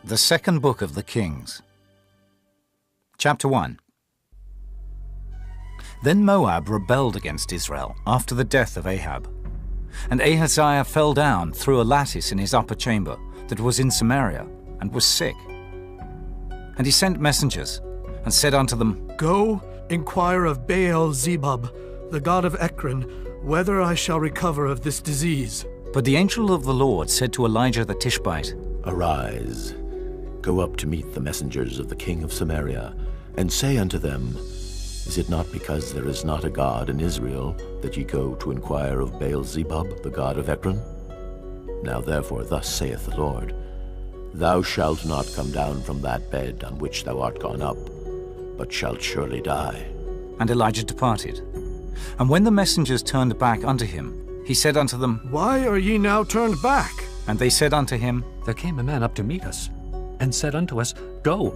The Second Book of the Kings. Chapter 1. Then Moab rebelled against Israel after the death of Ahab. And Ahaziah fell down through a lattice in his upper chamber that was in Samaria, and was sick. And he sent messengers, and said unto them, Go, inquire of Baal-zebub, the god of Ekron, whether I shall recover of this disease. But the angel of the Lord said to Elijah the Tishbite, Arise, go up to meet the messengers of the king of Samaria, and say unto them, Is it not because there is not a God in Israel that ye go to inquire of Baal-zebub, the god of Ekron? Now therefore thus saith the Lord, Thou shalt not come down from that bed on which thou art gone up, but shalt surely die. And Elijah departed. And when the messengers turned back unto him, he said unto them, Why are ye now turned back? And they said unto him, There came a man up to meet us, and said unto us, Go,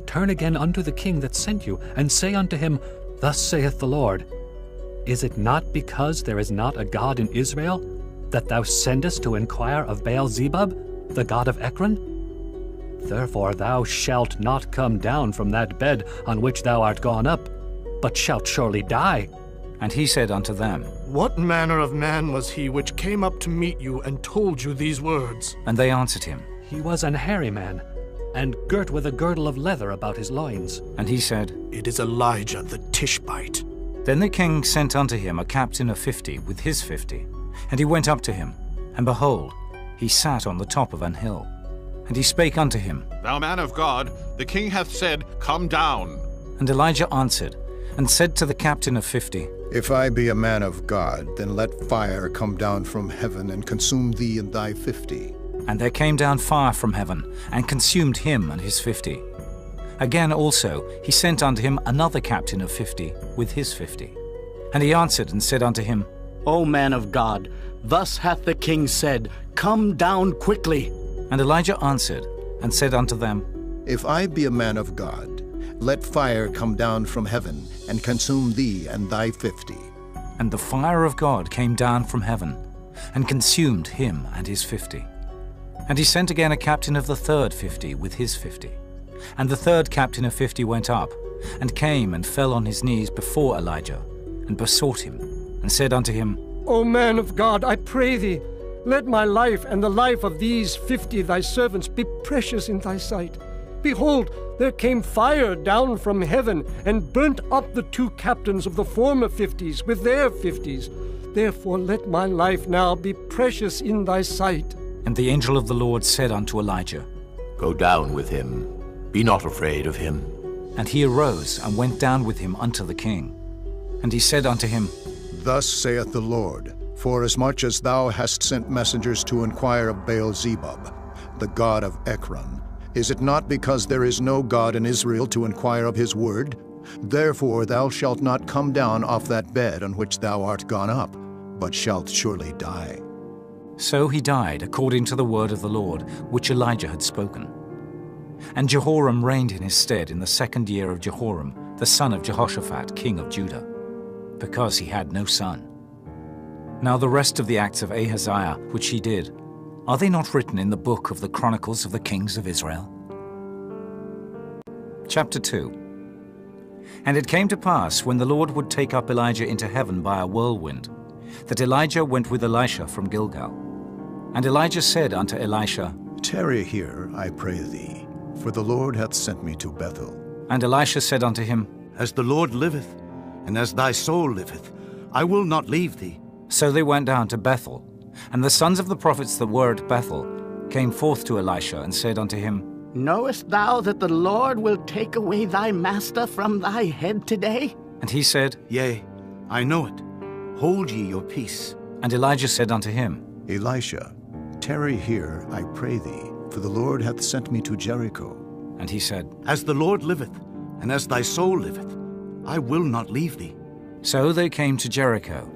turn again unto the king that sent you, and say unto him, Thus saith the Lord, Is it not because there is not a God in Israel, that thou sendest to inquire of Baal-zebub, the god of Ekron? Therefore thou shalt not come down from that bed on which thou art gone up, but shalt surely die. And he said unto them, What manner of man was he which came up to meet you and told you these words? And they answered him, He was an hairy man, and girt with a girdle of leather about his loins. And he said, It is Elijah the Tishbite. Then the king sent unto him a captain of 50 with his 50. And he went up to him, and behold, he sat on the top of an hill. And he spake unto him, Thou man of God, the king hath said, Come down. And Elijah answered, and said to the captain of 50, If I be a man of God, then let fire come down from heaven and consume thee and thy 50. And there came down fire from heaven, and consumed him and his 50. Again also he sent unto him another captain of 50 with his 50. And he answered and said unto him, O man of God, thus hath the king said, Come down quickly. And Elijah answered and said unto them, If I be a man of God, let fire come down from heaven and consume thee and thy 50. And the fire of God came down from heaven, and consumed him and his 50. And he sent again a captain of the third 50 with his 50. And the third captain of 50 went up, and came and fell on his knees before Elijah, and besought him, and said unto him, O man of God, I pray thee, let my life and the life of these 50 thy servants be precious in thy sight. Behold, there came fire down from heaven, and burnt up the 2 captains of the former 50s with their 50s. Therefore let my life now be precious in thy sight. And the angel of the Lord said unto Elijah, Go down with him, be not afraid of him. And he arose and went down with him unto the king. And he said unto him, Thus saith the Lord, Forasmuch as thou hast sent messengers to inquire of Baal-zebub, the god of Ekron, is it not because there is no God in Israel to inquire of his word? Therefore thou shalt not come down off that bed on which thou art gone up, but shalt surely die. So he died according to the word of the Lord, which Elijah had spoken. And Jehoram reigned in his stead in the 2nd year of Jehoram, the son of Jehoshaphat, king of Judah, because he had no son. Now the rest of the acts of Ahaziah, which he did, are they not written in the book of the Chronicles of the Kings of Israel? Chapter 2. And it came to pass, when the Lord would take up Elijah into heaven by a whirlwind, that Elijah went with Elisha from Gilgal. And Elijah said unto Elisha, Tarry here, I pray thee, for the Lord hath sent me to Bethel. And Elisha said unto him, As the Lord liveth, and as thy soul liveth, I will not leave thee. So they went down to Bethel. And the sons of the prophets that were at Bethel came forth to Elisha, and said unto him, Knowest thou that the Lord will take away thy master from thy head today? And he said, Yea, I know it. Hold ye your peace. And Elijah said unto him, Elisha, tarry here, I pray thee, for the Lord hath sent me to Jericho. And he said, As the Lord liveth, and as thy soul liveth, I will not leave thee. So they came to Jericho.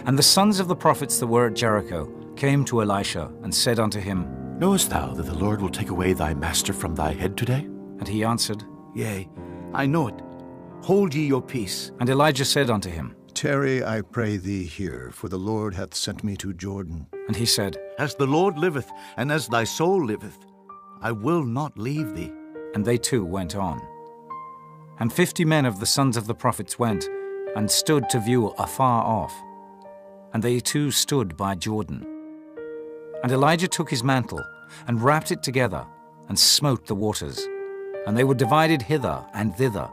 And the sons of the prophets that were at Jericho came to Elisha, and said unto him, Knowest thou that the Lord will take away thy master from thy head today? And he answered, Yea, I know it. Hold ye your peace. And Elijah said unto him, Tarry, I pray thee here, for the Lord hath sent me to Jordan. And he said, As the Lord liveth, and as thy soul liveth, I will not leave thee. And they too went on. And 50 men of the sons of the prophets went, and stood to view afar off. And they too stood by Jordan. And Elijah took his mantle, and wrapped it together, and smote the waters. And they were divided hither and thither,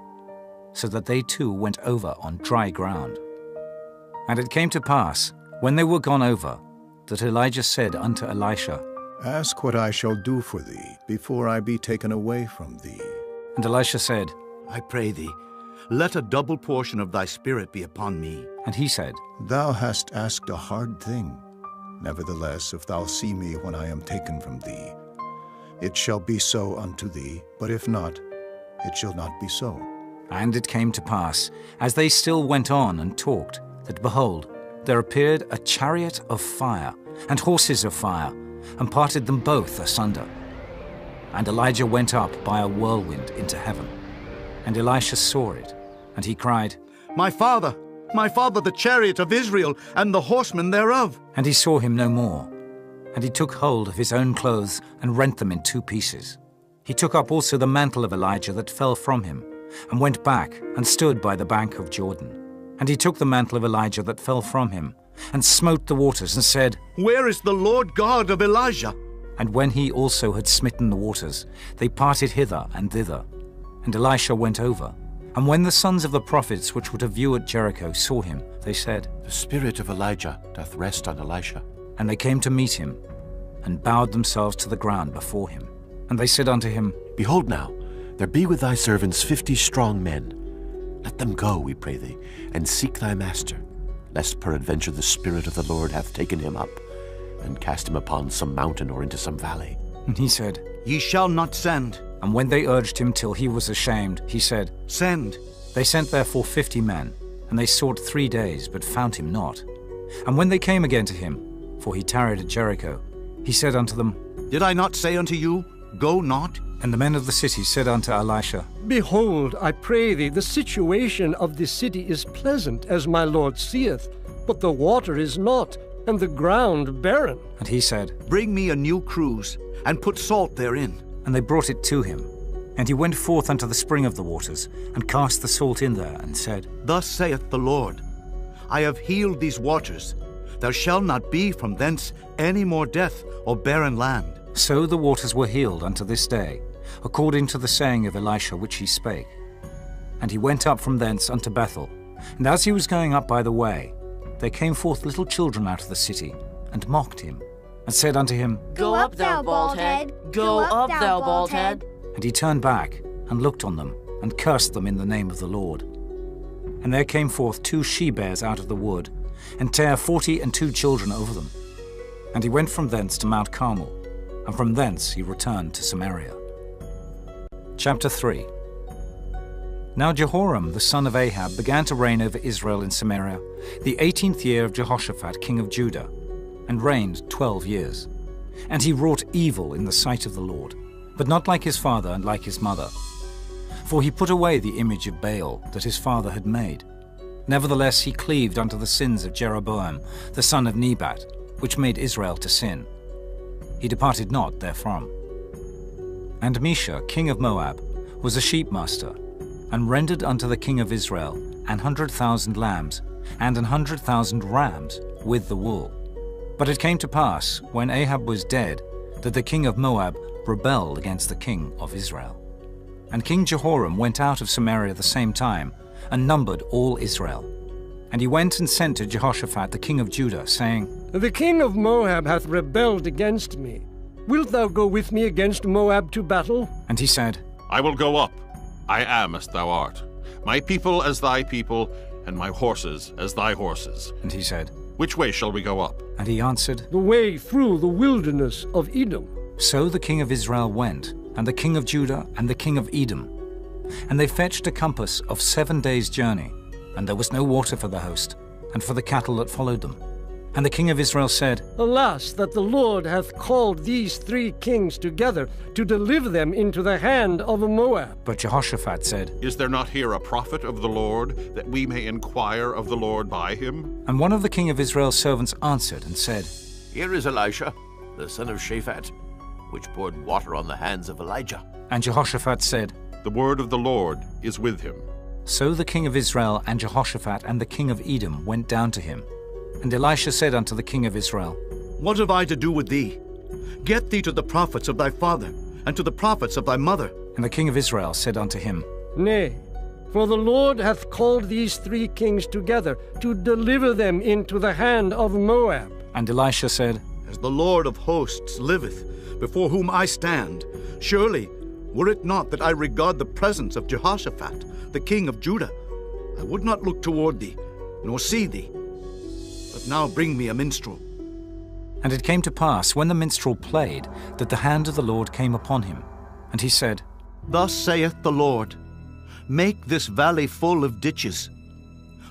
so that they too went over on dry ground. And it came to pass, when they were gone over, that Elijah said unto Elisha, Ask what I shall do for thee, before I be taken away from thee. And Elisha said, I pray thee, let a double portion of thy spirit be upon me. And he said, Thou hast asked a hard thing. Nevertheless, if thou see me when I am taken from thee, it shall be so unto thee, but if not, it shall not be so. And it came to pass, as they still went on and talked, that behold, there appeared a chariot of fire, and horses of fire, and parted them both asunder. And Elijah went up by a whirlwind into heaven. And Elisha saw it, and he cried, My father, the chariot of Israel, and the horsemen thereof. And he saw him no more. And he took hold of his own clothes, and rent them in 2 pieces. He took up also the mantle of Elijah that fell from him, and went back, and stood by the bank of Jordan. And he took the mantle of Elijah that fell from him, and smote the waters, and said, Where is the Lord God of Elijah? And when he also had smitten the waters, they parted hither and thither. And Elisha went over. And when the sons of the prophets which were to view at Jericho saw him, they said, The spirit of Elijah doth rest on Elisha. And they came to meet him, and bowed themselves to the ground before him. And they said unto him, Behold now, there be with thy servants 50 strong men. Let them go, we pray thee, and seek thy master, lest peradventure the Spirit of the Lord hath taken him up, and cast him upon some mountain or into some valley. And he said, Ye shall not send. And when they urged him till he was ashamed, he said, Send. They sent therefore 50 men, and they sought 3 days, but found him not. And when they came again to him, for he tarried at Jericho, he said unto them, Did I not say unto you, Go not? And the men of the city said unto Elisha, Behold, I pray thee, the situation of this city is pleasant, as my Lord seeth, but the water is not, and the ground barren. And he said, Bring me a new cruse, and put salt therein. And they brought it to him. And he went forth unto the spring of the waters, and cast the salt in there, and said, Thus saith the Lord, I have healed these waters. There shall not be from thence any more death or barren land. So the waters were healed unto this day, according to the saying of Elisha which he spake. And he went up from thence unto Bethel. And as he was going up by the way, there came forth little children out of the city, and mocked him, and said unto him, Go up, thou bald head! Go up, thou bald head! And he turned back, and looked on them, and cursed them in the name of the Lord. And there came forth 2 she-bears out of the wood, and tare 42 children over them. And he went from thence to Mount Carmel, and from thence he returned to Samaria. Chapter 3. Now Jehoram the son of Ahab began to reign over Israel in Samaria, the 18th year of Jehoshaphat king of Judah, and reigned 12 years. And he wrought evil in the sight of the Lord, but not like his father and like his mother. For he put away the image of Baal that his father had made. Nevertheless he cleaved unto the sins of Jeroboam the son of Nebat, which made Israel to sin. He departed not therefrom. And Mesha king of Moab was a sheepmaster, and rendered unto the king of Israel 100,000 lambs, and 100,000 rams with the wool. But it came to pass, when Ahab was dead, that the king of Moab rebelled against the king of Israel. And King Jehoram went out of Samaria the same time, and numbered all Israel. And he went and sent to Jehoshaphat the king of Judah, saying, The king of Moab hath rebelled against me. Wilt thou go with me against Moab to battle? And he said, I will go up. I am as thou art. My people as thy people, and my horses as thy horses. And he said, Which way shall we go up? And he answered, The way through the wilderness of Edom. So the king of Israel went, and the king of Judah, and the king of Edom. And they fetched a compass of 7 days' journey, and there was no water for the host, and for the cattle that followed them. And the king of Israel said, Alas, that the Lord hath called these 3 kings together to deliver them into the hand of Moab. But Jehoshaphat said, Is there not here a prophet of the Lord, that we may inquire of the Lord by him? And one of the king of Israel's servants answered and said, Here is Elisha, the son of Shaphat. which poured water on the hands of Elijah. And Jehoshaphat said, The word of the Lord is with him. So the king of Israel and Jehoshaphat and the king of Edom went down to him. And Elisha said unto the king of Israel, What have I to do with thee? Get thee to the prophets of thy father, and to the prophets of thy mother. And the king of Israel said unto him, Nay, for the Lord hath called these 3 kings together to deliver them into the hand of Moab. And Elisha said, As the Lord of hosts liveth, before whom I stand, surely, were it not that I regard the presence of Jehoshaphat, the king of Judah, I would not look toward thee, nor see thee. But now bring me a minstrel. And it came to pass, when the minstrel played, that the hand of the Lord came upon him. And he said, Thus saith the Lord, Make this valley full of ditches.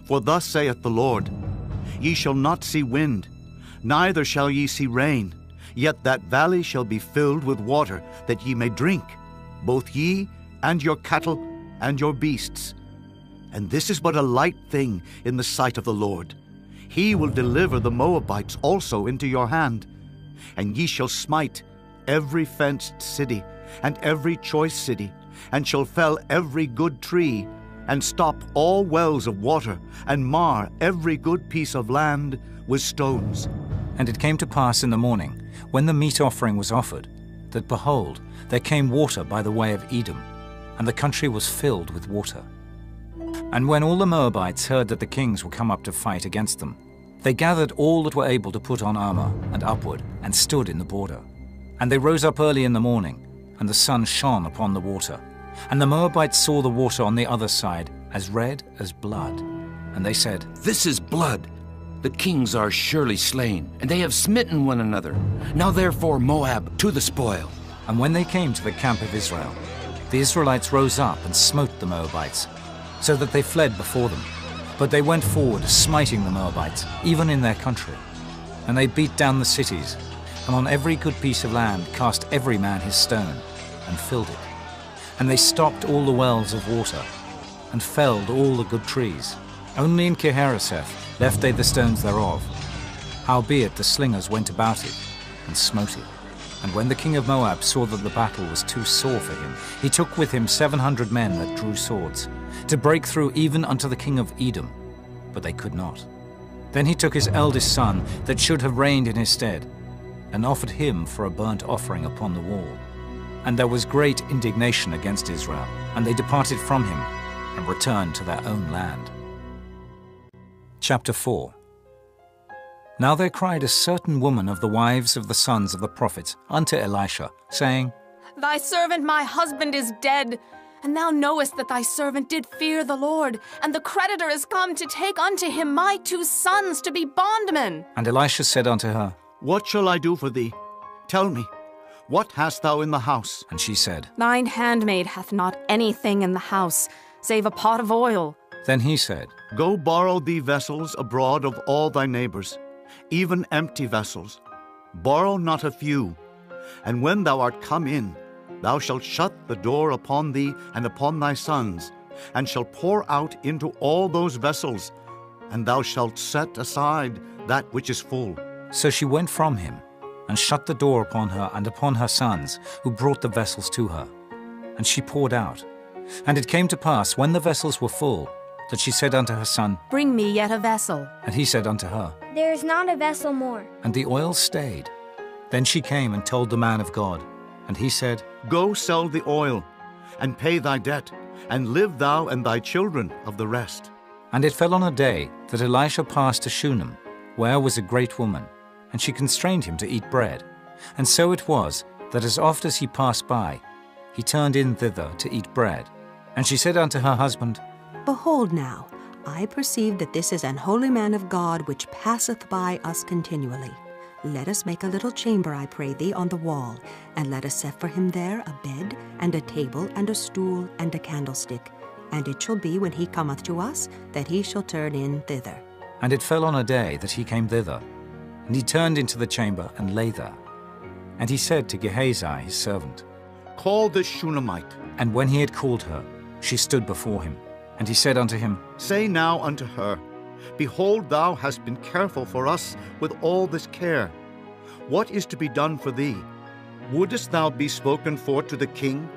For thus saith the Lord, Ye shall not see wind, neither shall ye see rain, yet that valley shall be filled with water, that ye may drink, both ye and your cattle and your beasts. And this is but a light thing in the sight of the Lord. He will deliver the Moabites also into your hand, and ye shall smite every fenced city and every choice city, and shall fell every good tree, and stop all wells of water, and mar every good piece of land with stones. And it came to pass in the morning, when the meat offering was offered, that behold, there came water by the way of Edom, and the country was filled with water. And when all the Moabites heard that the kings were come up to fight against them, they gathered all that were able to put on armor and upward, and stood in the border. And they rose up early in the morning, and the sun shone upon the water. And the Moabites saw the water on the other side as red as blood. And they said, This is blood. The kings are surely slain, and they have smitten one another. Now therefore, Moab, to the spoil. And when they came to the camp of Israel, the Israelites rose up and smote the Moabites, so that they fled before them. But they went forward, smiting the Moabites, even in their country. And they beat down the cities, and on every good piece of land cast every man his stone, and filled it. And they stopped all the wells of water, and felled all the good trees. Only in Keharaseth left they the stones thereof. Howbeit the slingers went about it, and smote it. And when the king of Moab saw that the battle was too sore for him, he took with him 700 men that drew swords, to break through even unto the king of Edom, but they could not. Then he took his eldest son, that should have reigned in his stead, and offered him for a burnt offering upon the wall. And there was great indignation against Israel, and they departed from him, and returned to their own land. Chapter 4. Now there cried a certain woman of the wives of the sons of the prophets unto Elisha, saying, Thy servant my husband is dead, and thou knowest that thy servant did fear the Lord, and the creditor is come to take unto him my 2 sons to be bondmen. And Elisha said unto her, What shall I do for thee? Tell me, what hast thou in the house? And she said, Thine handmaid hath not anything in the house, save a pot of oil. Then he said, Go borrow thee vessels abroad of all thy neighbors, even empty vessels. Borrow not a few. And when thou art come in, thou shalt shut the door upon thee and upon thy sons, and shalt pour out into all those vessels, and thou shalt set aside that which is full. So she went from him, and shut the door upon her and upon her sons, who brought the vessels to her. And she poured out. And it came to pass, when the vessels were full, that she said unto her son, Bring me yet a vessel. And he said unto her, There is not a vessel more. And the oil stayed. Then she came and told the man of God. And he said, Go sell the oil, and pay thy debt, and live thou and thy children of the rest. And it fell on a day that Elisha passed to Shunem, where was a great woman, and she constrained him to eat bread. And so it was, that as oft as he passed by, he turned in thither to eat bread. And she said unto her husband, Behold now, I perceive that this is an holy man of God, which passeth by us continually. Let us make a little chamber, I pray thee, on the wall, and let us set for him there a bed, and a table, and a stool, and a candlestick. And it shall be, when he cometh to us, that he shall turn in thither. And it fell on a day that he came thither. And he turned into the chamber, and lay there. And he said to Gehazi his servant, Call this Shunammite. And when he had called her, she stood before him. And he said unto him, Say now unto her, Behold, thou hast been careful for us with all this care. What is to be done for thee? Wouldest thou be spoken for to the king,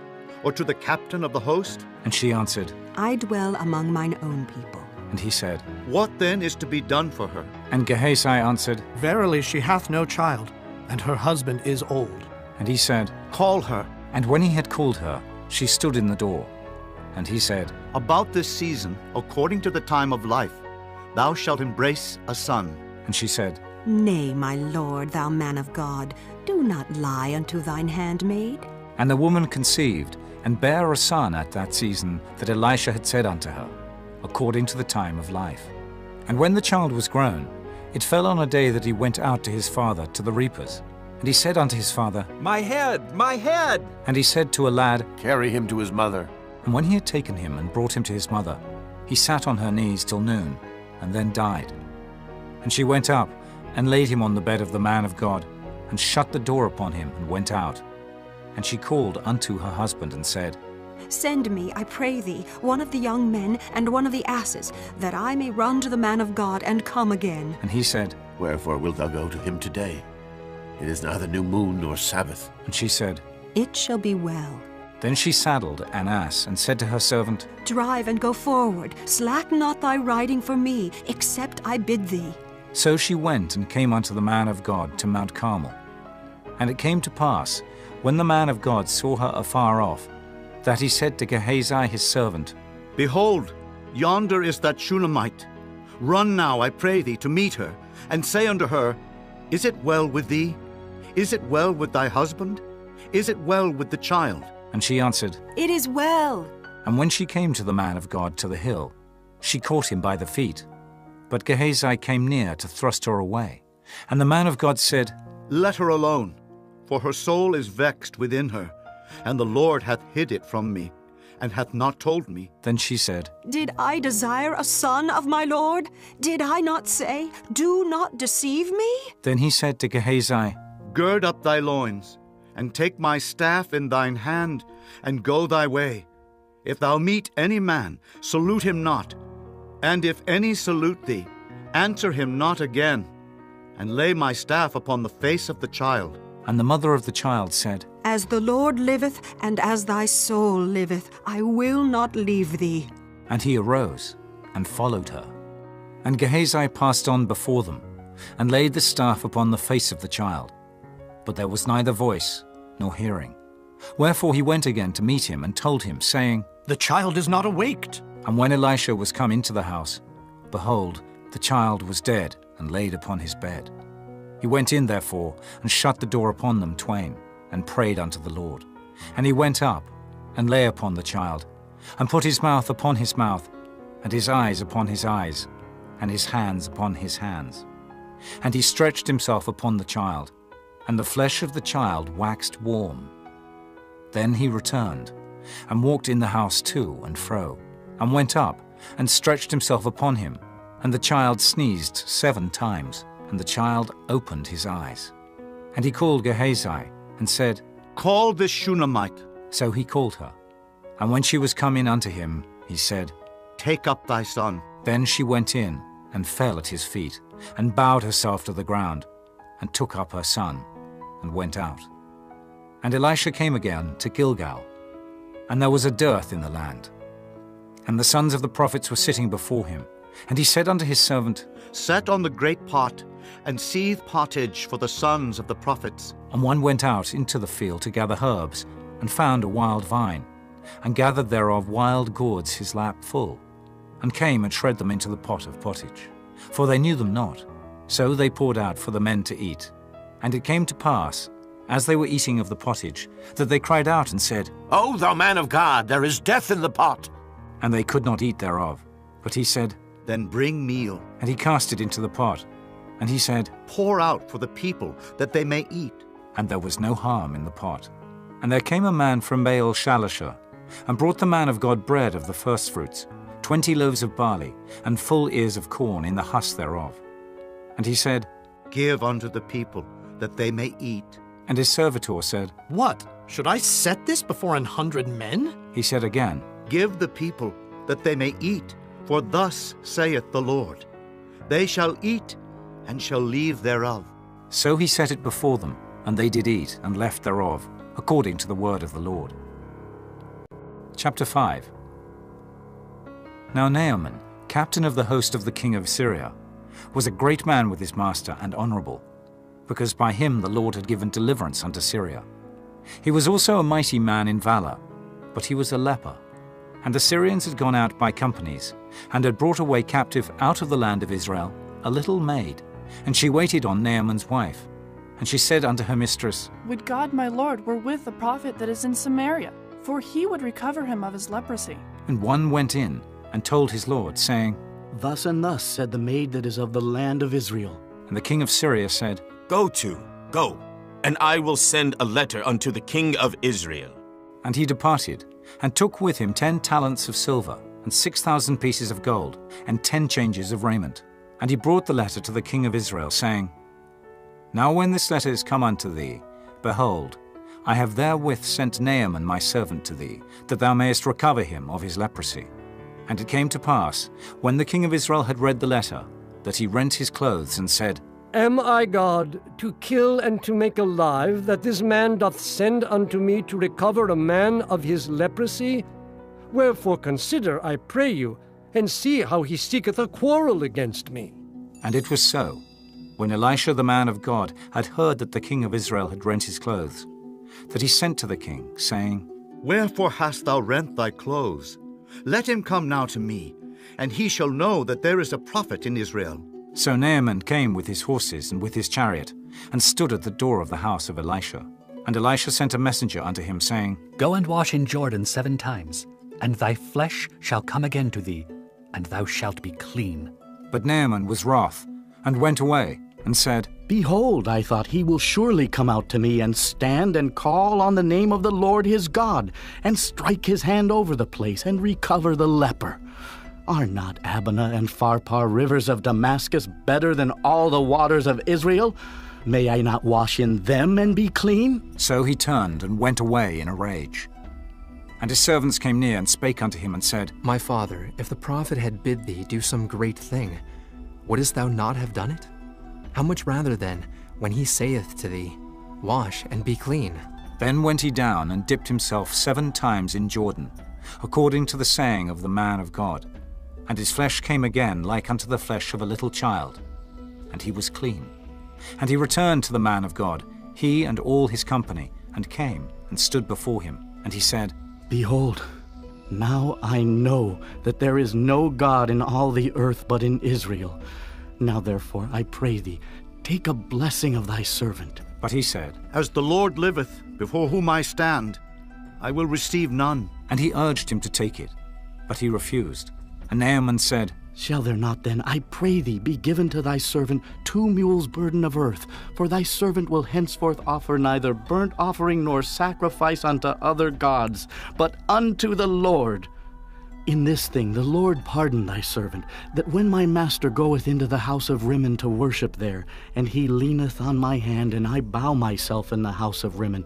or to the captain of the host? And she answered, I dwell among mine own people. And he said, What then is to be done for her? And Gehazi answered, Verily she hath no child, and her husband is old. And he said, Call her. And when he had called her, she stood in the door. And he said, About this season, according to the time of life, thou shalt embrace a son. And she said, Nay, my lord, thou man of God, do not lie unto thine handmaid. And the woman conceived, and bare a son at that season that Elisha had said unto her, according to the time of life. And when the child was grown, it fell on a day that he went out to his father to the reapers. And he said unto his father, My head, my head! And he said to a lad, Carry him to his mother. And when he had taken him and brought him to his mother, he sat on her knees till noon, and then died. And she went up, and laid him on the bed of the man of God, and shut the door upon him, and went out. And she called unto her husband, and said, Send me, I pray thee, one of the young men and one of the asses, that I may run to the man of God and come again. And he said, Wherefore wilt thou go to him today? It is neither new moon nor Sabbath. And she said, It shall be well. Then she saddled an ass, and said to her servant, Drive and go forward, slack not thy riding for me, except I bid thee. So she went and came unto the man of God to Mount Carmel. And it came to pass, when the man of God saw her afar off, that he said to Gehazi his servant, Behold, yonder is that Shunammite. Run now, I pray thee, to meet her, and say unto her, Is it well with thee? Is it well with thy husband? Is it well with the child? And she answered, It is well. And when she came to the man of God to the hill, she caught him by the feet. But Gehazi came near to thrust her away. And the man of God said, Let her alone, for her soul is vexed within her, and the Lord hath hid it from me, and hath not told me. Then she said, Did I desire a son of my Lord? Did I not say, Do not deceive me? Then he said to Gehazi, Gird up thy loins, and take my staff in thine hand, and go thy way. If thou meet any man, salute him not. And if any salute thee, answer him not again. And lay my staff upon the face of the child. And the mother of the child said, As the Lord liveth, and as thy soul liveth, I will not leave thee. And he arose, and followed her. And Gehazi passed on before them, and laid the staff upon the face of the child. But there was neither voice nor hearing. Wherefore he went again to meet him, and told him, saying, The child is not awaked. And when Elisha was come into the house, behold, the child was dead, and laid upon his bed. He went in therefore, and shut the door upon them twain, and prayed unto the Lord. And he went up, and lay upon the child, and put his mouth upon his mouth, and his eyes upon his eyes, and his hands upon his hands. And he stretched himself upon the child, and the flesh of the child waxed warm. Then he returned, and walked in the house to and fro, and went up, and stretched himself upon him. And the child sneezed 7 times, and the child opened his eyes. And he called Gehazi, and said, Call this Shunammite. So he called her. And when she was come in unto him, he said, Take up thy son. Then she went in, and fell at his feet, and bowed herself to the ground, and took up her son, and went out. And Elisha came again to Gilgal, and there was a dearth in the land. And the sons of the prophets were sitting before him. And he said unto his servant, Set on the great pot, and seethe pottage for the sons of the prophets. And one went out into the field to gather herbs, and found a wild vine, and gathered thereof wild gourds his lap full, and came and shred them into the pot of pottage. For they knew them not. So they poured out for the men to eat. And it came to pass, as they were eating of the pottage, that they cried out and said, O thou man of God, there is death in the pot. And they could not eat thereof. But he said, Then bring meal. And he cast it into the pot. And he said, Pour out for the people, that they may eat. And there was no harm in the pot. And there came a man from Baal Shalisha, and brought the man of God bread of the firstfruits, 20 loaves of barley, and full ears of corn in the husk thereof. And he said, Give unto the people, that they may eat. And his servitor said, What? Should I set this before 100 men? He said again, Give the people, that they may eat. For thus saith the Lord, They shall eat, and shall leave thereof. So he set it before them, And they did eat and left thereof, according to the word of the Lord. Chapter 5. Now Naaman, captain of the host of the king of Syria, was a great man with his master and honorable, because by him the Lord had given deliverance unto Syria. He was also a mighty man in valor, but he was a leper. And the Syrians had gone out by companies, and had brought away captive out of the land of Israel a little maid, and she waited on Naaman's wife. And she said unto her mistress, Would God my Lord were with the prophet that is in Samaria, for he would recover him of his leprosy. And one went in and told his lord, saying, Thus and thus said the maid that is of the land of Israel. And the king of Syria said, Go, and I will send a letter unto the king of Israel. And he departed, and took with him 10 talents of silver, and 6,000 pieces of gold, and 10 changes of raiment. And he brought the letter to the king of Israel, saying, Now when this letter is come unto thee, behold, I have therewith sent Naaman my servant to thee, that thou mayest recover him of his leprosy. And it came to pass, when the king of Israel had read the letter, that he rent his clothes, and said, Am I God, to kill and to make alive, that this man doth send unto me to recover a man of his leprosy? Wherefore consider, I pray you, and see how he seeketh a quarrel against me. And it was so, when Elisha the man of God had heard that the king of Israel had rent his clothes, that he sent to the king, saying, Wherefore hast thou rent thy clothes? Let him come now to me, and he shall know that there is a prophet in Israel. So Naaman came with his horses and with his chariot, and stood at the door of the house of Elisha. And Elisha sent a messenger unto him, saying, Go and wash in Jordan 7 times, and thy flesh shall come again to thee, and thou shalt be clean. But Naaman was wroth, and went away, and said, Behold, I thought he will surely come out to me, and stand and call on the name of the Lord his God, and strike his hand over the place, and recover the leper. Are not Abana and Pharpar rivers of Damascus better than all the waters of Israel? May I not wash in them and be clean? So he turned and went away in a rage. And his servants came near and spake unto him and said, My father, if the prophet had bid thee do some great thing, wouldest thou not have done it? How much rather then, when he saith to thee, Wash and be clean? Then went he down and dipped himself 7 times in Jordan, according to the saying of the man of God. And his flesh came again like unto the flesh of a little child, and he was clean. And he returned to the man of God, he and all his company, and came and stood before him. And he said, Behold, now I know that there is no God in all the earth but in Israel. Now therefore, I pray thee, take a blessing of thy servant. But he said, As the Lord liveth, before whom I stand, I will receive none. And he urged him to take it, but he refused. And Naaman said, Shall there not then, I pray thee, be given to thy servant 2 mules' burden of earth? For thy servant will henceforth offer neither burnt offering nor sacrifice unto other gods, but unto the Lord. In this thing the Lord pardon thy servant, that when my master goeth into the house of Rimmon to worship there, and he leaneth on my hand, and I bow myself in the house of Rimmon,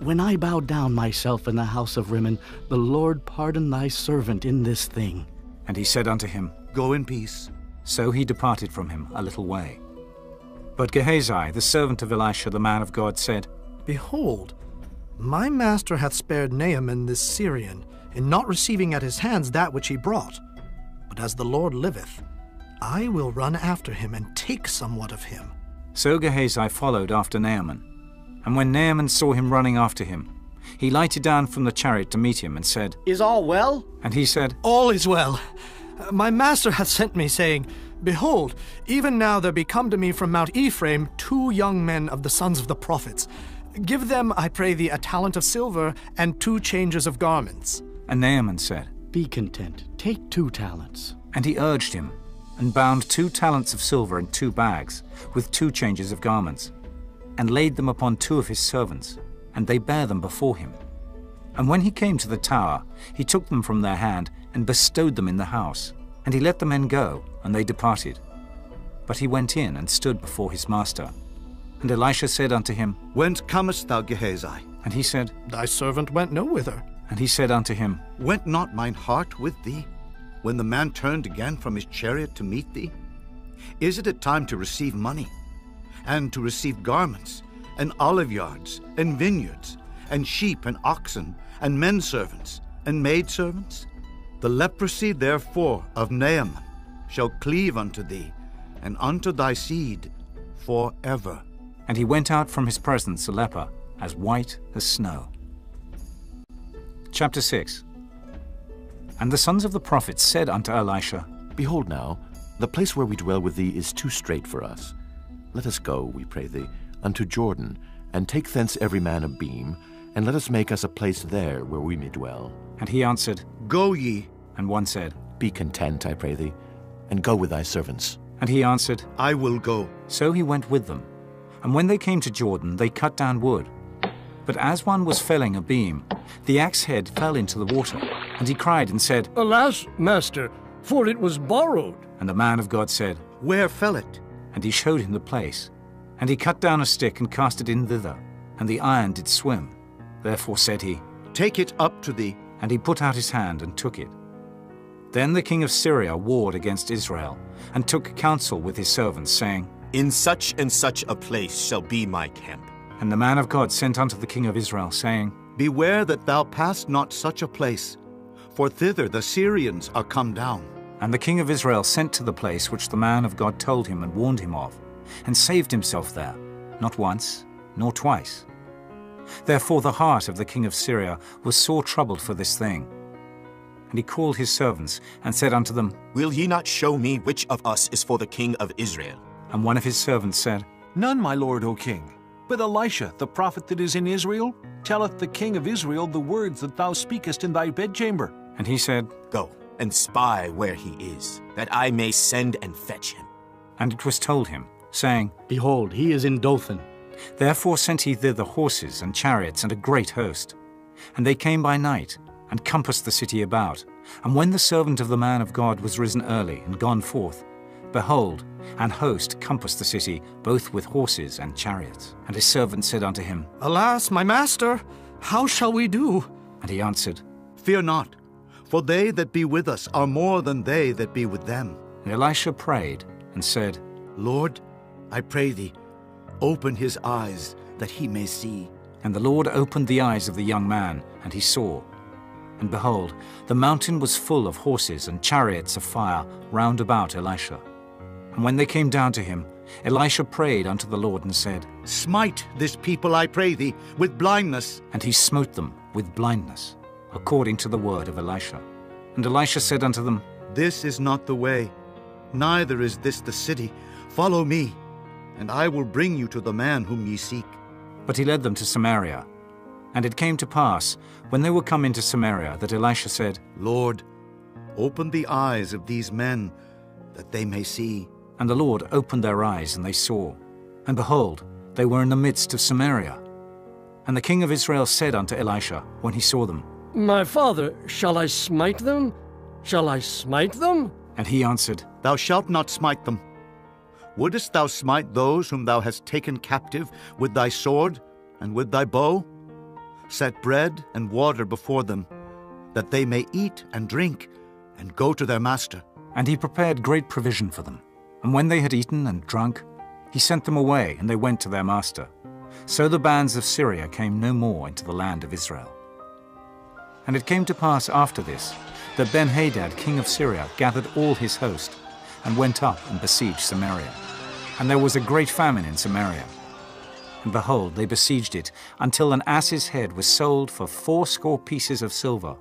when I bow down myself in the house of Rimmon, the Lord pardon thy servant in this thing. And he said unto him, Go in peace. So he departed from him a little way. But Gehazi, the servant of Elisha the man of God, said, Behold, my master hath spared Naaman this Syrian, in not receiving at his hands that which he brought. But as the Lord liveth, I will run after him and take somewhat of him. So Gehazi followed after Naaman. And when Naaman saw him running after him, he lighted down from the chariot to meet him and said, Is all well? And he said, All is well. My master hath sent me, saying, Behold, even now there be come to me from Mount Ephraim 2 young men of the sons of the prophets. Give them, I pray thee, a talent of silver and 2 changes of garments. And Naaman said, Be content, take 2 talents. And he urged him, and bound 2 talents of silver in 2 bags, with 2 changes of garments, and laid them upon 2 of his servants, and they bare them before him. And when he came to the tower, he took them from their hand, and bestowed them in the house. And he let the men go, and they departed. But he went in and stood before his master. And Elisha said unto him, Whence comest thou, Gehazi? And he said, Thy servant went no whither. And he said unto him, Went not mine heart with thee, when the man turned again from his chariot to meet thee? Is it a time to receive money, and to receive garments, and olive yards, and vineyards, and sheep and oxen, and men servants, and maidservants? The leprosy therefore of Naaman shall cleave unto thee, and unto thy seed forever. And he went out from his presence a leper, as white as snow. Chapter 6. And the sons of the prophets said unto Elisha, Behold now, the place where we dwell with thee is too strait for us. Let us go, we pray thee, unto Jordan, and take thence every man a beam, and let us make us a place there where we may dwell. And he answered, Go ye. And one said, Be content, I pray thee, and go with thy servants. And he answered, I will go. So he went with them. And when they came to Jordan, they cut down wood. But as one was felling a beam, the axe head fell into the water. And he cried and said, Alas, master, for it was borrowed. And the man of God said, Where fell it? And he showed him the place. And he cut down a stick and cast it in thither. And the iron did swim. Therefore said he, Take it up to thee. And he put out his hand and took it. Then the king of Syria warred against Israel, and took counsel with his servants, saying, In such and such a place shall be my camp. And the man of God sent unto the king of Israel, saying, Beware that thou pass not such a place, for thither the Syrians are come down. And the king of Israel sent to the place which the man of God told him and warned him of, and saved himself there, not once, nor twice. Therefore the heart of the king of Syria was sore troubled for this thing. And he called his servants, and said unto them, Will ye not show me which of us is for the king of Israel? And one of his servants said, None, my lord, O king. But Elisha, the prophet that is in Israel, telleth the king of Israel the words that thou speakest in thy bedchamber. And he said, Go, and spy where he is, that I may send and fetch him. And it was told him, saying, Behold, he is in Dothan. Therefore sent he thither horses and chariots and a great host. And they came by night, and compassed the city about. And when the servant of the man of God was risen early and gone forth, behold, an host compassed the city, both with horses and chariots. And his servant said unto him, Alas, my master, how shall we do? And he answered, Fear not, for they that be with us are more than they that be with them. And Elisha prayed and said, Lord, I pray thee, open his eyes, that he may see. And the Lord opened the eyes of the young man, and he saw. And behold, the mountain was full of horses and chariots of fire round about Elisha. And when they came down to him, Elisha prayed unto the Lord and said, Smite this people, I pray thee, with blindness. And he smote them with blindness, according to the word of Elisha. And Elisha said unto them, This is not the way, neither is this the city. Follow me, and I will bring you to the man whom ye seek. But he led them to Samaria. And it came to pass, when they were come into Samaria, that Elisha said, Lord, open the eyes of these men, that they may see. And the Lord opened their eyes, and they saw. And behold, they were in the midst of Samaria. And the king of Israel said unto Elisha, when he saw them, My father, shall I smite them? Shall I smite them? And he answered, Thou shalt not smite them. Wouldest thou smite those whom thou hast taken captive with thy sword and with thy bow? Set bread and water before them, that they may eat and drink, and go to their master. And he prepared great provision for them. And when they had eaten and drunk, he sent them away, and they went to their master. So the bands of Syria came no more into the land of Israel. And it came to pass after this, that Ben-Hadad king of Syria gathered all his host, and went up and besieged Samaria. And there was a great famine in Samaria. And behold, they besieged it, until an ass's head was sold for 80 pieces of silver,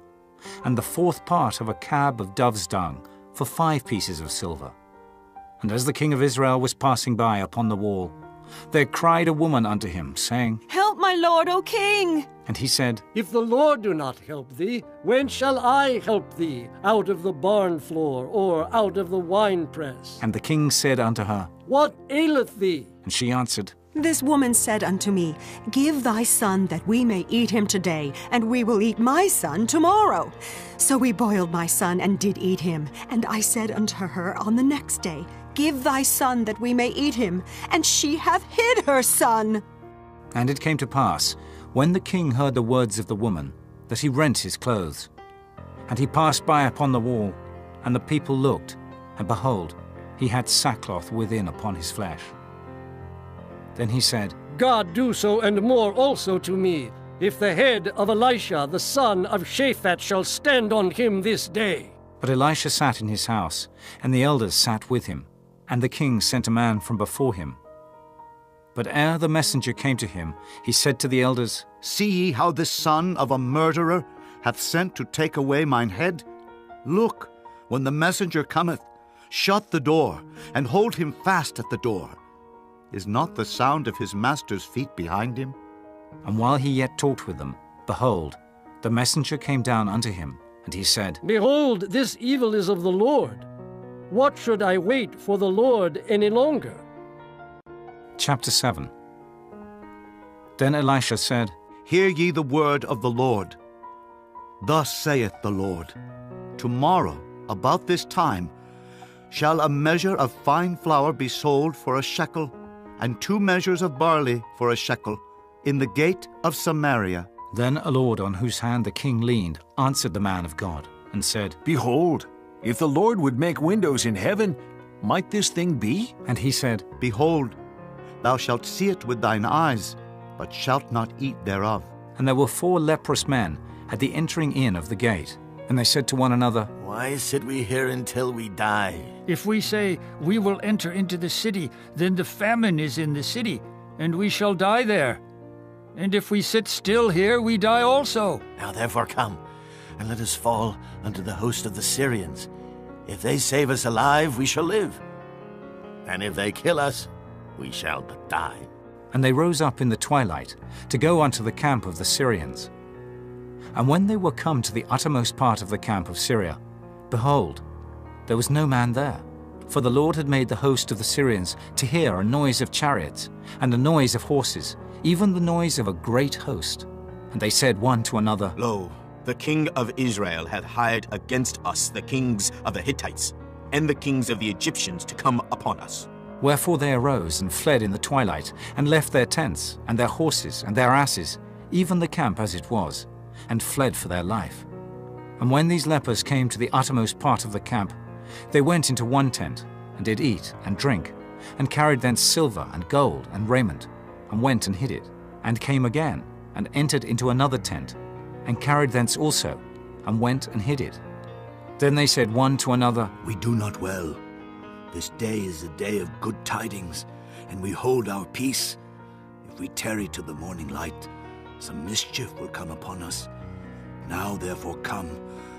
and the 4th part of a cab of dove's dung for 5 pieces of silver. And as the king of Israel was passing by upon the wall, there cried a woman unto him, saying, Help, my lord, O king! And he said, If the Lord do not help thee, when shall I help thee? Out of the barn floor, or out of the winepress? And the king said unto her, What aileth thee? And she answered, This woman said unto me, Give thy son that we may eat him today, and we will eat my son tomorrow. So we boiled my son and did eat him. And I said unto her on the next day, Give thy son that we may eat him. And she hath hid her son. And it came to pass, when the king heard the words of the woman, that he rent his clothes. And he passed by upon the wall, and the people looked, and behold, he had sackcloth within upon his flesh. Then he said, God do so and more also to me, if the head of Elisha the son of Shaphat shall stand on him this day. But Elisha sat in his house, and the elders sat with him, and the king sent a man from before him. But ere the messenger came to him, he said to the elders, See ye how this son of a murderer hath sent to take away mine head? Look, when the messenger cometh, shut the door, and hold him fast at the door. Is not the sound of his master's feet behind him? And while he yet talked with them, behold, the messenger came down unto him, and he said, Behold, this evil is of the Lord. What should I wait for the Lord any longer? Chapter 7. Then Elisha said, Hear ye the word of the Lord. Thus saith the Lord, Tomorrow, about this time, shall a measure of fine flour be sold for a shekel, and 2 measures of barley for a shekel, in the gate of Samaria. Then a lord on whose hand the king leaned answered the man of God, and said, Behold, if the Lord would make windows in heaven, might this thing be? And he said, Behold, thou shalt see it with thine eyes, but shalt not eat thereof. And there were 4 leprous men at the entering in of the gate, and they said to one another, Why sit we here until we die? If we say, We will enter into the city, then the famine is in the city, and we shall die there. And if we sit still here, we die also. Now therefore come, and let us fall unto the host of the Syrians. If they save us alive, we shall live. And if they kill us, we shall but die. And they rose up in the twilight to go unto the camp of the Syrians. And when they were come to the uttermost part of the camp of Syria, behold, there was no man there. For the Lord had made the host of the Syrians to hear a noise of chariots, and a noise of horses, even the noise of a great host. And they said one to another, Lo, the king of Israel hath hired against us the kings of the Hittites, and the kings of the Egyptians to come upon us. Wherefore they arose and fled in the twilight, and left their tents, and their horses, and their asses, even the camp as it was, and fled for their life. And when these lepers came to the uttermost part of the camp, they went into one tent, and did eat and drink, and carried thence silver and gold and raiment, and went and hid it, and came again, and entered into another tent, and carried thence also, and went and hid it. Then they said one to another, We do not well. This day is a day of good tidings, and we hold our peace. If we tarry till the morning light, some mischief will come upon us. Now therefore come,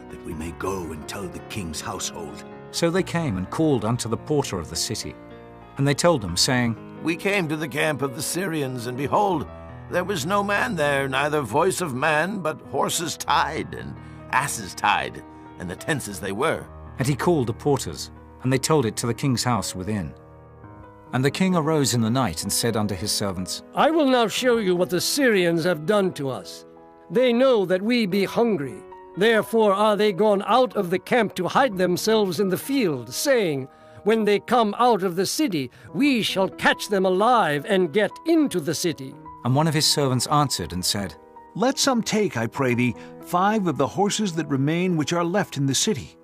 that we may go and tell the king's household. So they came and called unto the porter of the city. And they told them, saying, We came to the camp of the Syrians, and behold, there was no man there, neither voice of man, but horses tied, and asses tied, and the tents as they were. And he called the porters, and they told it to the king's house within. And the king arose in the night and said unto his servants, I will now show you what the Syrians have done to us. They know that we be hungry. Therefore are they gone out of the camp to hide themselves in the field, saying, When they come out of the city, we shall catch them alive and get into the city. And one of his servants answered and said, Let some take, I pray thee, 5 of the horses that remain which are left in the city.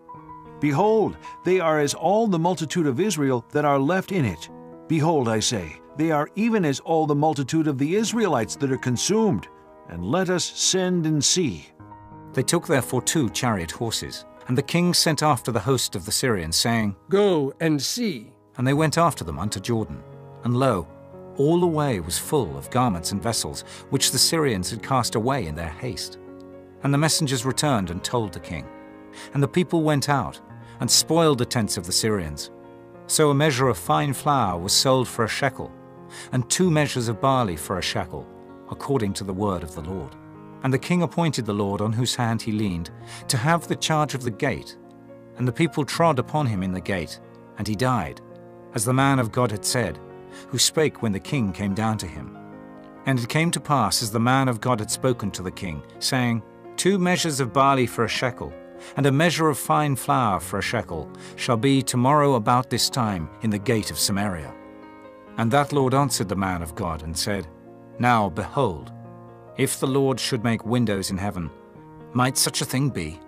Behold, they are as all the multitude of Israel that are left in it. Behold, I say, they are even as all the multitude of the Israelites that are consumed. And let us send and see. They took therefore 2 chariot horses, and the king sent after the host of the Syrians, saying, Go and see. And they went after them unto Jordan. And lo, all the way was full of garments and vessels, which the Syrians had cast away in their haste. And the messengers returned and told the king. And the people went out, and spoiled the tents of the Syrians. So a measure of fine flour was sold for a shekel, and 2 measures of barley for a shekel, according to the word of the Lord. And the king appointed the Lord on whose hand he leaned, to have the charge of the gate. And the people trod upon him in the gate, and he died, as the man of God had said, who spake when the king came down to him. And it came to pass, as the man of God had spoken to the king, saying, 2 measures of barley for a shekel, and a measure of fine flour for a shekel, shall be tomorrow about this time in the gate of Samaria. And that Lord answered the man of God, and said, Now, behold, if the Lord should make windows in heaven, might such a thing be?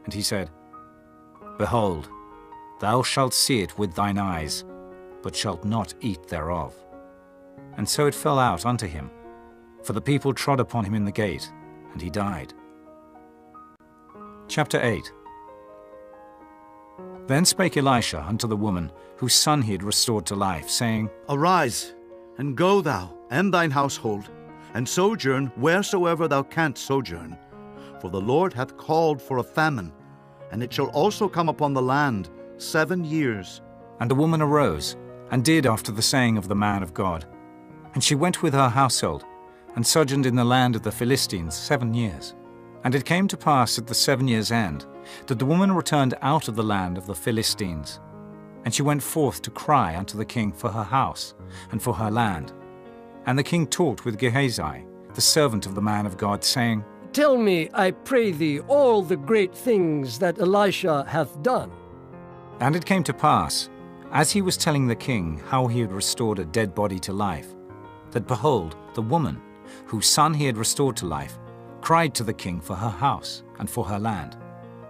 And he said, Behold, thou shalt see it with thine eyes, but shalt not eat thereof. And so it fell out unto him, for the people trod upon him in the gate, and he died. Chapter 8. Then spake Elisha unto the woman, whose son he had restored to life, saying, Arise, and go thou, and thine household, and sojourn wheresoever thou canst sojourn. For the Lord hath called for a famine, and it shall also come upon the land 7 years. And the woman arose, and did after the saying of the man of God. And she went with her household, and sojourned in the land of the Philistines 7 years. And it came to pass at the 7 years' end, that the woman returned out of the land of the Philistines. And she went forth to cry unto the king for her house, and for her land. And the king talked with Gehazi, the servant of the man of God, saying, Tell me, I pray thee, all the great things that Elisha hath done. And it came to pass, as he was telling the king how he had restored a dead body to life, that behold, the woman, whose son he had restored to life, cried to the king for her house and for her land.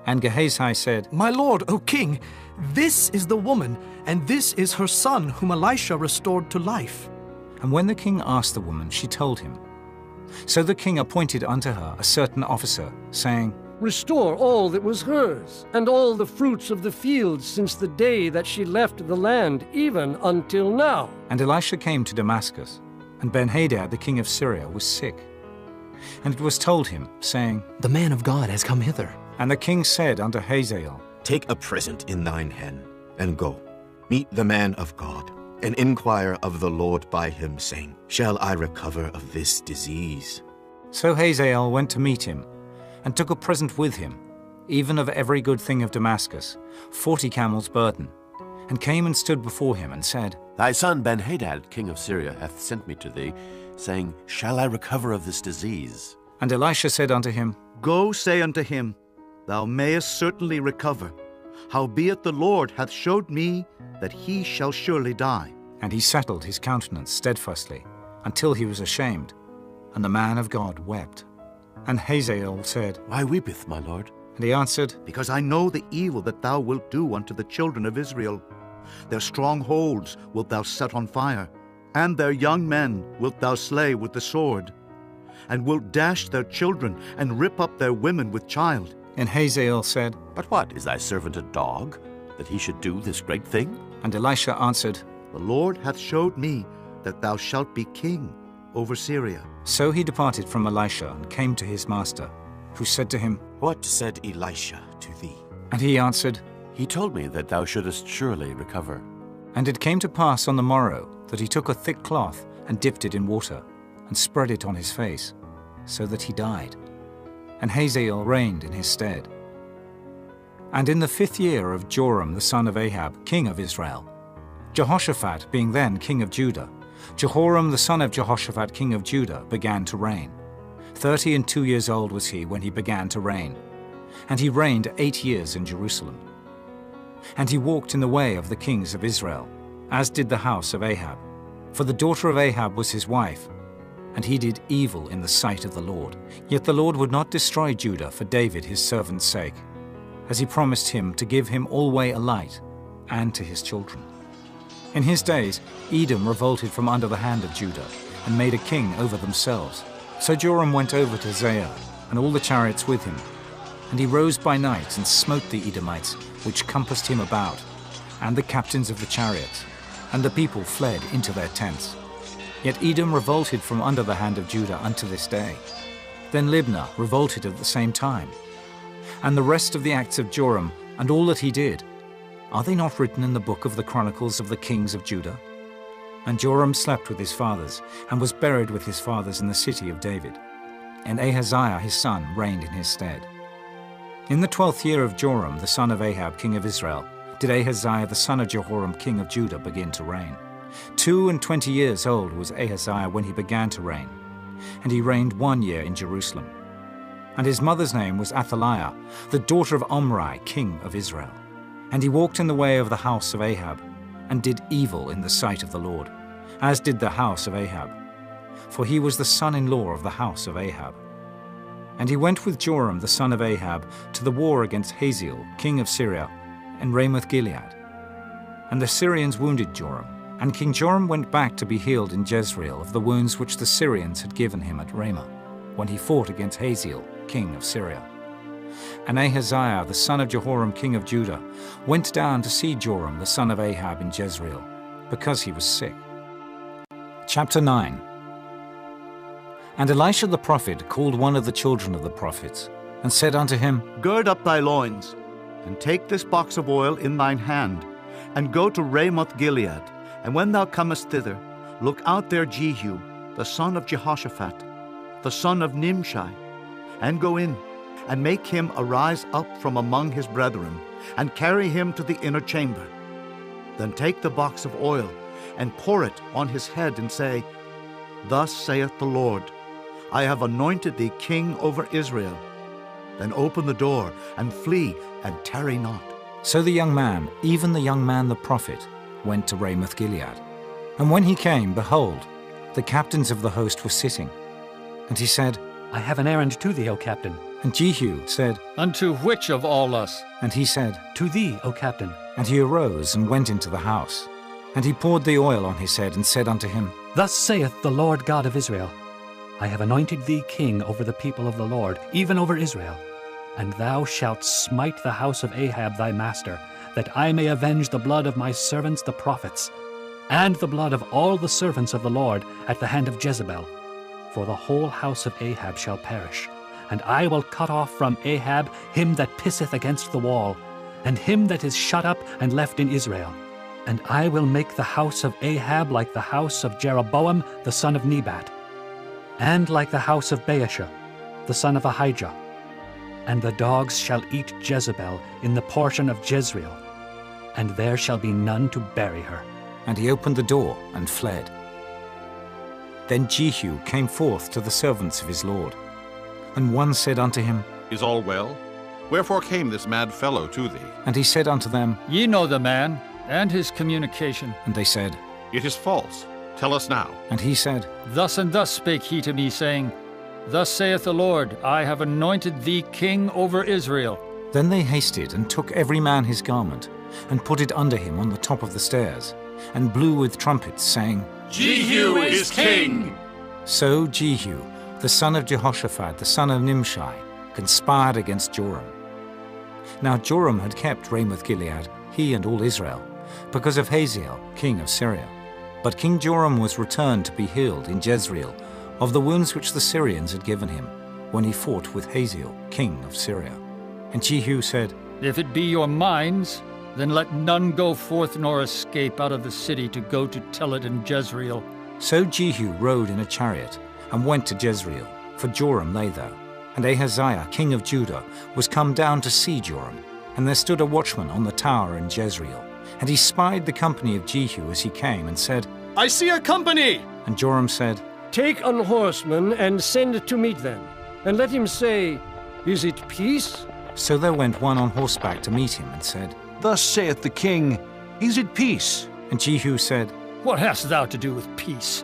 And Gehazi said, My lord, O king, this is the woman, and this is her son whom Elisha restored to life. And when the king asked the woman, she told him. So the king appointed unto her a certain officer, saying, Restore all that was hers, and all the fruits of the fields since the day that she left the land, even until now. And Elisha came to Damascus, and Ben-Hadad the king of Syria was sick. And it was told him, saying, The man of God has come hither. And the king said unto Hazael, Take a present in thine hand, and go. Meet the man of God, and inquire of the Lord by him, saying, Shall I recover of this disease? So Hazael went to meet him, and took a present with him, even of every good thing of Damascus, 40 camels' burden, and came and stood before him, and said, Thy son Ben-Hadad, king of Syria, hath sent me to thee, saying, Shall I recover of this disease? And Elisha said unto him, Go say unto him, Thou mayest certainly recover. Howbeit the Lord hath showed me that he shall surely die. And he settled his countenance steadfastly, until he was ashamed. And the man of God wept. And Hazael said, Why weepeth my lord? And he answered, Because I know the evil that thou wilt do unto the children of Israel. Their strongholds wilt thou set on fire, and their young men wilt thou slay with the sword, and wilt dash their children, and rip up their women with child. And Hazael said, But what, is thy servant a dog, that he should do this great thing? And Elisha answered, The Lord hath showed me that thou shalt be king over Syria. So he departed from Elisha, and came to his master, who said to him, What said Elisha to thee? And he answered, He told me that thou shouldest surely recover. And it came to pass on the morrow, that he took a thick cloth, and dipped it in water, and spread it on his face, so that he died. And Hazael reigned in his stead. And in the 5th year of Joram the son of Ahab, king of Israel, Jehoshaphat being then king of Judah, Jehoram the son of Jehoshaphat king of Judah began to reign. 32 years old was he when he began to reign. And he reigned 8 years in Jerusalem. And he walked in the way of the kings of Israel, as did the house of Ahab. For the daughter of Ahab was his wife, and he did evil in the sight of the Lord. Yet the Lord would not destroy Judah for David his servant's sake, as he promised him to give him alway a light, and to his children. In his days Edom revolted from under the hand of Judah, and made a king over themselves. So Joram went over to Zair, and all the chariots with him. And he rose by night, and smote the Edomites, which compassed him about, and the captains of the chariots. And the people fled into their tents. Yet Edom revolted from under the hand of Judah unto this day. Then Libnah revolted at the same time. And the rest of the acts of Joram, and all that he did, are they not written in the book of the Chronicles of the kings of Judah? And Joram slept with his fathers, and was buried with his fathers in the city of David. And Ahaziah his son reigned in his stead. In the 12th year of Joram the son of Ahab king of Israel, did Ahaziah the son of Jehoram king of Judah begin to reign. 22 years old was Ahaziah when he began to reign, and he reigned 1 year in Jerusalem. And his mother's name was Athaliah, the daughter of Omri, king of Israel. And he walked in the way of the house of Ahab, and did evil in the sight of the Lord, as did the house of Ahab, for he was the son-in-law of the house of Ahab. And he went with Joram the son of Ahab to the war against Hazael, king of Syria, and Ramoth-Gilead. And the Syrians wounded Joram, And King Joram went back to be healed in Jezreel of the wounds which the Syrians had given him at Ramah, when he fought against Hazael, king of Syria. And Ahaziah, the son of Jehoram, king of Judah, went down to see Joram, the son of Ahab, in Jezreel, because he was sick. Chapter 9. And Elisha the prophet called one of the children of the prophets, and said unto him, Gird up thy loins, and take this box of oil in thine hand, and go to Ramoth Gilead. And when thou comest thither, look out there Jehu, the son of Jehoshaphat, the son of Nimshi, and go in, and make him arise up from among his brethren, and carry him to the inner chamber. Then take the box of oil, and pour it on his head, and say, Thus saith the Lord, I have anointed thee king over Israel. Then open the door, and flee, and tarry not. So the young man, even the young man the prophet, went to Ramoth Gilead. And when he came, behold, the captains of the host were sitting. And he said, I have an errand to thee, O captain. And Jehu said, Unto which of all us? And he said, To thee, O captain. And he arose and went into the house. And he poured the oil on his head, and said unto him, Thus saith the Lord God of Israel, I have anointed thee king over the people of the Lord, even over Israel. And thou shalt smite the house of Ahab thy master, that I may avenge the blood of my servants the prophets, and the blood of all the servants of the Lord at the hand of Jezebel. For the whole house of Ahab shall perish, and I will cut off from Ahab him that pisseth against the wall, and him that is shut up and left in Israel. And I will make the house of Ahab like the house of Jeroboam the son of Nebat, and like the house of Baasha the son of Ahijah. And the dogs shall eat Jezebel in the portion of Jezreel, and there shall be none to bury her. And he opened the door and fled. Then Jehu came forth to the servants of his lord. And one said unto him, Is all well? Wherefore came this mad fellow to thee? And he said unto them, Ye know the man, and his communication. And they said, It is false. Tell us now. And he said, Thus and thus spake he to me, saying, Thus saith the Lord, I have anointed thee king over Israel. Then they hasted and took every man his garment, and put it under him on the top of the stairs, and blew with trumpets, saying, Jehu is king! So Jehu, the son of Jehoshaphat, the son of Nimshi, conspired against Joram. Now Joram had kept Ramoth Gilead, he and all Israel, because of Hazael, king of Syria. But King Joram was returned to be healed in Jezreel of the wounds which the Syrians had given him, when he fought with Hazael, king of Syria. And Jehu said, If it be your minds, then let none go forth nor escape out of the city to go to tell it in Jezreel. So Jehu rode in a chariot, and went to Jezreel, for Joram lay there. And Ahaziah, king of Judah, was come down to see Joram. And there stood a watchman on the tower in Jezreel. And he spied the company of Jehu as he came, and said, I see a company! And Joram said, Take an horseman and send to meet them, and let him say, Is it peace? So there went one on horseback to meet him, and said, Thus saith the king, Is it peace? And Jehu said, What hast thou to do with peace?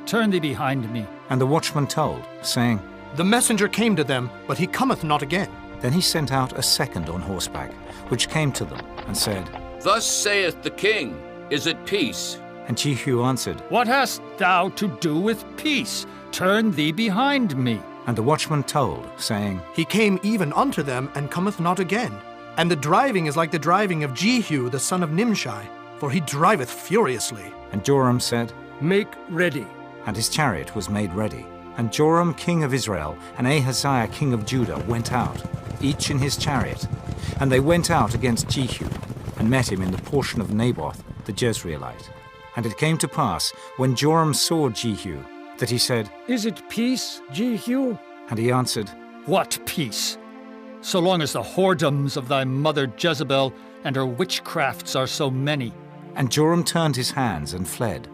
Turn thee behind me. And the watchman told, saying, The messenger came to them, but he cometh not again. Then he sent out a second on horseback, which came to them, and said, Thus saith the king, Is it peace? And Jehu answered, What hast thou to do with peace? Turn thee behind me. And the watchman told, saying, He came even unto them, and cometh not again. And the driving is like the driving of Jehu the son of Nimshi, for he driveth furiously. And Joram said, Make ready. And his chariot was made ready. And Joram king of Israel and Ahaziah king of Judah went out, each in his chariot. And they went out against Jehu, and met him in the portion of Naboth the Jezreelite. And it came to pass, when Joram saw Jehu, that he said, Is it peace, Jehu? And he answered, What peace? So long as the whoredoms of thy mother Jezebel and her witchcrafts are so many. And Joram turned his hands and fled,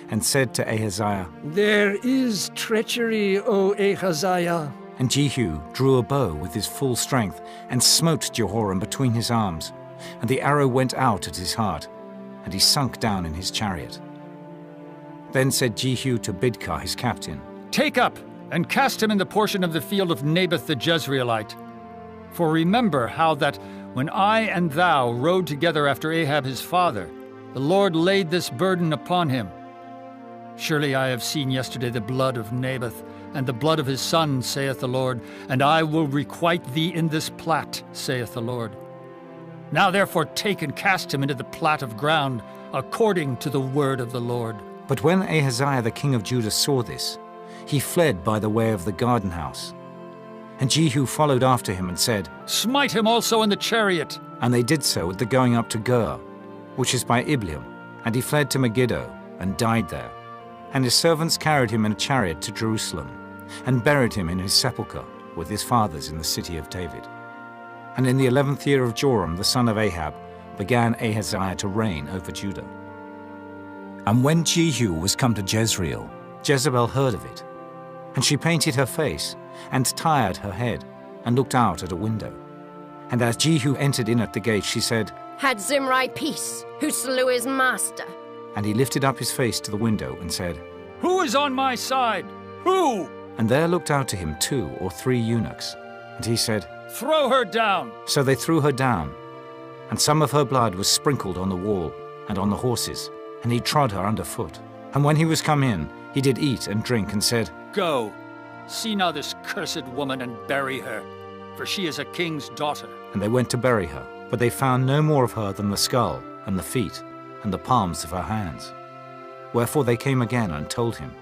and said to Ahaziah, There is treachery, O Ahaziah. And Jehu drew a bow with his full strength, and smote Jehoram between his arms, and the arrow went out at his heart, and he sunk down in his chariot. Then said Jehu to Bidkar his captain, Take up, and cast him in the portion of the field of Naboth the Jezreelite. For remember how that, when I and thou rode together after Ahab his father, The Lord laid this burden upon him. Surely I have seen yesterday the blood of Naboth, and the blood of his son, saith the Lord, and I will requite thee in this plat, saith the Lord. Now therefore take and cast him into the plat of ground, according to the word of the Lord. But when Ahaziah the king of Judah saw this, he fled by the way of the garden house. And Jehu followed after him and said, Smite him also in the chariot. And they did so at the going up to Gur, which is by Ibleam, and he fled to Megiddo, and died there. And his servants carried him in a chariot to Jerusalem, and buried him in his sepulchre with his fathers in the city of David. And in the 11th year of Joram the son of Ahab began Ahaziah to reign over Judah. And when Jehu was come to Jezreel, Jezebel heard of it, and she painted her face, and tired her head, and looked out at a window. And as Jehu entered in at the gate, she said, Had Zimri peace, who slew his master? And he lifted up his face to the window and said, Who is on my side? Who? And there looked out to him 2 or 3 eunuchs. And he said, Throw her down. So they threw her down, and some of her blood was sprinkled on the wall and on the horses, and he trod her under foot. And when he was come in, he did eat and drink, and said, Go, see now this cursed woman, and bury her, for she is a king's daughter. And they went to bury her, but they found no more of her than the skull, and the feet, and the palms of her hands. Wherefore they came again and told him.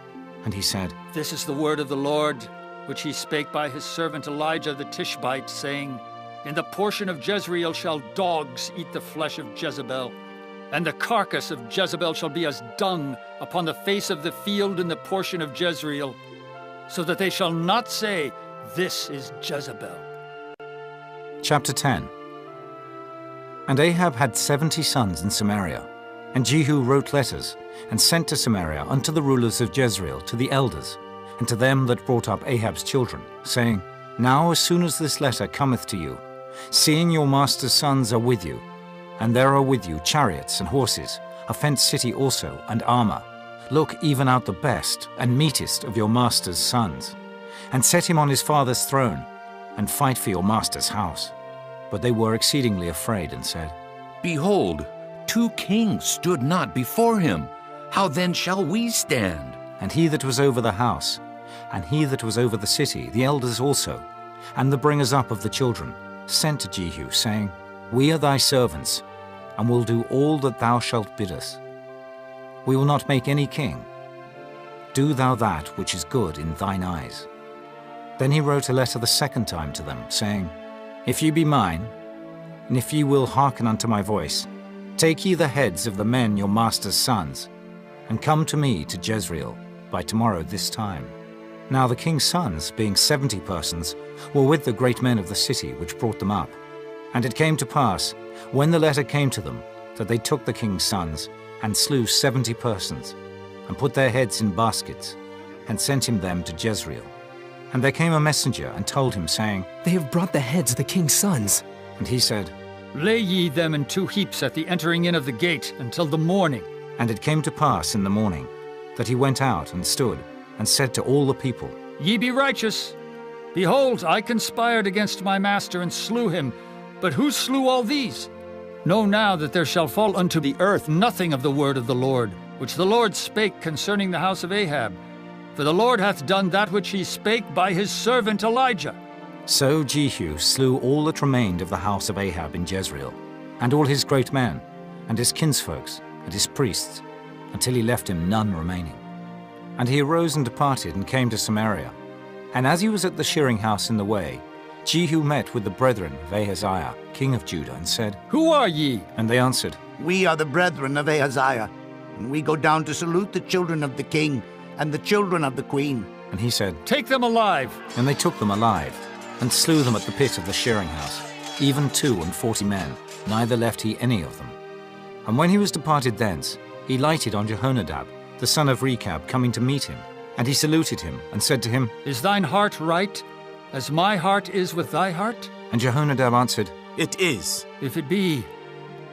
And he said, This is the word of the Lord, which he spake by his servant Elijah the Tishbite, saying, In the portion of Jezreel shall dogs eat the flesh of Jezebel, and the carcass of Jezebel shall be as dung upon the face of the field in the portion of Jezreel, so that they shall not say, This is Jezebel. Chapter 10. And Ahab had 70 sons in Samaria, and Jehu wrote letters, and sent to Samaria unto the rulers of Jezreel, to the elders, and to them that brought up Ahab's children, saying, Now as soon as this letter cometh to you, seeing your master's sons are with you, and there are with you chariots and horses, a fenced city also, and armor, look even out the best and meetest of your master's sons, and set him on his father's throne, and fight for your master's house. But they were exceedingly afraid, and said, Behold, 2 kings stood not before him. How then shall we stand? And he that was over the house, and he that was over the city, the elders also, and the bringers up of the children, sent to Jehu, saying, We are thy servants, and will do all that thou shalt bid us. We will not make any king. Do thou that which is good in thine eyes. Then he wrote a letter the second time to them, saying, If ye be mine, and if ye will hearken unto my voice, take ye the heads of the men your master's sons, and come to me to Jezreel by tomorrow this time. Now the king's sons, being 70 persons, were with the great men of the city which brought them up. And it came to pass, when the letter came to them, that they took the king's sons, and slew 70 persons, and put their heads in baskets, and sent him them to Jezreel. And there came a messenger, and told him, saying, They have brought the heads of the king's sons. And he said, Lay ye them in 2 heaps at the entering in of the gate until the morning. And it came to pass in the morning, that he went out and stood, and said to all the people, Ye be righteous. Behold, I conspired against my master, and slew him. But who slew all these? Know now that there shall fall unto the earth nothing of the word of the Lord, which the Lord spake concerning the house of Ahab. For the Lord hath done that which he spake by his servant Elijah. So Jehu slew all that remained of the house of Ahab in Jezreel, and all his great men, and his kinsfolks, and his priests, until he left him none remaining. And he arose and departed, and came to Samaria. And as he was at the shearing house in the way, Jehu met with the brethren of Ahaziah, king of Judah, and said, Who are ye? And they answered, We are the brethren of Ahaziah, and we go down to salute the children of the king and the children of the queen. And he said, Take them alive. And they took them alive, and slew them at the pit of the shearing house, even 42 men, neither left he any of them. And when he was departed thence, he lighted on Jehonadab, the son of Rechab, coming to meet him. And he saluted him, and said to him, Is thine heart right, as my heart is with thy heart? And Jehonadab answered, It is. If it be,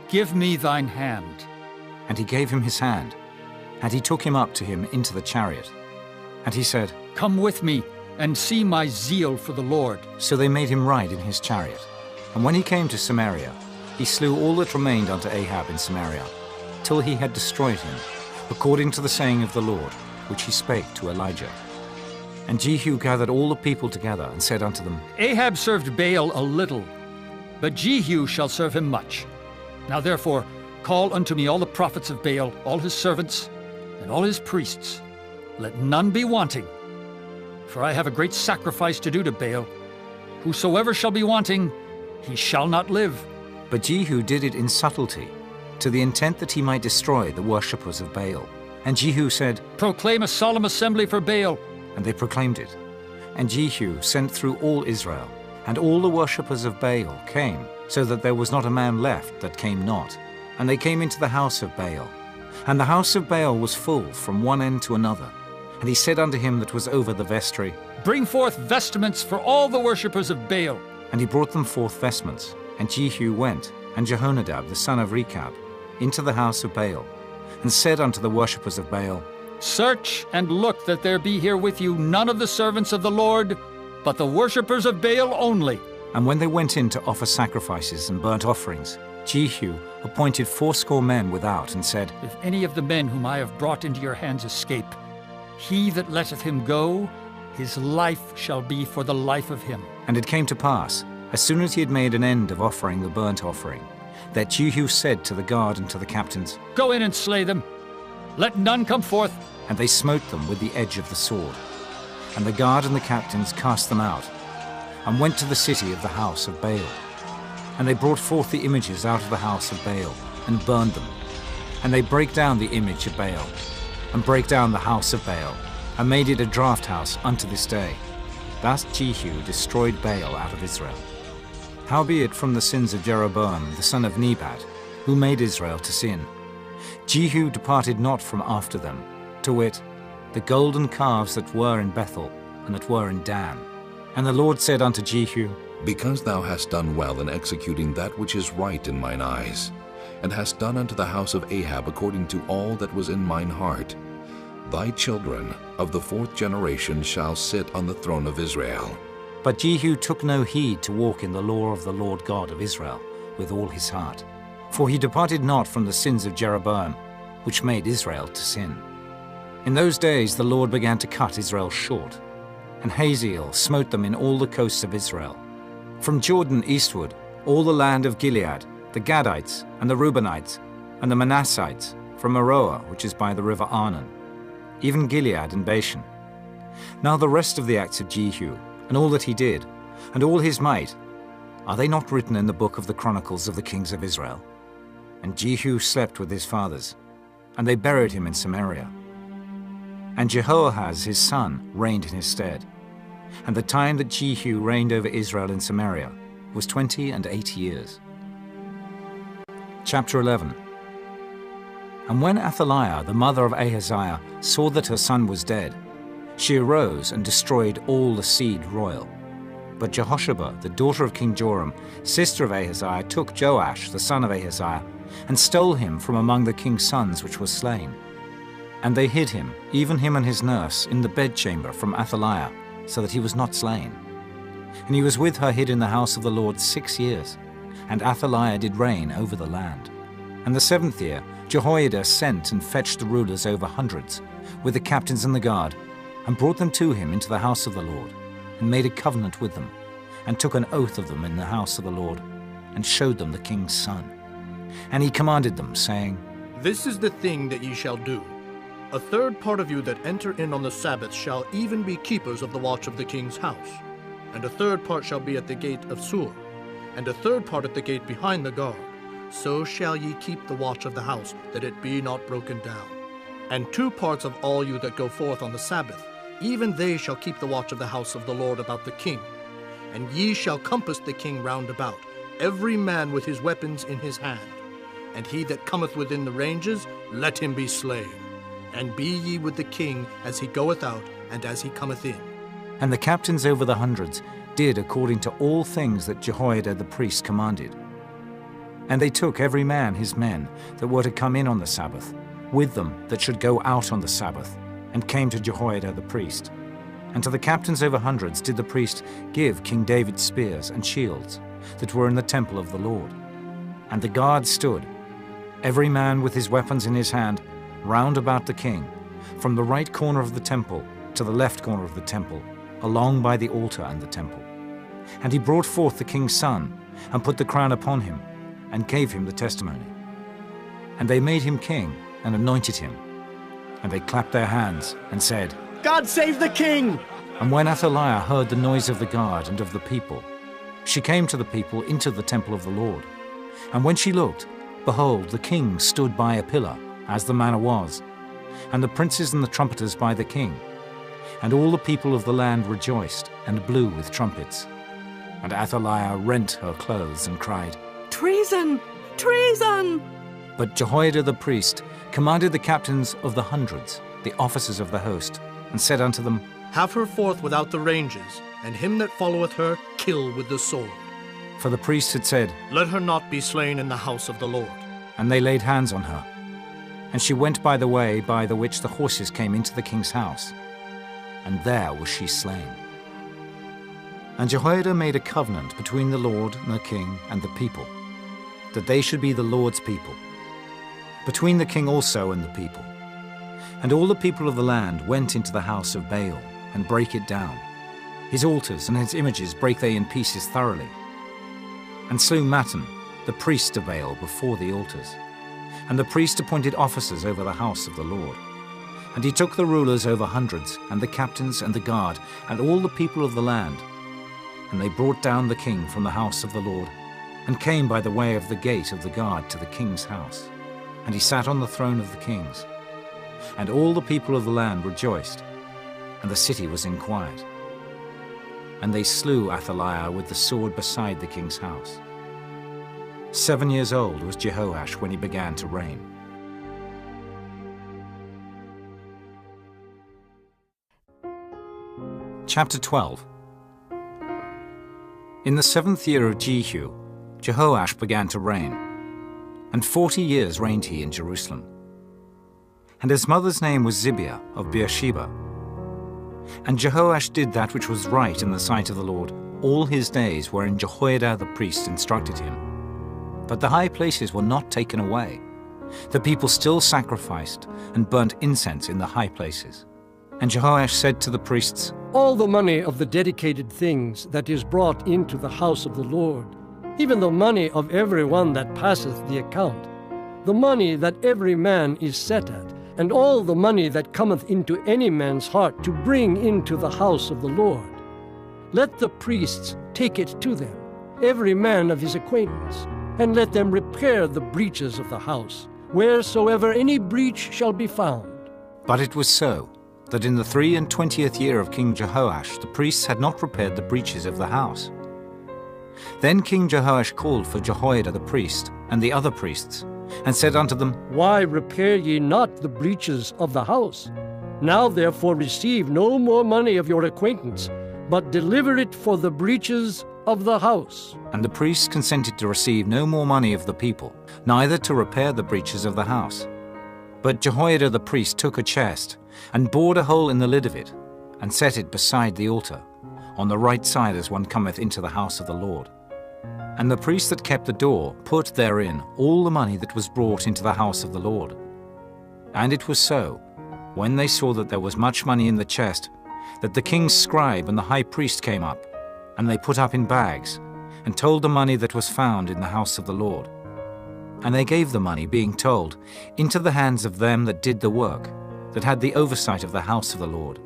give me thine hand. And he gave him his hand, and he took him up to him into the chariot. And he said, Come with me, and see my zeal for the Lord. So they made him ride in his chariot. And when he came to Samaria, he slew all that remained unto Ahab in Samaria, till he had destroyed him, according to the saying of the Lord, which he spake to Elijah. And Jehu gathered all the people together, and said unto them, Ahab served Baal a little, but Jehu shall serve him much. Now therefore call unto me all the prophets of Baal, all his servants, and all his priests. Let none be wanting. For I have a great sacrifice to do to Baal. Whosoever shall be wanting, he shall not live. But Jehu did it in subtlety, to the intent that he might destroy the worshippers of Baal. And Jehu said, Proclaim a solemn assembly for Baal. And they proclaimed it. And Jehu sent through all Israel, and all the worshippers of Baal came, so that there was not a man left that came not. And they came into the house of Baal. And the house of Baal was full from one end to another. And he said unto him that was over the vestry, Bring forth vestments for all the worshippers of Baal. And he brought them forth vestments. And Jehu went, and Jehonadab the son of Rechab, into the house of Baal, and said unto the worshippers of Baal, Search and look that there be here with you none of the servants of the Lord, but the worshippers of Baal only. And when they went in to offer sacrifices and burnt offerings, Jehu appointed 80 men without, and said, If any of the men whom I have brought into your hands escape, he that letteth him go, his life shall be for the life of him. And it came to pass, as soon as he had made an end of offering the burnt offering, that Jehu said to the guard and to the captains, Go in and slay them. Let none come forth. And they smote them with the edge of the sword. And the guard and the captains cast them out, and went to the city of the house of Baal. And they brought forth the images out of the house of Baal, and burned them. And they brake down the image of Baal, and brake down the house of Baal, and made it a draught house unto this day. Thus Jehu destroyed Baal out of Israel. Howbeit from the sins of Jeroboam the son of Nebat, who made Israel to sin, Jehu departed not from after them, to wit, the golden calves that were in Bethel, and that were in Dan. And the Lord said unto Jehu, Because thou hast done well in executing that which is right in mine eyes, and hast done unto the house of Ahab according to all that was in mine heart, thy children of the 4th generation shall sit on the throne of Israel. But Jehu took no heed to walk in the law of the Lord God of Israel with all his heart. For he departed not from the sins of Jeroboam, which made Israel to sin. In those days the Lord began to cut Israel short, and Hazael smote them in all the coasts of Israel. From Jordan eastward, all the land of Gilead, the Gadites, and the Reubenites, and the Manassites, from Aroer, which is by the river Arnon, even Gilead and Bashan. Now the rest of the acts of Jehu, and all that he did, and all his might, are they not written in the book of the Chronicles of the kings of Israel? And Jehu slept with his fathers, and they buried him in Samaria. And Jehoahaz his son reigned in his stead. And the time that Jehu reigned over Israel in Samaria was 28 years. Chapter 11. And when Athaliah, the mother of Ahaziah, saw that her son was dead, she arose and destroyed all the seed royal. But Jehosheba, the daughter of King Joram, sister of Ahaziah, took Joash, the son of Ahaziah, and stole him from among the king's sons which was slain. And they hid him, even him and his nurse, in the bedchamber from Athaliah, so that he was not slain. And he was with her hid in the house of the Lord 6 years. And Athaliah did reign over the land. And the 7th year Jehoiada sent and fetched the rulers over hundreds, with the captains and the guard, and brought them to him into the house of the Lord, and made a covenant with them, and took an oath of them in the house of the Lord, and showed them the king's son. And he commanded them, saying, This is the thing that ye shall do. A third part of you that enter in on the Sabbath shall even be keepers of the watch of the king's house. And a third part shall be at the gate of Sur, and a third part at the gate behind the guard. So shall ye keep the watch of the house, that it be not broken down. And 2 parts of all you that go forth on the Sabbath, even they shall keep the watch of the house of the Lord about the king. And ye shall compass the king round about, every man with his weapons in his hand. And he that cometh within the ranges, let him be slain. And be ye with the king as he goeth out, and as he cometh in. And the captains over the hundreds did according to all things that Jehoiada the priest commanded. And they took every man his men that were to come in on the Sabbath, with them that should go out on the Sabbath, and came to Jehoiada the priest. And to the captains over hundreds did the priest give King David's spears and shields that were in the temple of the Lord. And the guard stood, every man with his weapons in his hand, round about the king, from the right corner of the temple to the left corner of the temple, along by the altar and the temple. And he brought forth the king's son, and put the crown upon him, and gave him the testimony. And they made him king, and anointed him. And they clapped their hands, and said, God save the king! And when Athaliah heard the noise of the guard and of the people, she came to the people into the temple of the Lord. And when she looked, behold, the king stood by a pillar, as the manner was, and the princes and the trumpeters by the king. And all the people of the land rejoiced, and blew with trumpets. And Athaliah rent her clothes, and cried, Treason! Treason! But Jehoiada the priest commanded the captains of the hundreds, the officers of the host, and said unto them, Have her forth without the ranges, and him that followeth her kill with the sword. For the priests had said, Let her not be slain in the house of the Lord. And they laid hands on her. And she went by the way by the which the horses came into the king's house, and there was she slain. And Jehoiada made a covenant between the Lord and the king and the people, that they should be the Lord's people, between the king also and the people. And all the people of the land went into the house of Baal, and brake it down. His altars and his images brake they in pieces thoroughly, and slew Mattan, the priest of Baal, before the altars. And the priest appointed officers over the house of the Lord. And he took the rulers over hundreds, and the captains and the guard, and all the people of the land. And they brought down the king from the house of the Lord, and came by the way of the gate of the guard to the king's house. And he sat on the throne of the kings. And all the people of the land rejoiced, and the city was in quiet. And they slew Athaliah with the sword beside the king's house. 7 years old was Jehoash when he began to reign. Chapter 12. In the 7th year of Jehu, Jehoash began to reign, and 40 years reigned he in Jerusalem. And his mother's name was Zibiah of Beersheba. And Jehoash did that which was right in the sight of the Lord all his days wherein Jehoiada the priest instructed him. But the high places were not taken away. The people still sacrificed and burnt incense in the high places. And Jehoash said to the priests, All the money of the dedicated things that is brought into the house of the Lord, even the money of every one that passeth the account, the money that every man is set at, and all the money that cometh into any man's heart to bring into the house of the Lord, let the priests take it to them, every man of his acquaintance, and let them repair the breaches of the house, wheresoever any breach shall be found. But it was so, that in the 23rd year of King Jehoash the priests had not repaired the breaches of the house. Then King Jehoash called for Jehoiada the priest and the other priests, and said unto them, Why repair ye not the breaches of the house? Now therefore receive no more money of your acquaintance, but deliver it for the breaches of the house. And the priests consented to receive no more money of the people, neither to repair the breaches of the house. But Jehoiada the priest took a chest, and bored a hole in the lid of it, and set it beside the altar, on the right side as one cometh into the house of the Lord. And the priest that kept the door put therein all the money that was brought into the house of the Lord. And it was so, when they saw that there was much money in the chest, that the king's scribe and the high priest came up, and they put up in bags, and told the money that was found in the house of the Lord. And they gave the money, being told, into the hands of them that did the work, that had the oversight of the house of the Lord.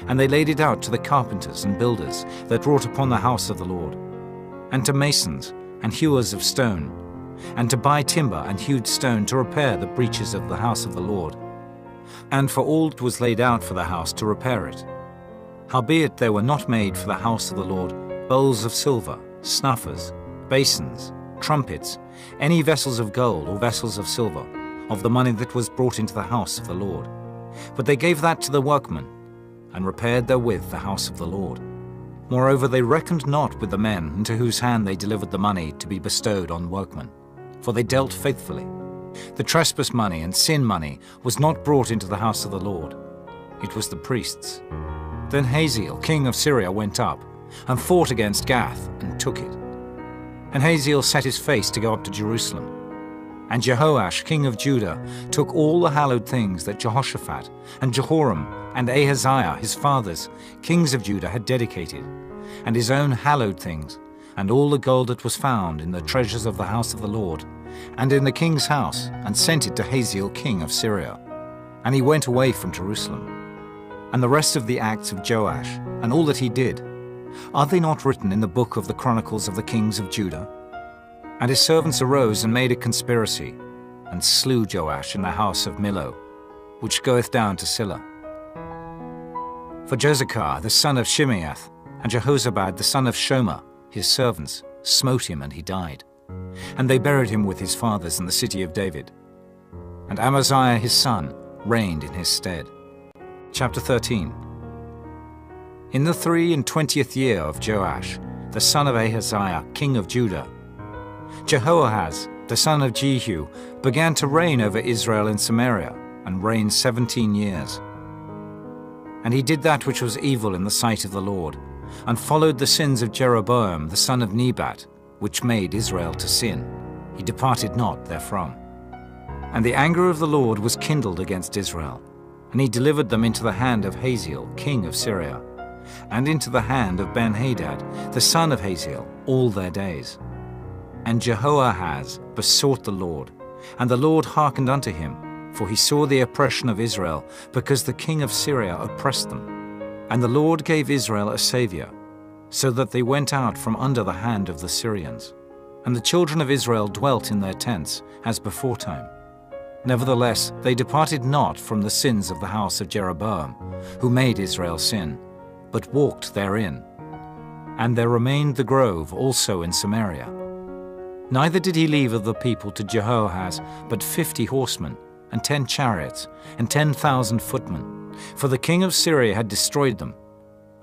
And they laid it out to the carpenters and builders that wrought upon the house of the Lord, and to masons and hewers of stone, and to buy timber and hewed stone to repair the breaches of the house of the Lord, and for all that was laid out for the house to repair it. Howbeit there were not made for the house of the Lord bowls of silver, snuffers, basins, trumpets, any vessels of gold or vessels of silver, of the money that was brought into the house of the Lord. But they gave that to the workmen, and repaired therewith the house of the Lord. Moreover, they reckoned not with the men into whose hand they delivered the money to be bestowed on workmen, for they dealt faithfully. The trespass money and sin money was not brought into the house of the Lord. It was the priests. Then Hazael, king of Syria, went up, and fought against Gath, and took it. And Hazael set his face to go up to Jerusalem. And Jehoash, king of Judah, took all the hallowed things that Jehoshaphat and Jehoram and Ahaziah, his fathers, kings of Judah, had dedicated, and his own hallowed things, and all the gold that was found in the treasures of the house of the Lord, and in the king's house, and sent it to Hazael, king of Syria. And he went away from Jerusalem. And the rest of the acts of Joash, and all that he did, are they not written in the book of the Chronicles of the kings of Judah? And his servants arose and made a conspiracy, and slew Joash in the house of Millo, which goeth down to Silla. For Jezekah the son of Shimeath, and Jehozabad the son of Shomer, his servants, smote him, and he died. And they buried him with his fathers in the city of David. And Amaziah his son reigned in his stead. Chapter 13. In the 23 year of Joash, the son of Ahaziah, king of Judah, Jehoahaz, the son of Jehu, began to reign over Israel in Samaria, and reigned 17 years. And he did that which was evil in the sight of the Lord, and followed the sins of Jeroboam, the son of Nebat, which made Israel to sin. He departed not therefrom. And the anger of the Lord was kindled against Israel, and he delivered them into the hand of Hazael, king of Syria, and into the hand of Ben-Hadad, the son of Hazael, all their days. And Jehoahaz besought the Lord, and the Lord hearkened unto him, for he saw the oppression of Israel, because the king of Syria oppressed them. And the Lord gave Israel a saviour, so that they went out from under the hand of the Syrians. And the children of Israel dwelt in their tents, as beforetime. Nevertheless, they departed not from the sins of the house of Jeroboam, who made Israel sin, but walked therein. And there remained the grove also in Samaria. Neither did he leave of the people to Jehoahaz but 50 horsemen, and 10 chariots, and 10,000 footmen, for the king of Syria had destroyed them,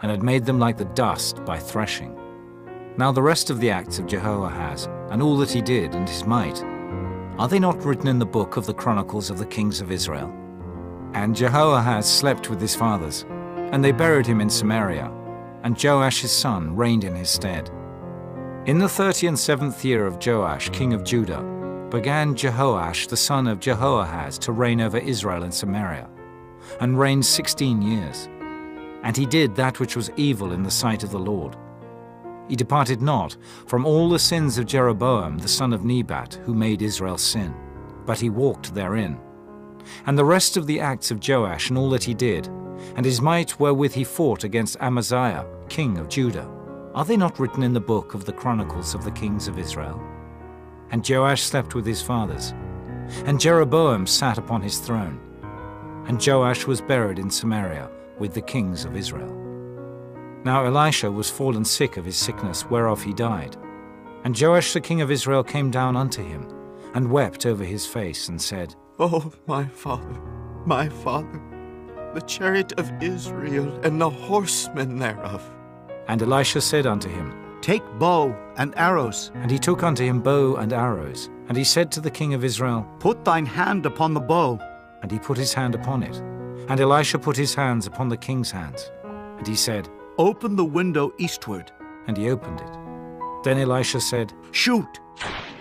and had made them like the dust by threshing. Now the rest of the acts of Jehoahaz, and all that he did, and his might, are they not written in the book of the Chronicles of the kings of Israel? And Jehoahaz slept with his fathers, and they buried him in Samaria, and Joash his son reigned in his stead. In the 37th year of Joash, king of Judah, began Jehoash the son of Jehoahaz to reign over Israel in Samaria, and reigned 16 years. And he did that which was evil in the sight of the Lord. He departed not from all the sins of Jeroboam the son of Nebat, who made Israel sin, but he walked therein. And the rest of the acts of Joash, and all that he did, and his might wherewith he fought against Amaziah, king of Judah, are they not written in the book of the Chronicles of the kings of Israel? And Joash slept with his fathers, and Jeroboam sat upon his throne, and Joash was buried in Samaria with the kings of Israel. Now Elisha was fallen sick of his sickness, whereof he died. And Joash the king of Israel came down unto him, and wept over his face, and said, Oh, my father, the chariot of Israel, and the horsemen thereof. And Elisha said unto him, Take bow and arrows. And he took unto him bow and arrows. And he said to the king of Israel, Put thine hand upon the bow. And he put his hand upon it. And Elisha put his hands upon the king's hands. And he said, Open the window eastward. And he opened it. Then Elisha said, Shoot.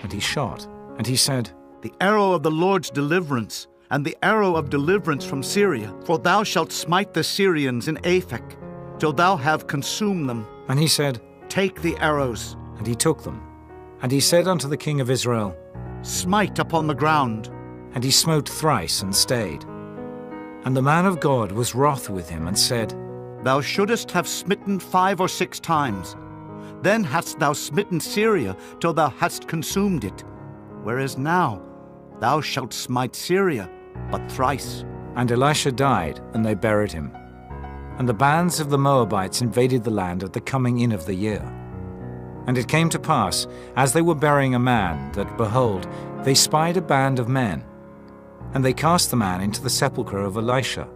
And he shot. And he said, The arrow of the Lord's deliverance, and the arrow of deliverance from Syria. For thou shalt smite the Syrians in Aphek, till thou have consumed them. And he said, Take the arrows. And he took them. And he said unto the king of Israel, Smite upon the ground. And he smote thrice, and stayed. And the man of God was wroth with him, and said, Thou shouldest have smitten 5 or 6 times. Then hadst thou smitten Syria, till thou hadst consumed it. Whereas now thou shalt smite Syria but thrice. And Elisha died, and they buried him. And the bands of the Moabites invaded the land at the coming in of the year. And it came to pass, as they were burying a man, that, behold, they spied a band of men. And they cast the man into the sepulchre of Elisha.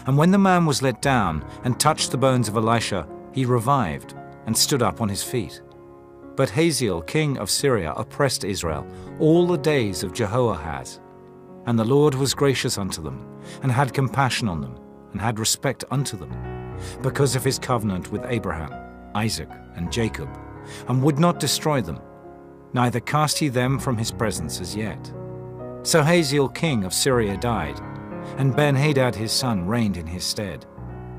And when the man was let down, and touched the bones of Elisha, he revived, and stood up on his feet. But Hazael, king of Syria, oppressed Israel all the days of Jehoahaz. And the Lord was gracious unto them, and had compassion on them, and had respect unto them, because of his covenant with Abraham, Isaac, and Jacob, and would not destroy them, neither cast he them from his presence as yet. So Hazael king of Syria died, and Ben-Hadad his son reigned in his stead.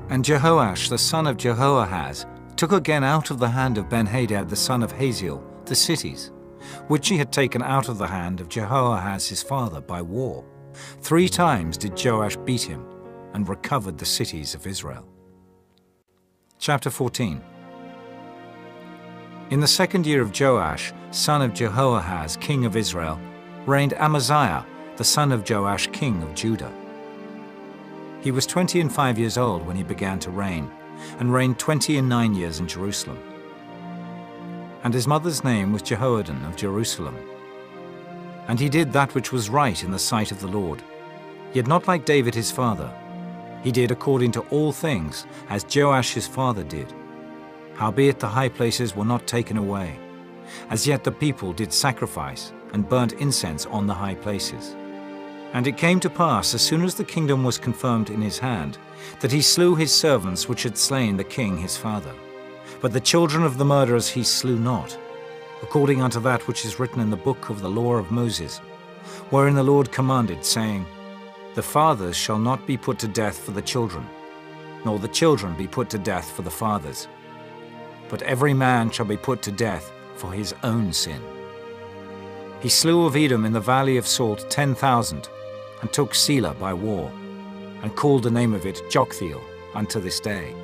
And Jehoash the son of Jehoahaz took again out of the hand of Ben-Hadad the son of Hazael the cities, which he had taken out of the hand of Jehoahaz his father by war. 3 times did Joash beat him, and recovered the cities of Israel. Chapter 14. In the 2nd year of Joash, son of Jehoahaz, king of Israel, reigned Amaziah, the son of Joash, king of Judah. He was 25 years old when he began to reign, and reigned 29 years in Jerusalem. And his mother's name was Jehoaddan of Jerusalem. And he did that which was right in the sight of the Lord, yet not like David his father. He did according to all things as Joash his father did. Howbeit the high places were not taken away. As yet the people did sacrifice and burnt incense on the high places. And it came to pass, as soon as the kingdom was confirmed in his hand, that he slew his servants which had slain the king his father. But the children of the murderers he slew not, according unto that which is written in the book of the law of Moses, wherein the Lord commanded, saying, The fathers shall not be put to death for the children, nor the children be put to death for the fathers. But every man shall be put to death for his own sin. He slew of Edom in the valley of Salt 10,000, and took Selah by war, and called the name of it Joktheel unto this day.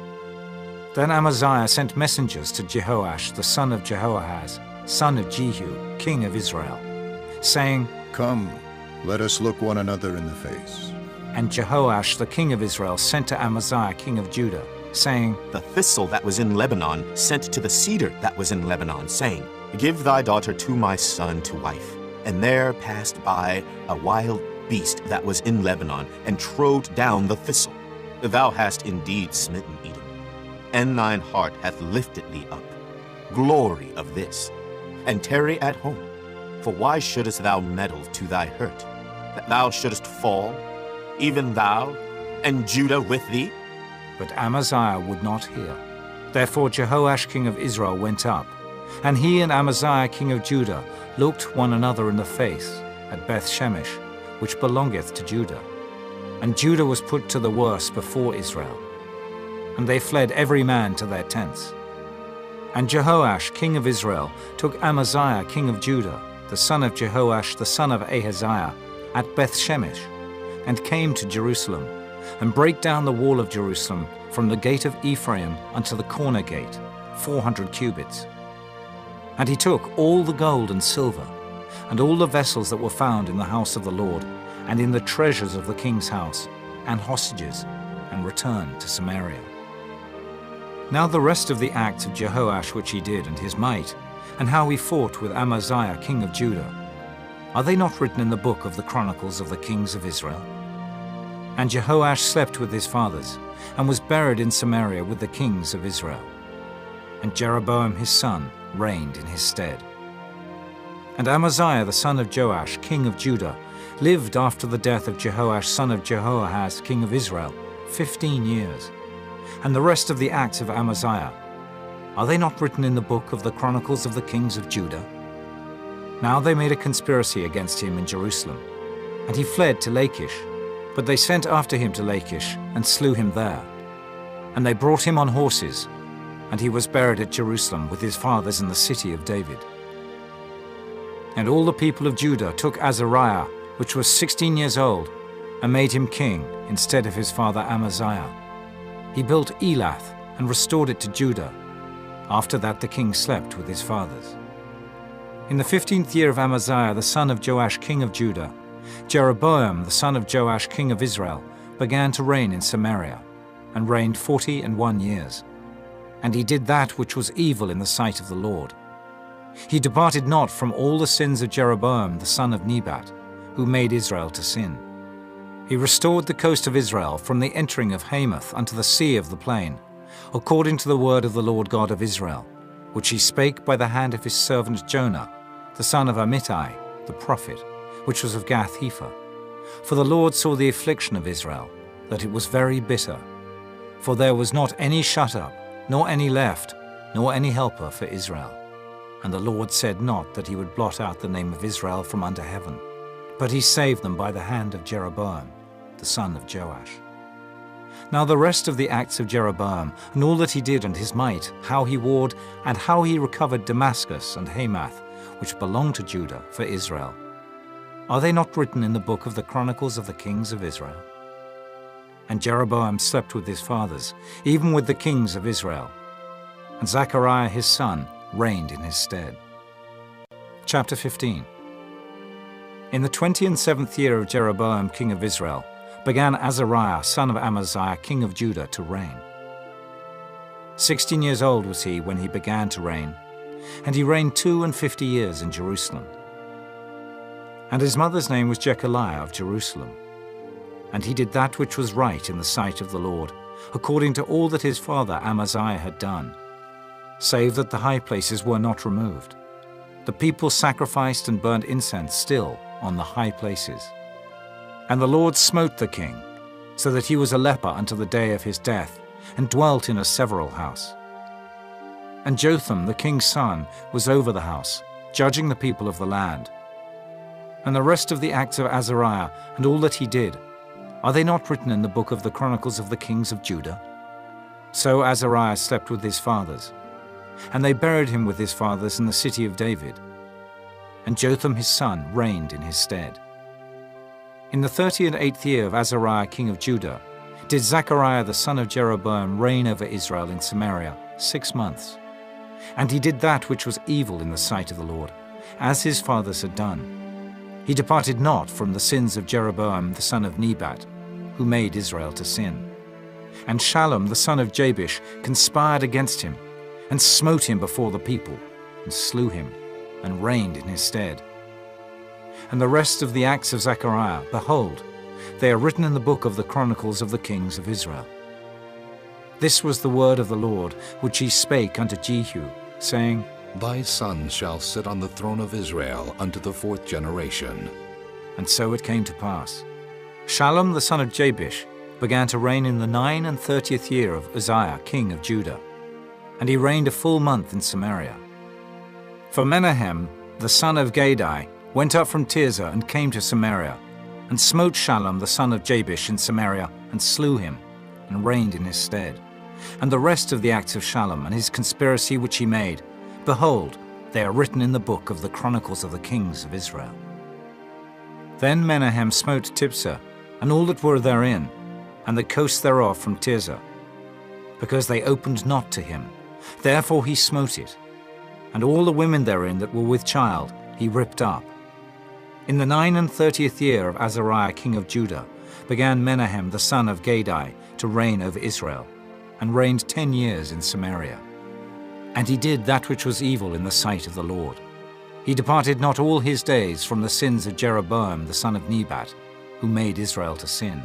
Then Amaziah sent messengers to Jehoash the son of Jehoahaz, son of Jehu, king of Israel, saying, Come, let us look one another in the face. And Jehoash the king of Israel sent to Amaziah king of Judah, saying, The thistle that was in Lebanon sent to the cedar that was in Lebanon, saying, Give thy daughter to my son to wife. And there passed by a wild beast that was in Lebanon, and trode down the thistle. Thou hast indeed smitten Edom, and thine heart hath lifted thee up. Glory of this, and tarry at home. For why shouldest thou meddle to thy hurt, that thou shouldest fall, even thou, and Judah with thee? But Amaziah would not hear. Therefore Jehoash king of Israel went up, and he and Amaziah king of Judah looked one another in the face at Beth-shemesh, which belongeth to Judah. And Judah was put to the worse before Israel. And they fled every man to their tents. And Jehoash king of Israel took Amaziah king of Judah, the son of Jehoash the son of Ahaziah, at Beth-shemesh, and came to Jerusalem, and brake down the wall of Jerusalem from the gate of Ephraim unto the corner gate, 400 cubits. And he took all the gold and silver, and all the vessels that were found in the house of the Lord, and in the treasures of the king's house, and hostages, and returned to Samaria. Now the rest of the acts of Jehoash which he did, and his might, and how he fought with Amaziah king of Judah, are they not written in the book of the Chronicles of the kings of Israel? And Jehoash slept with his fathers, and was buried in Samaria with the kings of Israel. And Jeroboam his son reigned in his stead. And Amaziah the son of Joash, king of Judah, lived after the death of Jehoash son of Jehoahaz, king of Israel, 15 years. And the rest of the acts of Amaziah, are they not written in the book of the Chronicles of the kings of Judah? Now they made a conspiracy against him in Jerusalem, and he fled to Lachish. But they sent after him to Lachish, and slew him there. And they brought him on horses, and he was buried at Jerusalem with his fathers in the city of David. And all the people of Judah took Azariah, which was 16 years old, and made him king instead of his father Amaziah. He built Elath, and restored it to Judah. After that the king slept with his fathers. In the 15th year of Amaziah the son of Joash king of Judah, Jeroboam the son of Joash king of Israel began to reign in Samaria, and reigned 41 years. And he did that which was evil in the sight of the Lord. He departed not from all the sins of Jeroboam the son of Nebat, who made Israel to sin. He restored the coast of Israel from the entering of Hamath unto the sea of the plain, according to the word of the Lord God of Israel, which he spake by the hand of his servant Jonah, the son of Amittai, the prophet, which was of Gath-hepher. For the Lord saw the affliction of Israel, that it was very bitter. For there was not any shut up, nor any left, nor any helper for Israel. And the Lord said not that he would blot out the name of Israel from under heaven, but he saved them by the hand of Jeroboam, the son of Joash. Now the rest of the acts of Jeroboam, and all that he did and his might, how he warred, and how he recovered Damascus and Hamath, which belonged to Judah, for Israel, are they not written in the book of the Chronicles of the Kings of Israel? And Jeroboam slept with his fathers, even with the kings of Israel, and Zechariah his son reigned in his stead. Chapter 15. In the 27th year of Jeroboam king of Israel, began Azariah son of Amaziah king of Judah to reign. 16 years old was he when he began to reign, and he reigned 52 years in Jerusalem. And his mother's name was Jechaliah of Jerusalem. And he did that which was right in the sight of the Lord, according to all that his father Amaziah had done, save that the high places were not removed. The people sacrificed and burnt incense still on the high places. And the Lord smote the king, so that he was a leper unto the day of his death, and dwelt in a several house. And Jotham the king's son was over the house, judging the people of the land. And the rest of the acts of Azariah, and all that he did, are they not written in the book of the Chronicles of the Kings of Judah? So Azariah slept with his fathers, and they buried him with his fathers in the city of David. And Jotham his son reigned in his stead. In the 38th year of Azariah king of Judah, did Zechariah the son of Jeroboam reign over Israel in Samaria 6 months. And he did that which was evil in the sight of the Lord, as his fathers had done. He departed not from the sins of Jeroboam the son of Nebat, who made Israel to sin. And Shallum the son of Jabesh conspired against him, and smote him before the people, and slew him, and reigned in his stead. And the rest of the acts of Zechariah, behold, they are written in the book of the Chronicles of the Kings of Israel. This was the word of the Lord, which he spake unto Jehu, saying, Thy son shall sit on the throne of Israel unto the 4th generation. And so it came to pass. Shallum the son of Jabesh began to reign in the 39th year of Uzziah king of Judah, and he reigned a full month in Samaria. For Menahem the son of Gadai went up from Tirzah and came to Samaria, and smote Shallum the son of Jabesh in Samaria, and slew him, and reigned in his stead. And the rest of the acts of Shallum and his conspiracy which he made, behold, they are written in the book of the Chronicles of the Kings of Israel. Then Menahem smote Tiphsah, and all that were therein, and the coast thereof from Tirzah, because they opened not to him. Therefore he smote it. And all the women therein that were with child he ripped up. In the 39th year of Azariah king of Judah began Menahem the son of Gadai to reign over Israel, and reigned 10 years in Samaria. And he did that which was evil in the sight of the Lord. He departed not all his days from the sins of Jeroboam the son of Nebat, who made Israel to sin.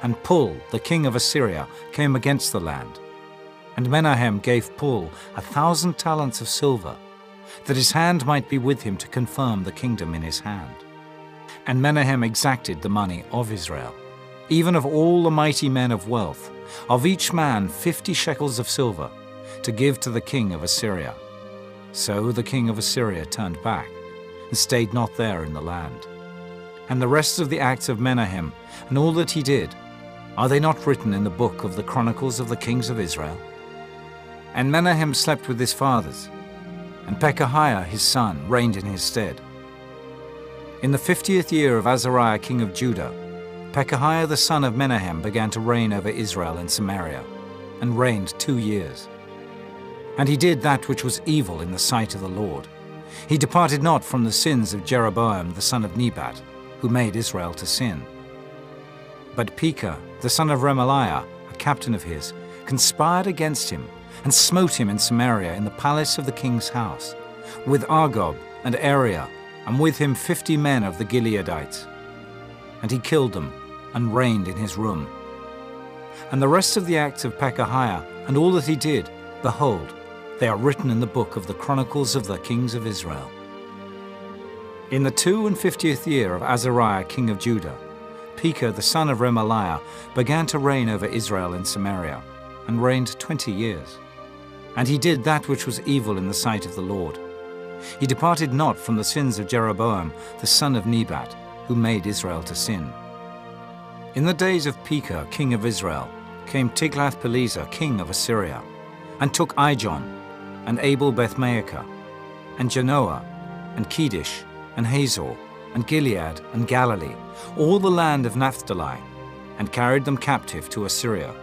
And Pul, the king of Assyria, came against the land. And Menahem gave Pul 1,000 talents of silver, that his hand might be with him to confirm the kingdom in his hand. And Menahem exacted the money of Israel, even of all the mighty men of wealth, of each man 50 shekels of silver, to give to the king of Assyria. So the king of Assyria turned back, and stayed not there in the land. And the rest of the acts of Menahem, and all that he did, are they not written in the book of the Chronicles of the Kings of Israel? And Menahem slept with his fathers, and Pekahiah his son reigned in his stead. In the 50th year of Azariah king of Judah, Pekahiah the son of Menahem began to reign over Israel in Samaria, and reigned 2 years. And he did that which was evil in the sight of the Lord. He departed not from the sins of Jeroboam the son of Nebat, who made Israel to sin. But Pekah the son of Remaliah, a captain of his, conspired against him, and smote him in Samaria in the palace of the king's house, with Argob and Ariah, and with him 50 men of the Gileadites. And he killed them, and reigned in his room. And the rest of the acts of Pekahiah, and all that he did, behold, they are written in the book of the Chronicles of the Kings of Israel. In the 52nd year of Azariah king of Judah, Pekah the son of Remaliah began to reign over Israel in Samaria, and reigned 20 years. And he did that which was evil in the sight of the Lord. He departed not from the sins of Jeroboam, the son of Nebat, who made Israel to sin. In the days of Pekah, king of Israel, came Tiglath-Pileser, king of Assyria, and took Ijon, and Abel-Beth-Maachah, and Janoah, and Kedesh, and Hazor, and Gilead, and Galilee, all the land of Naphtali, and carried them captive to Assyria.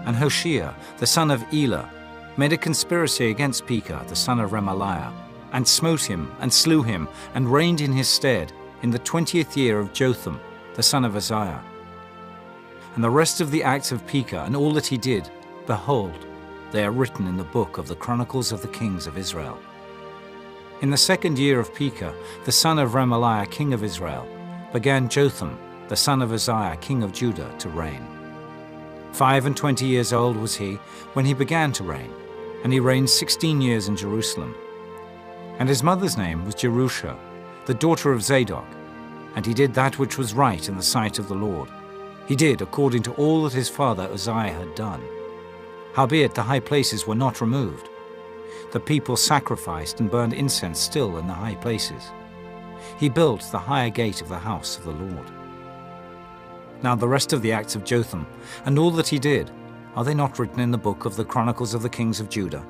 And Hoshea, the son of Elah, made a conspiracy against Pekah, the son of Remaliah, and smote him, and slew him, and reigned in his stead in the 20th year of Jotham, the son of Uzziah. And the rest of the acts of Pekah, and all that he did, behold, they are written in the book of the Chronicles of the Kings of Israel. In the 2nd year of Pekah, the son of Remaliah, king of Israel, began Jotham, the son of Uzziah, king of Judah, to reign. 25 years old was he when he began to reign, and he reigned 16 years in Jerusalem. And his mother's name was Jerusha, the daughter of Zadok, and he did that which was right in the sight of the Lord. He did according to all that his father Uzziah had done. Howbeit the high places were not removed. The people sacrificed and burned incense still in the high places. He built the higher gate of the house of the Lord. Now the rest of the acts of Jotham, and all that he did, are they not written in the book of the Chronicles of the Kings of Judah?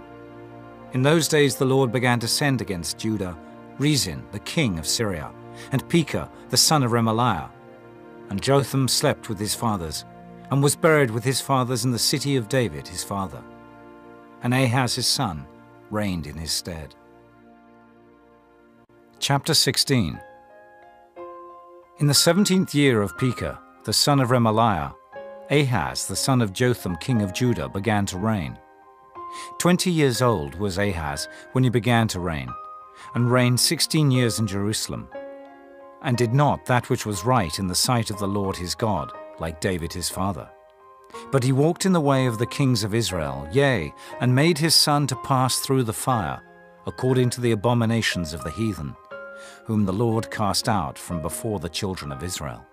In those days the Lord began to send against Judah Rezin, the king of Syria, and Pekah, the son of Remaliah. And Jotham slept with his fathers, and was buried with his fathers in the city of David his father. And Ahaz his son reigned in his stead. Chapter 16. In the 17th year of Pekah, the son of Remaliah, Ahaz the son of Jotham king of Judah began to reign. 20 years old was Ahaz when he began to reign, and reigned 16 years in Jerusalem, and did not that which was right in the sight of the Lord his God, like David his father. But he walked in the way of the kings of Israel, yea, and made his son to pass through the fire, according to the abominations of the heathen, whom the Lord cast out from before the children of Israel.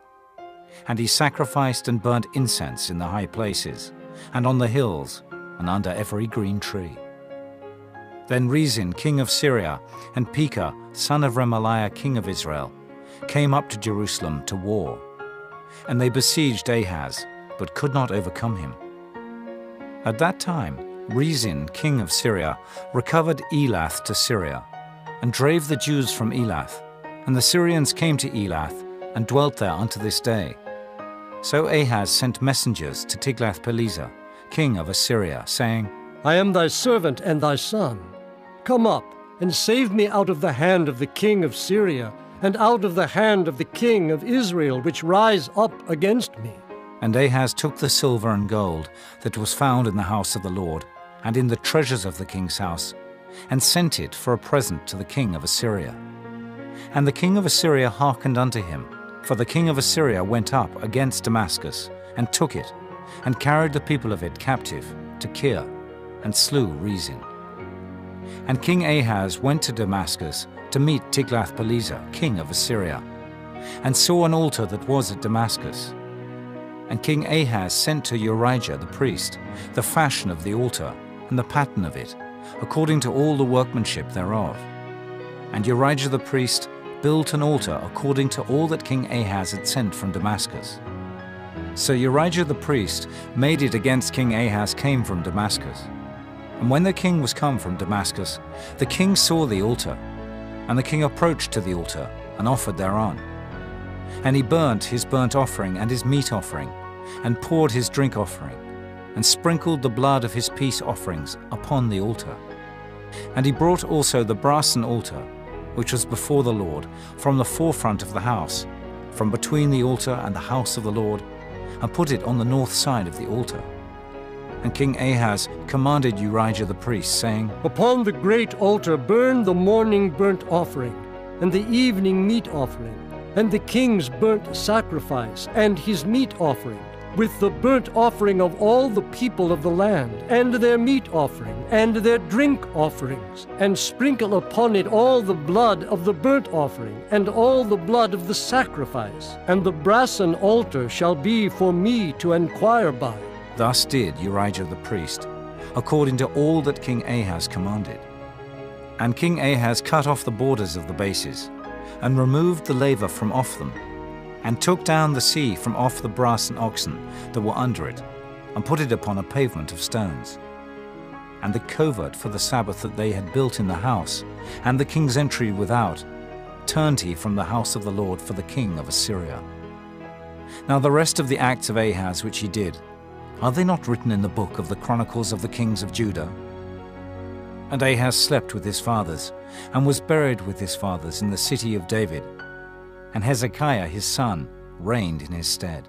And he sacrificed and burnt incense in the high places, and on the hills, and under every green tree. Then Rezin, king of Syria, and Pekah, son of Remaliah, king of Israel, came up to Jerusalem to war. And they besieged Ahaz, but could not overcome him. At that time, Rezin, king of Syria, recovered Elath to Syria, and drave the Jews from Elath, and the Syrians came to Elath, and dwelt there unto this day. So Ahaz sent messengers to Tiglath-Pileser, king of Assyria, saying, I am thy servant and thy son. Come up, and save me out of the hand of the king of Syria, and out of the hand of the king of Israel, which rise up against me. And Ahaz took the silver and gold that was found in the house of the Lord, and in the treasures of the king's house, and sent it for a present to the king of Assyria. And the king of Assyria hearkened unto him, for the king of Assyria went up against Damascus, and took it, and carried the people of it captive to Kir, and slew Rezin. And King Ahaz went to Damascus to meet Tiglath-Pileser, king of Assyria, and saw an altar that was at Damascus. And King Ahaz sent to Urijah the priest the fashion of the altar, and the pattern of it, according to all the workmanship thereof. And Urijah the priest built an altar according to all that King Ahaz had sent from Damascus. So Urijah the priest made it against King Ahaz came from Damascus. And when the king was come from Damascus, the king saw the altar, and the king approached to the altar, and offered thereon. And he burnt his burnt offering and his meat offering, and poured his drink offering, and sprinkled the blood of his peace offerings upon the altar. And he brought also the brassen altar, which was before the Lord, from the forefront of the house, from between the altar and the house of the Lord, and put it on the north side of the altar. And King Ahaz commanded Urijah the priest, saying, Upon the great altar burn the morning burnt offering, and the evening meat offering, and the king's burnt sacrifice, and his meat offering, with the burnt offering of all the people of the land, and their meat offering, and their drink offerings, and sprinkle upon it all the blood of the burnt offering, and all the blood of the sacrifice. And the brassen altar shall be for me to enquire by. Thus did Urijah the priest, according to all that King Ahaz commanded. And King Ahaz cut off the borders of the bases, and removed the laver from off them, and took down the sea from off the brass and oxen that were under it, and put it upon a pavement of stones. And the covert for the Sabbath that they had built in the house, and the king's entry without, turned he from the house of the Lord for the king of Assyria. Now the rest of the acts of Ahaz which he did, are they not written in the book of the Chronicles of the kings of Judah? And Ahaz slept with his fathers, and was buried with his fathers in the city of David, and Hezekiah his son reigned in his stead.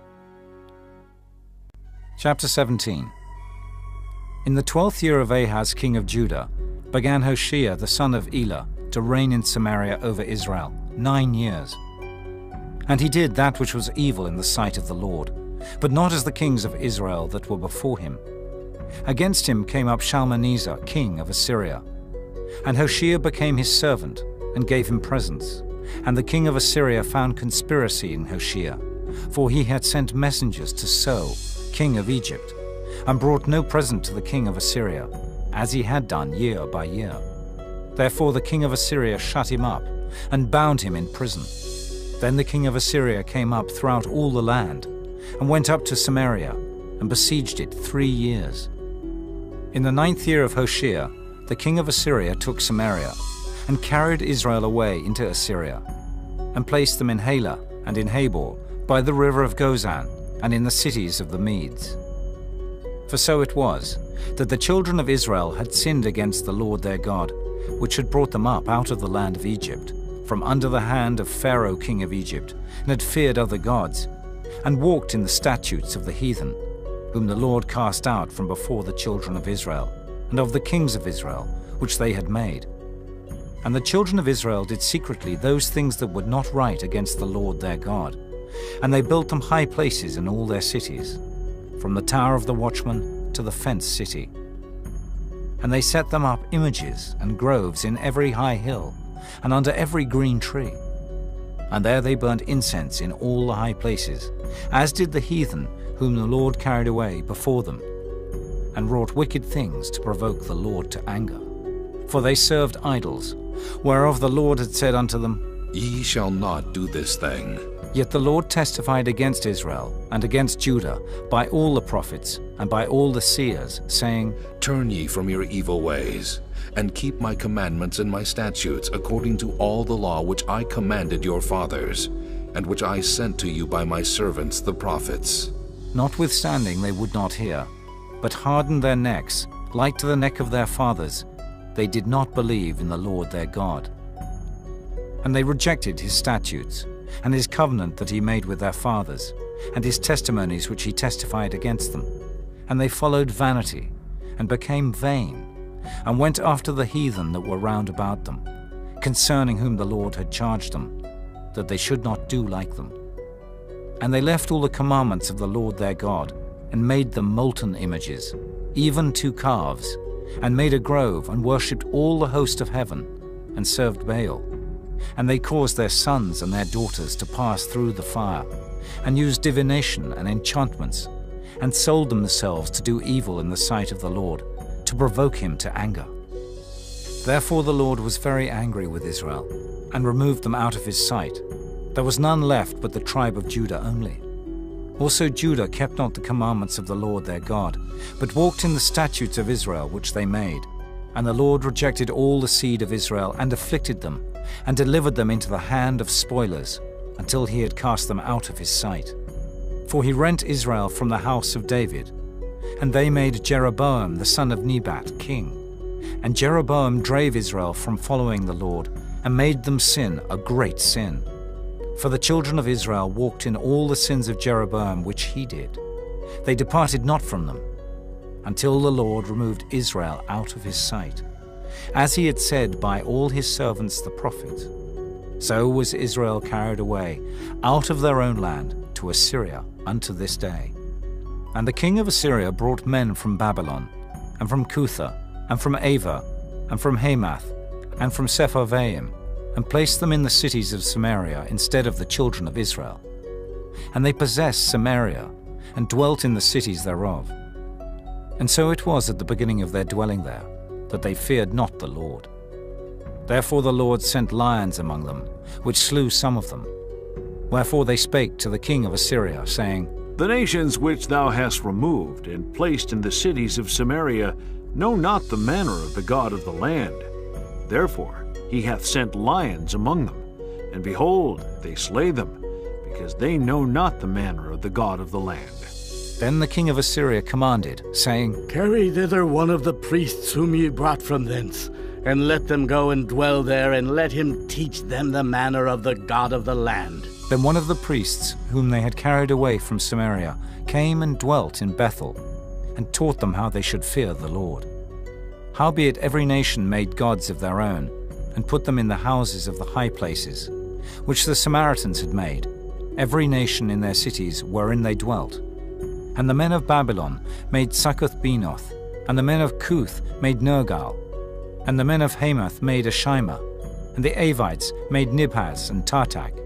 Chapter 17. In the 12th year of Ahaz king of Judah, began Hoshea the son of Elah to reign in Samaria over Israel 9 years. And he did that which was evil in the sight of the Lord, but not as the kings of Israel that were before him. Against him came up Shalmaneser, king of Assyria. And Hoshea became his servant, and gave him presents. And the king of Assyria found conspiracy in Hoshea, for he had sent messengers to So, king of Egypt, and brought no present to the king of Assyria, as he had done year by year. Therefore the king of Assyria shut him up, and bound him in prison. Then the king of Assyria came up throughout all the land, and went up to Samaria, and besieged it 3 years. In the 9th year of Hoshea, the king of Assyria took Samaria, and carried Israel away into Assyria, and placed them in Halah and in Habor, by the river of Gozan, and in the cities of the Medes. For so it was, that the children of Israel had sinned against the Lord their God, which had brought them up out of the land of Egypt, from under the hand of Pharaoh king of Egypt, and had feared other gods, and walked in the statutes of the heathen, whom the Lord cast out from before the children of Israel, and of the kings of Israel, which they had made. And the children of Israel did secretly those things that were not right against the Lord their God, and they built them high places in all their cities, from the tower of the watchman to the fenced city. And they set them up images and groves in every high hill, and under every green tree. And there they burnt incense in all the high places, as did the heathen whom the Lord carried away before them, and wrought wicked things to provoke the Lord to anger. For they served idols, whereof the Lord had said unto them, Ye shall not do this thing. Yet the Lord testified against Israel and against Judah by all the prophets and by all the seers, saying, Turn ye from your evil ways, and keep my commandments and my statutes according to all the law which I commanded your fathers, and which I sent to you by my servants the prophets. Notwithstanding they would not hear, but hardened their necks, like to the neck of their fathers. They did not believe in the Lord their God. And they rejected his statutes, and his covenant that he made with their fathers, and his testimonies which he testified against them. And they followed vanity, and became vain, and went after the heathen that were round about them, concerning whom the Lord had charged them, that they should not do like them. And they left all the commandments of the Lord their God, and made them molten images, even 2 calves, and made a grove, and worshipped all the host of heaven, and served Baal. And they caused their sons and their daughters to pass through the fire, and used divination and enchantments, and sold themselves to do evil in the sight of the Lord, to provoke him to anger. Therefore the Lord was very angry with Israel, and removed them out of his sight. There was none left but the tribe of Judah only. Also Judah kept not the commandments of the Lord their God, but walked in the statutes of Israel which they made. And the Lord rejected all the seed of Israel, and afflicted them, and delivered them into the hand of spoilers, until he had cast them out of his sight. For he rent Israel from the house of David, and they made Jeroboam the son of Nebat king. And Jeroboam drave Israel from following the Lord, and made them sin a great sin. For the children of Israel walked in all the sins of Jeroboam which he did. They departed not from them, until the Lord removed Israel out of his sight, as he had said by all his servants the prophets. So was Israel carried away out of their own land to Assyria unto this day. And the king of Assyria brought men from Babylon, and from Cutha, and from Ava, and from Hamath, and from Sepharvaim, and placed them in the cities of Samaria instead of the children of Israel. And they possessed Samaria, and dwelt in the cities thereof. And so it was at the beginning of their dwelling there, that they feared not the Lord. Therefore the Lord sent lions among them, which slew some of them. Wherefore they spake to the king of Assyria, saying, The nations which thou hast removed and placed in the cities of Samaria know not the manner of the God of the land. Therefore he hath sent lions among them, and behold, they slay them, because they know not the manner of the God of the land. Then the king of Assyria commanded, saying, Carry thither one of the priests whom ye brought from thence, and let them go and dwell there, and let him teach them the manner of the God of the land. Then one of the priests, whom they had carried away from Samaria, came and dwelt in Bethel, and taught them how they should fear the Lord. Howbeit every nation made gods of their own, and put them in the houses of the high places, which the Samaritans had made, every nation in their cities wherein they dwelt. And the men of Babylon made Succoth-Benoth, and the men of Cuth made Nergal, and the men of Hamath made Ashima, and the Avites made Nibhaz and Tartak,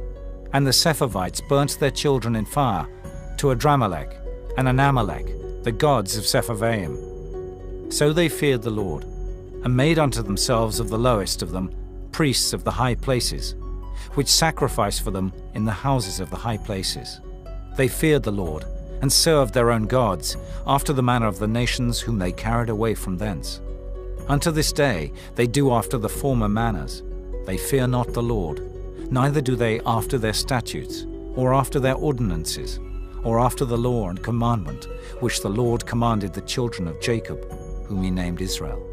and the Sepharvites burnt their children in fire to Adramelech and Anamelech, the gods of Sepharvaim. So they feared the Lord, and made unto themselves of the lowest of them priests of the high places, which sacrificed for them in the houses of the high places. They feared the Lord, and served their own gods, after the manner of the nations whom they carried away from thence. Unto this day they do after the former manners. They fear not the Lord, neither do they after their statutes, or after their ordinances, or after the law and commandment, which the Lord commanded the children of Jacob, whom he named Israel,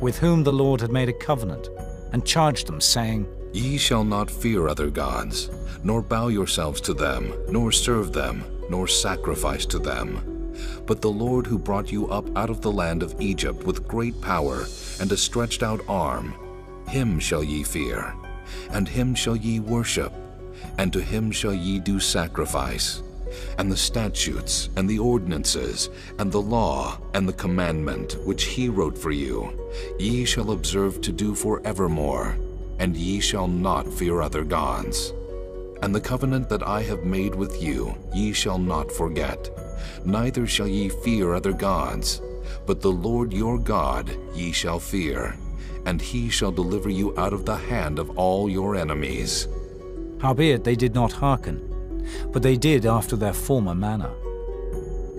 with whom the Lord had made a covenant, and charged them, saying, Ye shall not fear other gods, nor bow yourselves to them, nor serve them, nor sacrifice to them. But the Lord who brought you up out of the land of Egypt with great power and a stretched out arm, him shall ye fear, and him shall ye worship, and to him shall ye do sacrifice. And the statutes, and the ordinances, and the law, and the commandment, which he wrote for you, ye shall observe to do forevermore, and ye shall not fear other gods. And the covenant that I have made with you ye shall not forget, neither shall ye fear other gods, but the Lord your God ye shall fear, and he shall deliver you out of the hand of all your enemies. Howbeit they did not hearken, but they did after their former manner.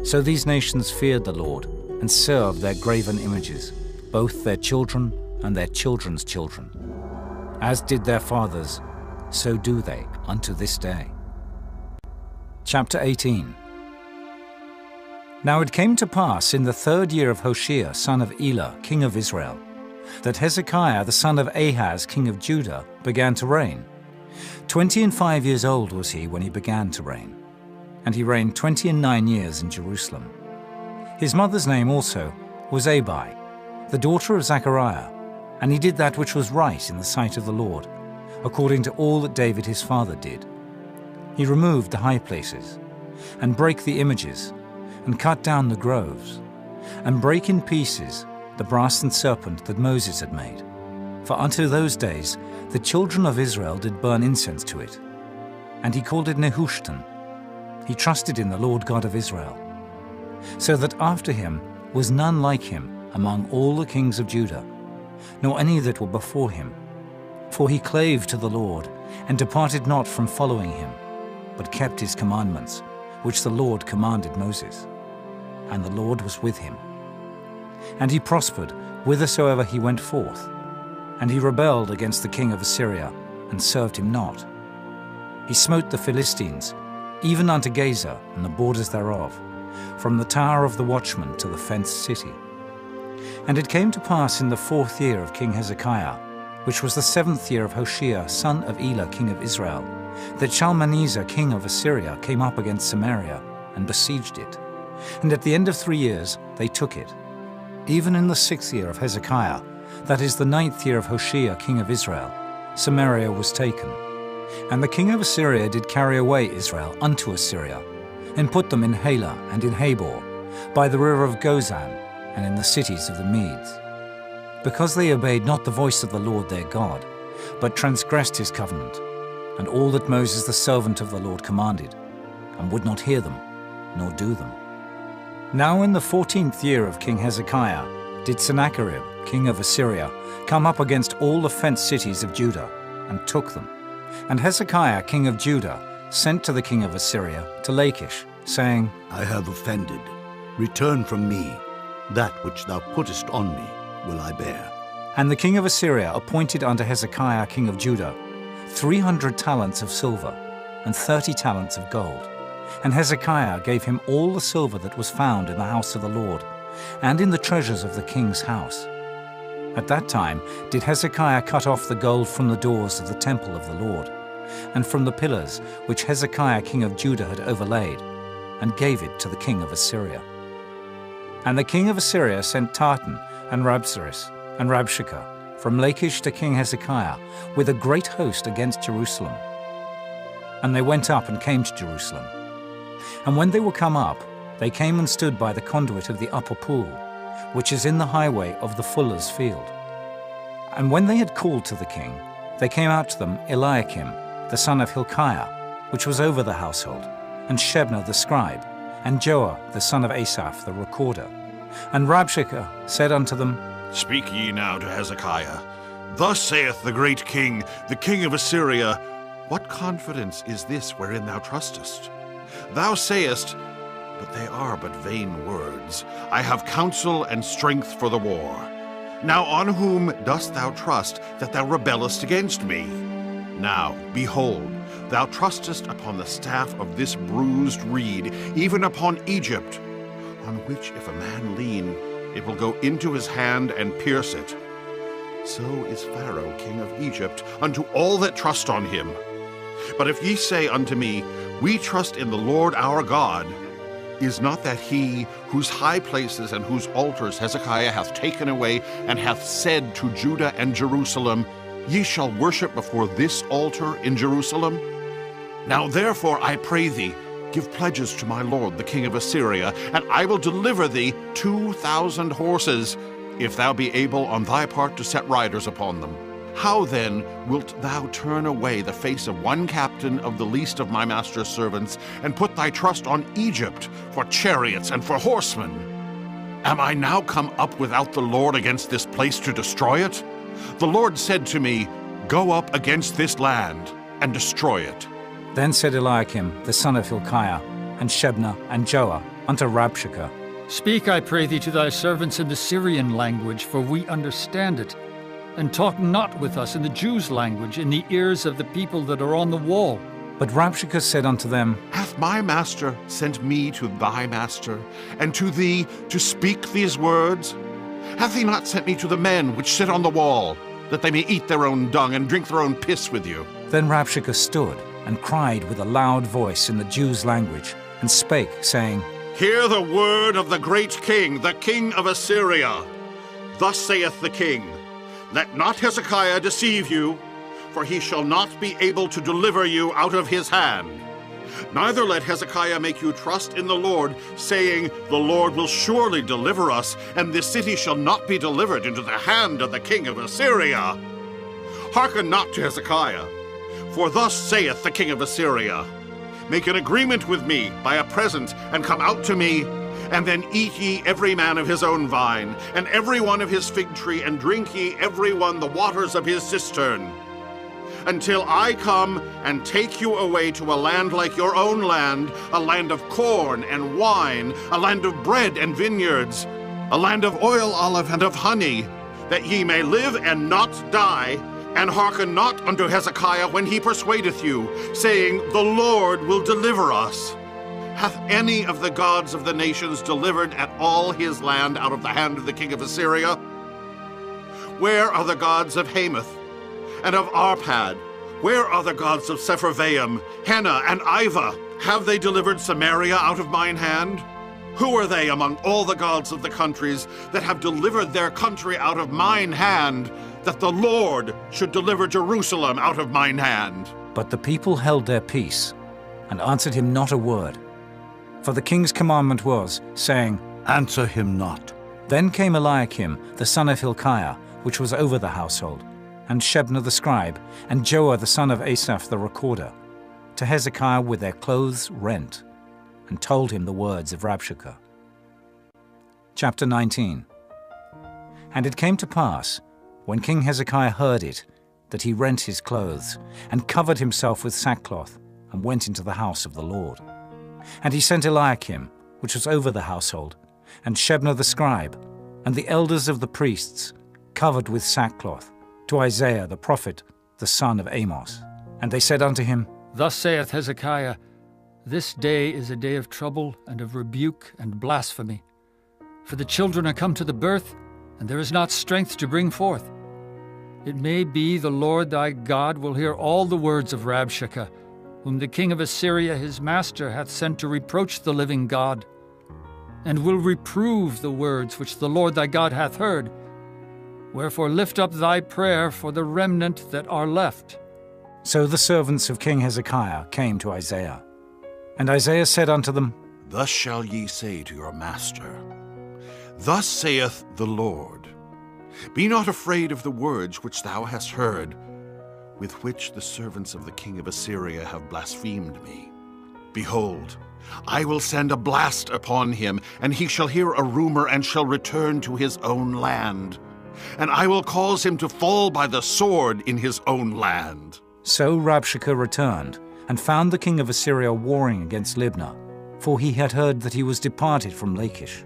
So these nations feared the Lord, and served their graven images, both their children and their children's children. As did their fathers, so do they unto this day. Chapter 18. Now it came to pass in the 3rd year of Hoshea, son of Elah, king of Israel, that Hezekiah the son of Ahaz, king of Judah, began to reign. 25 years old was he when he began to reign, and he reigned 29 years in Jerusalem. His mother's name also was Abi, the daughter of Zechariah, and he did that which was right in the sight of the Lord, according to all that David his father did. He removed the high places, and brake the images, and cut down the groves, and brake in pieces the brassen serpent that Moses had made. For unto those days the children of Israel did burn incense to it. And he called it Nehushtan. He trusted in the Lord God of Israel. So that after him was none like him among all the kings of Judah, nor any that were before him. For he clave to the Lord, and departed not from following him, but kept his commandments, which the Lord commanded Moses. And the Lord was with him. And he prospered whithersoever he went forth. And he rebelled against the king of Assyria, and served him not. He smote the Philistines, even unto Gaza and the borders thereof, from the tower of the watchman to the fenced city. And it came to pass in the 4th year of King Hezekiah, which was the 7th year of Hoshea, son of Elah, king of Israel, that Shalmaneser, king of Assyria, came up against Samaria, and besieged it. And at the end of 3 years they took it. Even in the 6th year of Hezekiah, that is the 9th year of Hoshea, king of Israel, Samaria was taken. And the king of Assyria did carry away Israel unto Assyria, and put them in Halah and in Habor, by the river of Gozan, and in the cities of the Medes. Because they obeyed not the voice of the Lord their God, but transgressed his covenant, and all that Moses the servant of the Lord commanded, and would not hear them, nor do them. Now in the 14th year of King Hezekiah did Sennacherib, king of Assyria, come up against all the fenced cities of Judah, and took them. And Hezekiah king of Judah sent to the king of Assyria to Lachish, saying, I have offended. Return from me. That which thou puttest on me will I bear. And the king of Assyria appointed unto Hezekiah king of Judah 300 talents of silver, and 30 talents of gold. And Hezekiah gave him all the silver that was found in the house of the Lord, and in the treasures of the king's house. At that time did Hezekiah cut off the gold from the doors of the temple of the Lord, and from the pillars which Hezekiah king of Judah had overlaid, and gave it to the king of Assyria. And the king of Assyria sent Tartan, and Rabsaris, and Rabshakeh from Lachish to King Hezekiah with a great host against Jerusalem. And they went up and came to Jerusalem. And when they were come up, they came and stood by the conduit of the upper pool, which is in the highway of the fuller's field. And when they had called to the king, they came out to them Eliakim, the son of Hilkiah, which was over the household, and Shebna the scribe, and Joah the son of Asaph the recorder. And Rabshakeh said unto them, Speak ye now to Hezekiah. Thus saith the great king, the king of Assyria, What confidence is this wherein thou trustest? Thou sayest, but they are but vain words. I have counsel and strength for the war. Now on whom dost thou trust that thou rebellest against me? Now, behold, thou trustest upon the staff of this bruised reed, even upon Egypt, on which if a man lean, it will go into his hand and pierce it. So is Pharaoh king of Egypt unto all that trust on him. But if ye say unto me, We trust in the Lord our God, is not that he whose high places and whose altars Hezekiah hath taken away, and hath said to Judah and Jerusalem, Ye shall worship before this altar in Jerusalem? Now therefore I pray thee, give pledges to my lord the king of Assyria, and I will deliver thee 2,000 horses, if thou be able on thy part to set riders upon them. How then wilt thou turn away the face of one captain of the least of my master's servants, and put thy trust on Egypt for chariots and for horsemen? Am I now come up without the Lord against this place to destroy it? The Lord said to me, Go up against this land and destroy it. Then said Eliakim the son of Hilkiah, and Shebna, and Joah unto Rabshakeh, Speak, I pray thee, to thy servants in the Syrian language, for we understand it. And talk not with us in the Jews' language, in the ears of the people that are on the wall. But Rabshakeh said unto them, Hath my master sent me to thy master, and to thee to speak these words? Hath he not sent me to the men which sit on the wall, that they may eat their own dung and drink their own piss with you? Then Rabshakeh stood and cried with a loud voice in the Jews' language, and spake, saying, Hear the word of the great king, the king of Assyria. Thus saith the king, Let not Hezekiah deceive you, for he shall not be able to deliver you out of his hand. Neither let Hezekiah make you trust in the Lord, saying, The Lord will surely deliver us, and this city shall not be delivered into the hand of the king of Assyria. Hearken not to Hezekiah, for thus saith the king of Assyria, Make an agreement with me by a present, and come out to me, and then eat ye every man of his own vine, and every one of his fig tree, and drink ye every one the waters of his cistern, until I come and take you away to a land like your own land, a land of corn and wine, a land of bread and vineyards, a land of oil, olive, and of honey, that ye may live and not die, and hearken not unto Hezekiah when he persuadeth you, saying, The Lord will deliver us. Hath any of the gods of the nations delivered at all his land out of the hand of the king of Assyria? Where are the gods of Hamath and of Arpad? Where are the gods of Sepharvaim, Hena, and Iva? Have they delivered Samaria out of mine hand? Who are they among all the gods of the countries that have delivered their country out of mine hand, that the Lord should deliver Jerusalem out of mine hand? But the people held their peace, and answered him not a word. For the king's commandment was, saying, Answer him not. Then came Eliakim the son of Hilkiah, which was over the household, and Shebna the scribe, and Joah the son of Asaph the recorder, to Hezekiah with their clothes rent, and told him the words of Rabshakeh. Chapter 19. And it came to pass, When King Hezekiah heard it, that he rent his clothes, and covered himself with sackcloth, and went into the house of the Lord. And he sent Eliakim, which was over the household, and Shebna the scribe, and the elders of the priests, covered with sackcloth, to Isaiah the prophet, the son of Amos. And they said unto him, Thus saith Hezekiah, This day is a day of trouble and of rebuke and blasphemy. For the children are come to the birth, and there is not strength to bring forth. It may be the Lord thy God will hear all the words of Rabshakeh, whom the king of Assyria his master hath sent to reproach the living God, and will reprove the words which the Lord thy God hath heard. Wherefore lift up thy prayer for the remnant that are left. So the servants of King Hezekiah came to Isaiah. And Isaiah said unto them, Thus shall ye say to your master, Thus saith the Lord, Be not afraid of the words which thou hast heard, with which the servants of the king of Assyria have blasphemed me. Behold, I will send a blast upon him, and he shall hear a rumor, and shall return to his own land. And I will cause him to fall by the sword in his own land. So Rabshakeh returned, and found the king of Assyria warring against Libnah, for he had heard that he was departed from Lachish.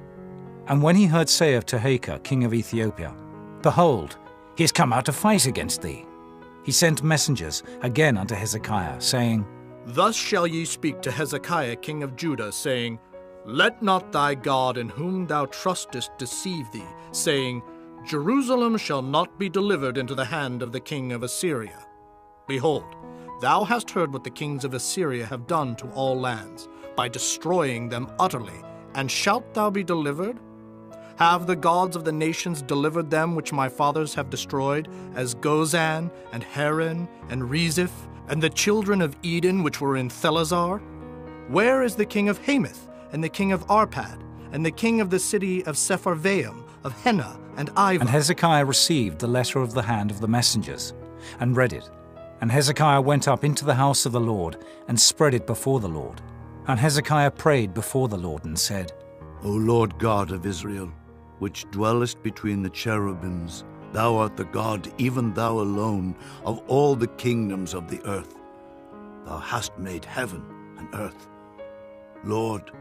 And when he heard say of Tehekah, king of Ethiopia, Behold, he is come out to fight against thee, he sent messengers again unto Hezekiah, saying, Thus shall ye speak to Hezekiah king of Judah, saying, Let not thy God in whom thou trustest deceive thee, saying, Jerusalem shall not be delivered into the hand of the king of Assyria. Behold, thou hast heard what the kings of Assyria have done to all lands, by destroying them utterly, and shalt thou be delivered? Have the gods of the nations delivered them which my fathers have destroyed, as Gozan, and Haran, and Rezeph, and the children of Eden which were in Thelazar? Where is the king of Hamath, and the king of Arpad, and the king of the city of Sepharvaim, of Henna, and Iva? And Hezekiah received the letter of the hand of the messengers, and read it. And Hezekiah went up into the house of the Lord, and spread it before the Lord. And Hezekiah prayed before the Lord, and said, O Lord God of Israel, which dwellest between the cherubims, thou art the God, even thou alone, of all the kingdoms of the earth. Thou hast made heaven and earth. Lord,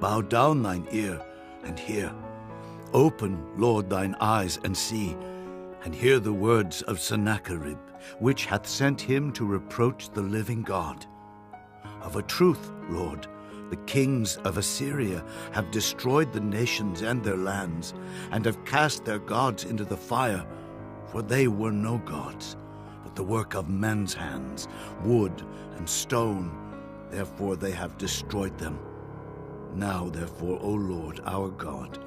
bow down thine ear and hear. Open, Lord, thine eyes and see, and hear the words of Sennacherib, which hath sent him to reproach the living God. Of a truth, Lord, the kings of Assyria have destroyed the nations and their lands, and have cast their gods into the fire, for they were no gods, but the work of men's hands, wood and stone. Therefore they have destroyed them. Now, therefore, O Lord, our God,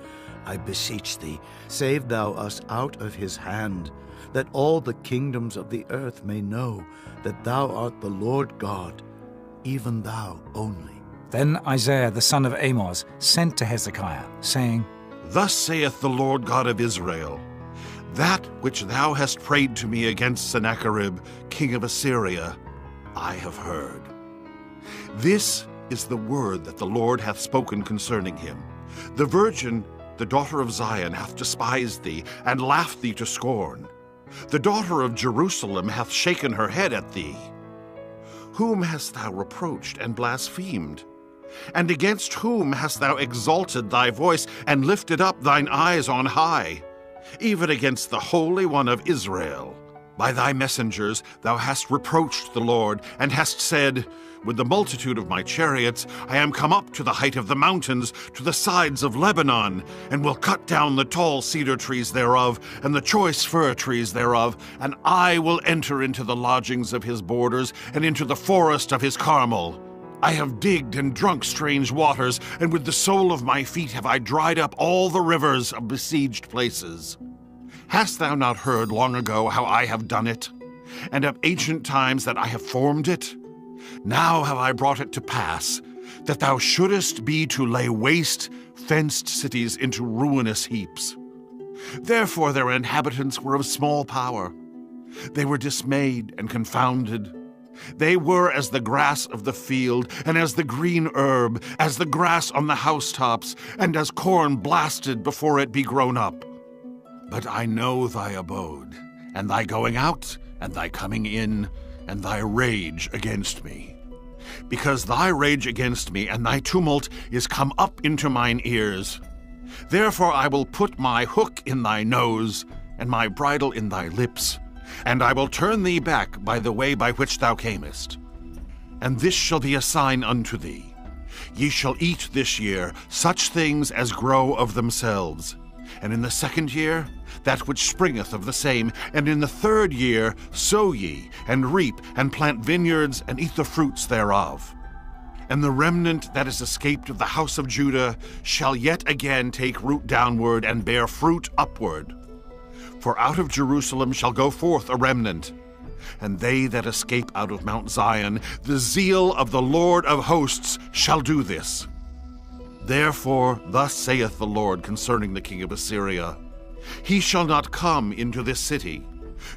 I beseech thee, save thou us out of his hand, that all the kingdoms of the earth may know that thou art the Lord God, even thou only. Then Isaiah the son of Amos sent to Hezekiah, saying, Thus saith the Lord God of Israel, That which thou hast prayed to me against Sennacherib, king of Assyria, I have heard. This is the word that the Lord hath spoken concerning him. The virgin, the daughter of Zion, hath despised thee, and laughed thee to scorn. The daughter of Jerusalem hath shaken her head at thee. Whom hast thou reproached and blasphemed? And against whom hast thou exalted thy voice, and lifted up thine eyes on high? Even against the Holy One of Israel. By thy messengers thou hast reproached the Lord, and hast said, With the multitude of my chariots I am come up to the height of the mountains, to the sides of Lebanon, and will cut down the tall cedar trees thereof, and the choice fir trees thereof, and I will enter into the lodgings of his borders, and into the forest of his Carmel. I have digged and drunk strange waters, and with the sole of my feet have I dried up all the rivers of besieged places. Hast thou not heard long ago how I have done it, and of ancient times that I have formed it? Now have I brought it to pass, that thou shouldest be to lay waste fenced cities into ruinous heaps. Therefore their inhabitants were of small power. They were dismayed and confounded. They were as the grass of the field, and as the green herb, as the grass on the housetops, and as corn blasted before it be grown up. But I know thy abode, and thy going out, and thy coming in, and thy rage against me. Because thy rage against me and thy tumult is come up into mine ears. Therefore I will put my hook in thy nose, and my bridle in thy lips, and I will turn thee back by the way by which thou camest. And this shall be a sign unto thee. Ye shall eat this year such things as grow of themselves, and in the second year that which springeth of the same, and in the third year sow ye, and reap, and plant vineyards, and eat the fruits thereof. And the remnant that is escaped of the house of Judah shall yet again take root downward, and bear fruit upward. For out of Jerusalem shall go forth a remnant, and they that escape out of Mount Zion, the zeal of the Lord of hosts shall do this. Therefore thus saith the Lord concerning the king of Assyria, He shall not come into this city,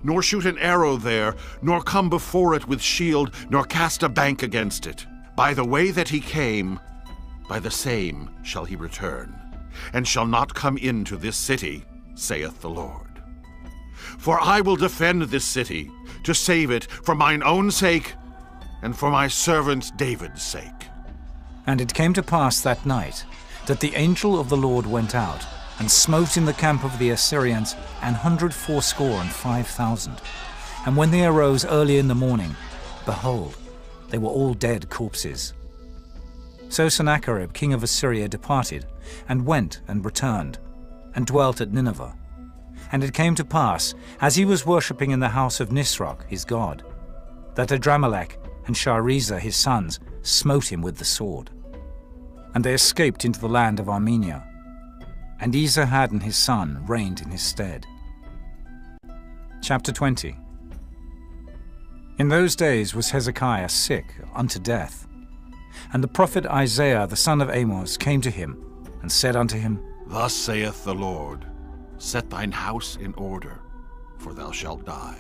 nor shoot an arrow there, nor come before it with shield, nor cast a bank against it. By the way that he came, by the same shall he return, and shall not come into this city, saith the Lord. For I will defend this city, to save it for mine own sake, and for my servant David's sake. And it came to pass that night, that the angel of the Lord went out, and smote in the camp of the Assyrians 185,000. And when they arose early in the morning, behold, they were all dead corpses. So Sennacherib king of Assyria departed, and went and returned, and dwelt at Nineveh. And it came to pass, as he was worshipping in the house of Nisroch his god, that Adramelech and Sharezer his sons smote him with the sword. And they escaped into the land of Armenia, and Esarhaddon his son reigned in his stead. Chapter 20. In those days was Hezekiah sick unto death. And the prophet Isaiah the son of Amos came to him, and said unto him, Thus saith the Lord, Set thine house in order, for thou shalt die,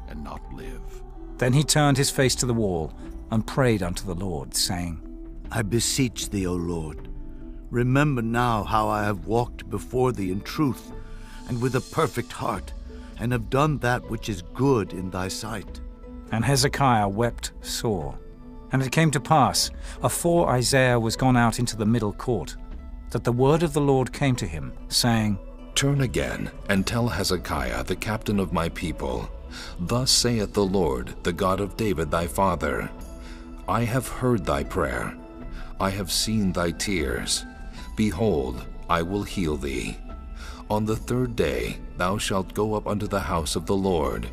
and not live. Then he turned his face to the wall, and prayed unto the Lord, saying, I beseech thee, O Lord, remember now how I have walked before thee in truth, and with a perfect heart, and have done that which is good in thy sight. And Hezekiah wept sore. And it came to pass, afore Isaiah was gone out into the middle court, that the word of the Lord came to him, saying, Turn again, and tell Hezekiah, the captain of my people, Thus saith the Lord, the God of David thy father, I have heard thy prayer, I have seen thy tears. Behold, I will heal thee. On the third day thou shalt go up unto the house of the Lord,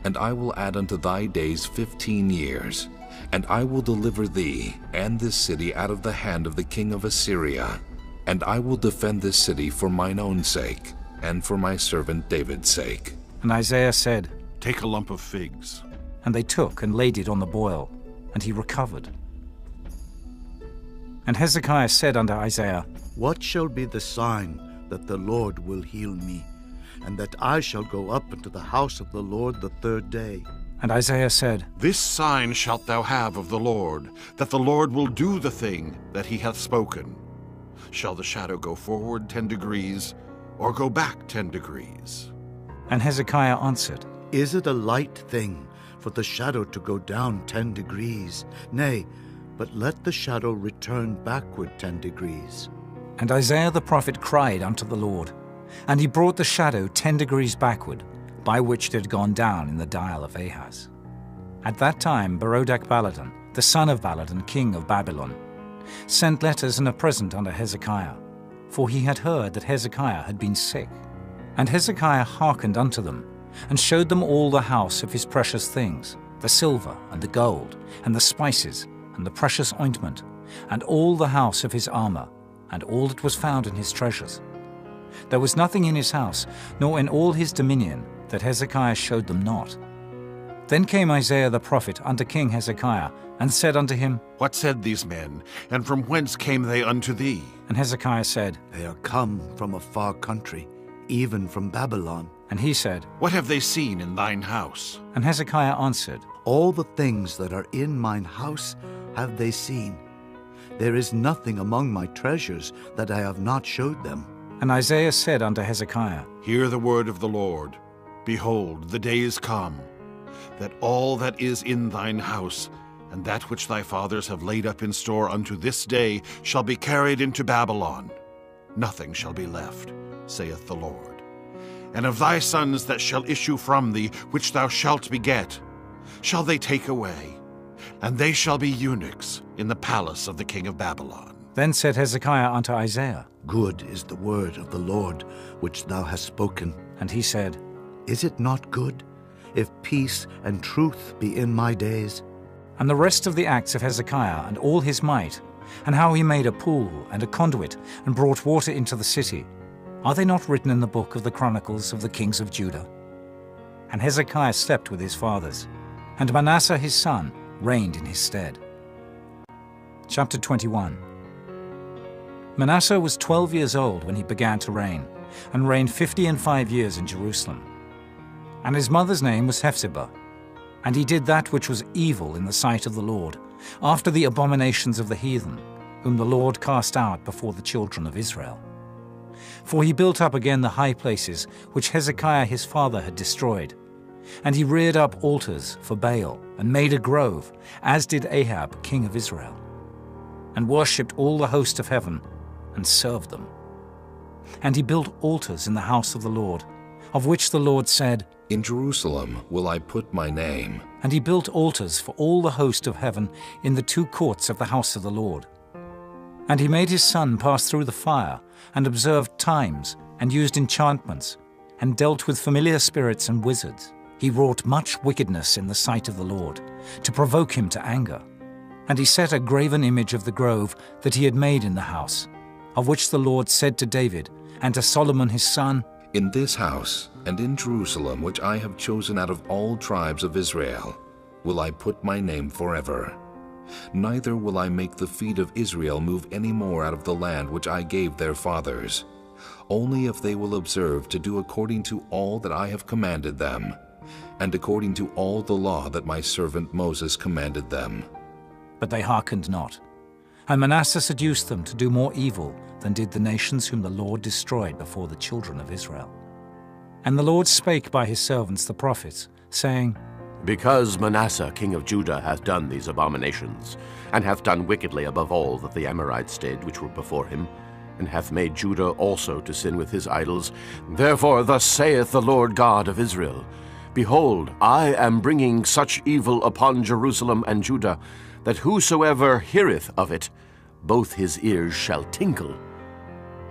and I will add unto thy days 15 years, and I will deliver thee and this city out of the hand of the king of Assyria, and I will defend this city for mine own sake, and for my servant David's sake. And Isaiah said, Take a lump of figs. And they took and laid it on the boil, and he recovered. And Hezekiah said unto Isaiah, What shall be the sign that the Lord will heal me, and that I shall go up into the house of the Lord the third day? And Isaiah said, This sign shalt thou have of the Lord, that the Lord will do the thing that he hath spoken. Shall the shadow go forward 10 degrees, or go back 10 degrees? And Hezekiah answered, Is it a light thing for the shadow to go down 10 degrees? Nay, but let the shadow return backward 10 degrees. And Isaiah the prophet cried unto the Lord, and he brought the shadow 10 degrees backward, by which it had gone down in the dial of Ahaz. At that time Berodach-Baladan, the son of Baladan, king of Babylon, sent letters and a present unto Hezekiah, for he had heard that Hezekiah had been sick. And Hezekiah hearkened unto them, and showed them all the house of his precious things, the silver and the gold, and the spices, and the precious ointment, and all the house of his armor, and all that was found in his treasures. There was nothing in his house, nor in all his dominion, that Hezekiah showed them not. Then came Isaiah the prophet unto King Hezekiah, and said unto him, What said these men, and from whence came they unto thee? And Hezekiah said, They are come from a far country, even from Babylon. And he said, What have they seen in thine house? And Hezekiah answered, All the things that are in mine house have they seen. There is nothing among my treasures that I have not showed them. And Isaiah said unto Hezekiah, Hear the word of the Lord. Behold, the days come, that all that is in thine house, and that which thy fathers have laid up in store unto this day, shall be carried into Babylon. Nothing shall be left, saith the Lord. And of thy sons that shall issue from thee, which thou shalt beget, shall they take away, and they shall be eunuchs in the palace of the king of Babylon. Then said Hezekiah unto Isaiah, Good is the word of the Lord which thou hast spoken. And he said, Is it not good, if peace and truth be in my days? And the rest of the acts of Hezekiah, and all his might, and how he made a pool and a conduit, and brought water into the city, are they not written in the book of the Chronicles of the kings of Judah? And Hezekiah slept with his fathers, and Manasseh his son reigned in his stead. Chapter 21. Manasseh was 12 years old when he began to reign, and reigned 55 years in Jerusalem. And his mother's name was Hephzibah. And he did that which was evil in the sight of the Lord, after the abominations of the heathen, whom the Lord cast out before the children of Israel. For he built up again the high places which Hezekiah his father had destroyed. And he reared up altars for Baal, and made a grove, as did Ahab king of Israel, and worshipped all the host of heaven, and served them. And he built altars in the house of the Lord, of which the Lord said, In Jerusalem will I put my name. And he built altars for all the host of heaven in the two courts of the house of the Lord. And he made his son pass through the fire, and observed times, and used enchantments, and dealt with familiar spirits and wizards. He wrought much wickedness in the sight of the Lord, to provoke him to anger. And he set a graven image of the grove that he had made in the house, of which the Lord said to David and to Solomon his son, In this house and in Jerusalem, which I have chosen out of all tribes of Israel, will I put my name forever. Neither will I make the feet of Israel move any more out of the land which I gave their fathers, only if they will observe to do according to all that I have commanded them, and according to all the law that my servant Moses commanded them. But they hearkened not. And Manasseh seduced them to do more evil than did the nations whom the Lord destroyed before the children of Israel. And the Lord spake by his servants the prophets, saying, Because Manasseh king of Judah hath done these abominations, and hath done wickedly above all that the Amorites did which were before him, and hath made Judah also to sin with his idols, therefore thus saith the Lord God of Israel, Behold, I am bringing such evil upon Jerusalem and Judah, that whosoever heareth of it, both his ears shall tingle.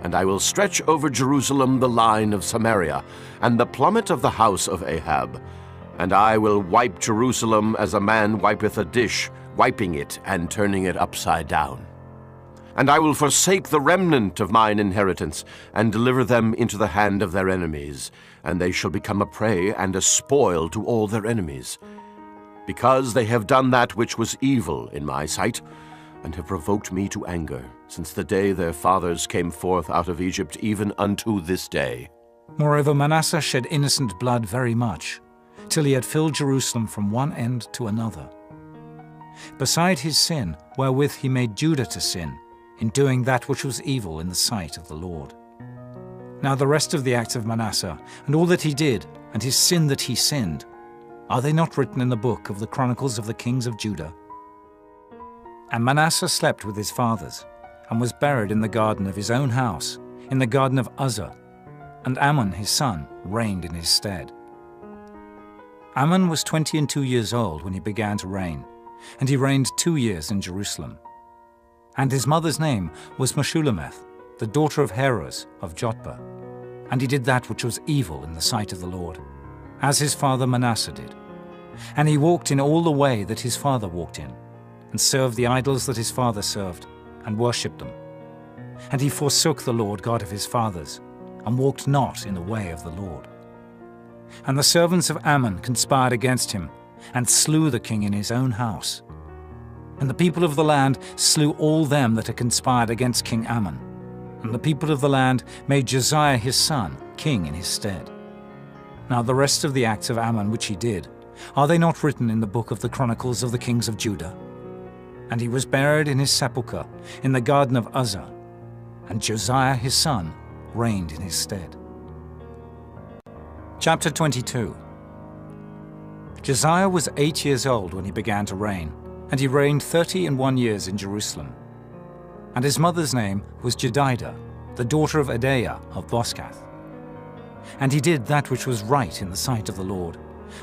And I will stretch over Jerusalem the line of Samaria, and the plummet of the house of Ahab. And I will wipe Jerusalem as a man wipeth a dish, wiping it and turning it upside down. And I will forsake the remnant of mine inheritance, and deliver them into the hand of their enemies, and they shall become a prey and a spoil to all their enemies. Because they have done that which was evil in my sight, and have provoked me to anger, since the day their fathers came forth out of Egypt, even unto this day. Moreover, Manasseh shed innocent blood very much, till he had filled Jerusalem from one end to another. Beside his sin, wherewith he made Judah to sin, in doing that which was evil in the sight of the Lord. Now the rest of the acts of Manasseh, and all that he did, and his sin that he sinned, are they not written in the book of the Chronicles of the kings of Judah? And Manasseh slept with his fathers, and was buried in the garden of his own house, in the garden of Uzzah, and Amon his son reigned in his stead. Amon was 22 years old when he began to reign, and he reigned 2 years in Jerusalem. And his mother's name was Meshullemeth, the daughter of Heroes of Jotbah. And he did that which was evil in the sight of the Lord, as his father Manasseh did. And he walked in all the way that his father walked in, and served the idols that his father served, and worshipped them. And he forsook the Lord God of his fathers, and walked not in the way of the Lord. And the servants of Ammon conspired against him, and slew the king in his own house. And the people of the land slew all them that had conspired against King Ammon. And the people of the land made Josiah his son king in his stead. Now the rest of the acts of Ammon which he did, are they not written in the book of the Chronicles of the kings of Judah? And he was buried in his sepulchre in the garden of Uzzah, and Josiah his son reigned in his stead. Chapter 22. Josiah was 8 years old when he began to reign, and he reigned 31 years in Jerusalem. And his mother's name was Jedidah, the daughter of Adaiah of Boscath. And he did that which was right in the sight of the Lord,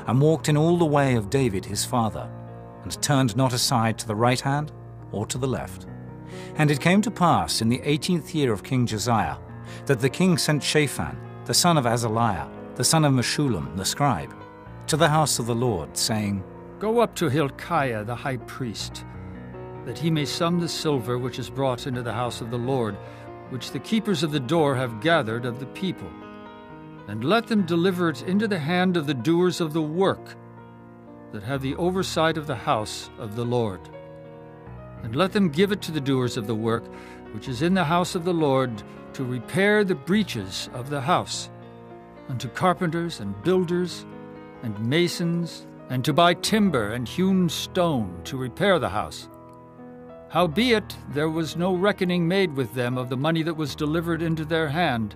and walked in all the way of David his father, and turned not aside to the right hand or to the left. And it came to pass in the 18th year of King Josiah, that the king sent Shaphan, the son of Azaliah, the son of Meshullam the scribe, to the house of the Lord, saying, Go up to Hilkiah the high priest, that he may sum the silver which is brought into the house of the Lord, which the keepers of the door have gathered of the people. And let them deliver it into the hand of the doers of the work, that have the oversight of the house of the Lord. And let them give it to the doers of the work, which is in the house of the Lord, to repair the breaches of the house, and to carpenters and builders and masons, and to buy timber and hewn stone to repair the house. Howbeit there was no reckoning made with them of the money that was delivered into their hand,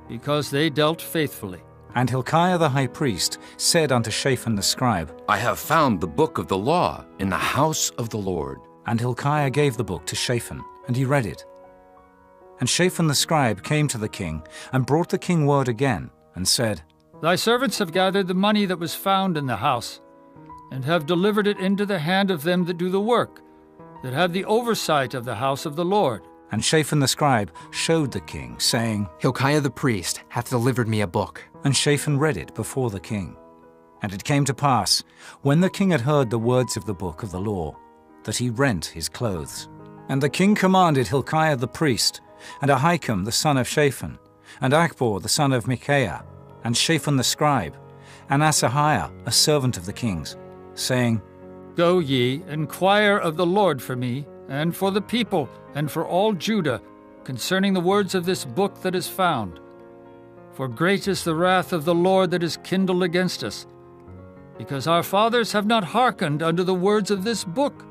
because they dealt faithfully. And Hilkiah the high priest said unto Shaphan the scribe, I have found the book of the law in the house of the Lord. And Hilkiah gave the book to Shaphan, and he read it. And Shaphan the scribe came to the king, and brought the king word again, and said, Thy servants have gathered the money that was found in the house, and have delivered it into the hand of them that do the work, that have the oversight of the house of the Lord. And Shaphan the scribe showed the king, saying, Hilkiah the priest hath delivered me a book. And Shaphan read it before the king. And it came to pass, when the king had heard the words of the book of the law, that he rent his clothes. And the king commanded Hilkiah the priest, and Ahikam the son of Shaphan, and Achbor the son of Micaiah, and Shaphan the scribe, and Asahiah a servant of the king's, saying, Go ye, inquire of the Lord for me, and for the people, and for all Judah, concerning the words of this book that is found. For great is the wrath of the Lord that is kindled against us, because our fathers have not hearkened unto the words of this book,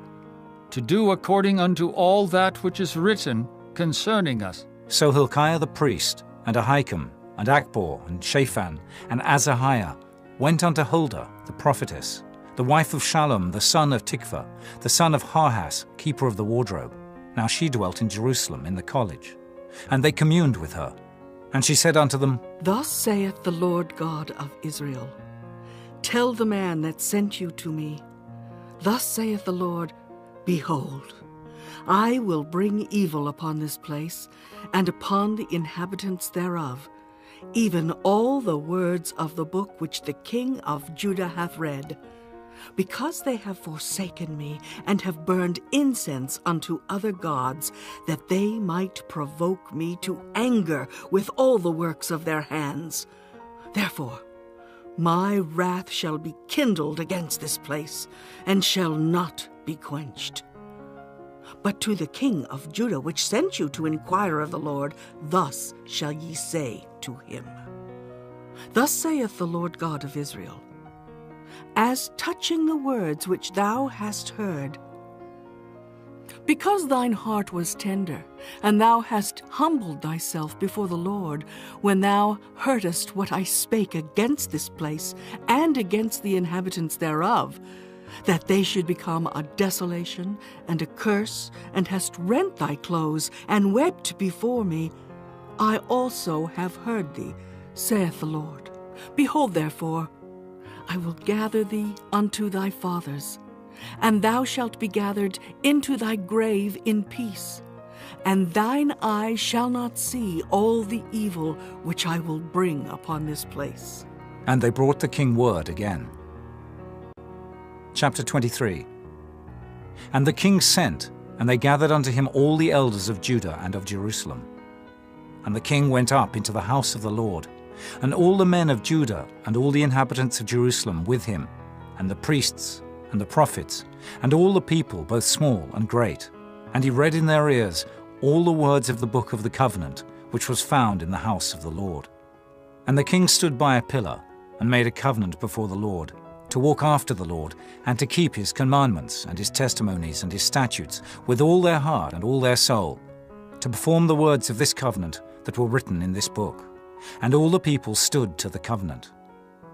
to do according unto all that which is written concerning us. So Hilkiah the priest, and Ahikam, and Achbor, and Shaphan, and Asahiah went unto Huldah the prophetess, the wife of Shallum the son of Tikvah, the son of Harhas, keeper of the wardrobe. Now she dwelt in Jerusalem in the college. And they communed with her. And she said unto them, Thus saith the Lord God of Israel, Tell the man that sent you to me, Thus saith the Lord, Behold, I will bring evil upon this place, and upon the inhabitants thereof, even all the words of the book which the king of Judah hath read, because they have forsaken me, and have burned incense unto other gods, that they might provoke me to anger with all the works of their hands. Therefore my wrath shall be kindled against this place, and shall not be quenched. But to the king of Judah, which sent you to inquire of the Lord, thus shall ye say to him, Thus saith the Lord God of Israel, As touching the words which thou hast heard, because thine heart was tender, and thou hast humbled thyself before the Lord, when thou heardest what I spake against this place, and against the inhabitants thereof, that they should become a desolation and a curse, and hast rent thy clothes, and wept before me, I also have heard thee, saith the Lord. Behold, therefore, I will gather thee unto thy fathers, and thou shalt be gathered into thy grave in peace, and thine eye shall not see all the evil which I will bring upon this place. And they brought the king word again. Chapter 23. And the king sent, and they gathered unto him all the elders of Judah and of Jerusalem. And the king went up into the house of the Lord, and all the men of Judah and all the inhabitants of Jerusalem with him, and the priests and the prophets, and all the people, both small and great. And he read in their ears all the words of the book of the covenant, which was found in the house of the Lord. And the king stood by a pillar, and made a covenant before the Lord, to walk after the Lord, and to keep his commandments, and his testimonies, and his statutes, with all their heart and all their soul, to perform the words of this covenant that were written in this book. And all the people stood to the covenant.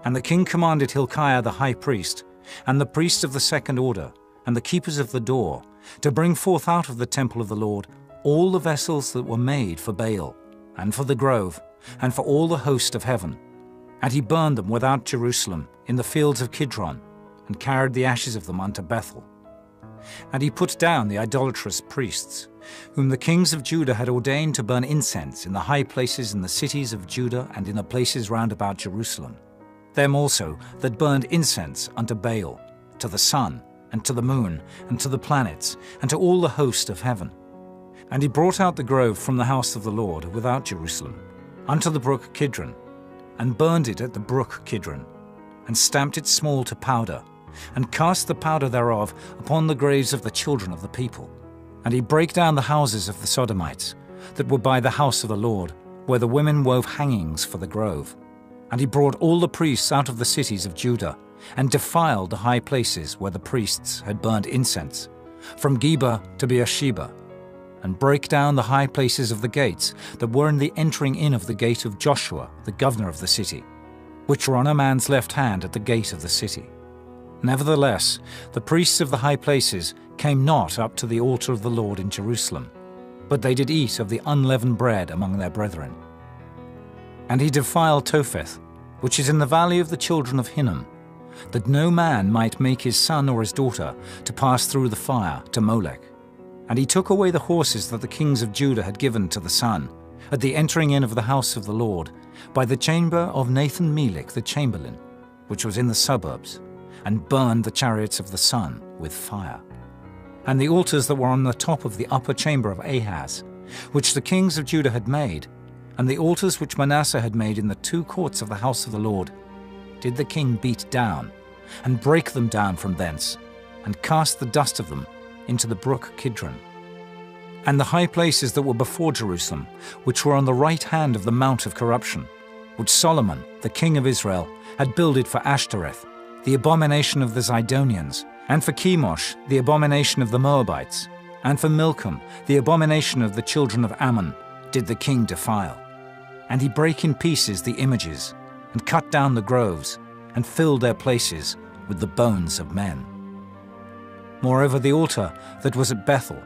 And the king commanded Hilkiah the high priest, and the priests of the second order, and the keepers of the door, to bring forth out of the temple of the Lord all the vessels that were made for Baal, and for the grove, and for all the host of heaven. And he burned them without Jerusalem, in the fields of Kidron, and carried the ashes of them unto Bethel. And he put down the idolatrous priests, whom the kings of Judah had ordained to burn incense in the high places in the cities of Judah and in the places round about Jerusalem. Them also that burned incense unto Baal, to the sun, and to the moon, and to the planets, and to all the host of heaven. And he brought out the grove from the house of the Lord without Jerusalem, unto the brook Kidron, and burned it at the brook Kidron, and stamped it small to powder, and cast the powder thereof upon the graves of the children of the people. And he brake down the houses of the Sodomites, that were by the house of the Lord, where the women wove hangings for the grove. And he brought all the priests out of the cities of Judah, and defiled the high places where the priests had burned incense, from Geba to Beersheba, and brake down the high places of the gates that were in the entering in of the gate of Joshua, the governor of the city, which were on a man's left hand at the gate of the city. Nevertheless, the priests of the high places came not up to the altar of the Lord in Jerusalem, but they did eat of the unleavened bread among their brethren. And he defiled Topheth, which is in the valley of the children of Hinnom, that no man might make his son or his daughter to pass through the fire to Molech. And he took away the horses that the kings of Judah had given to the sun, at the entering in of the house of the Lord, by the chamber of Nathan-Melech the chamberlain, which was in the suburbs, and burned the chariots of the sun with fire. And the altars that were on the top of the upper chamber of Ahaz, which the kings of Judah had made, and the altars which Manasseh had made in the two courts of the house of the Lord, did the king beat down, and break them down from thence, and cast the dust of them into the brook Kidron. And the high places that were before Jerusalem, which were on the right hand of the mount of corruption, which Solomon, the king of Israel, had builded for Ashtoreth, the abomination of the Zidonians, and for Chemosh, the abomination of the Moabites, and for Milcom, the abomination of the children of Ammon, did the king defile. And he brake in pieces the images, and cut down the groves, and filled their places with the bones of men. Moreover, the altar that was at Bethel,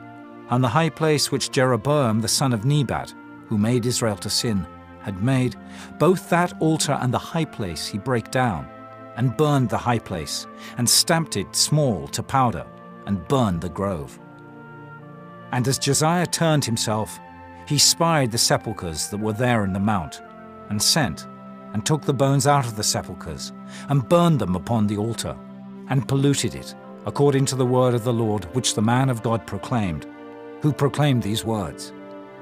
and the high place which Jeroboam the son of Nebat, who made Israel to sin, had made, both that altar and the high place he brake down, and burned the high place, and stamped it small to powder, and burned the grove. And as Josiah turned himself, he spied the sepulchres that were there in the mount, and sent, and took the bones out of the sepulchres, and burned them upon the altar, and polluted it, according to the word of the Lord which the man of God proclaimed, who proclaimed these words.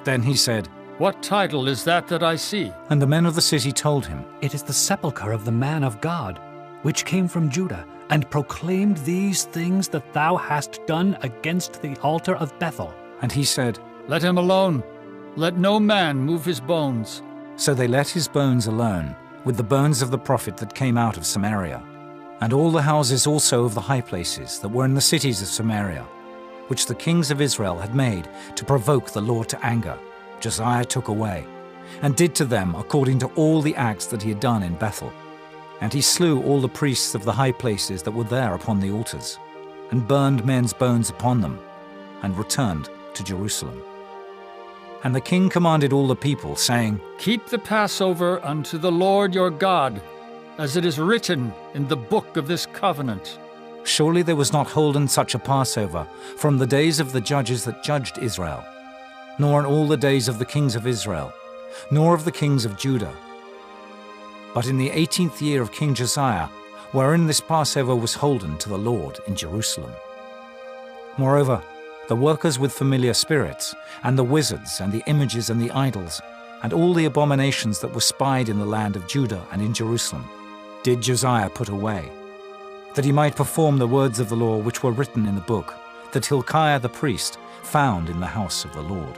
Then he said, What title is that I see? And the men of the city told him, It is the sepulchre of the man of God, which came from Judah, and proclaimed these things that thou hast done against the altar of Bethel. And he said, Let him alone. Let no man move his bones. So they let his bones alone, with the bones of the prophet that came out of Samaria, and all the houses also of the high places that were in the cities of Samaria, which the kings of Israel had made to provoke the Lord to anger, Josiah took away, and did to them according to all the acts that he had done in Bethel. And he slew all the priests of the high places that were there upon the altars, and burned men's bones upon them, and returned to Jerusalem. And the king commanded all the people, saying, Keep the Passover unto the Lord your God, as it is written in the book of this covenant. Surely there was not holden such a Passover from the days of the judges that judged Israel, nor in all the days of the kings of Israel, nor of the kings of Judah. But in the 18th year of King Josiah, wherein this Passover was holden to the Lord in Jerusalem. Moreover, the workers with familiar spirits, and the wizards, and the images, and the idols, and all the abominations that were spied in the land of Judah and in Jerusalem, did Josiah put away, that he might perform the words of the law which were written in the book, that Hilkiah the priest found in the house of the Lord.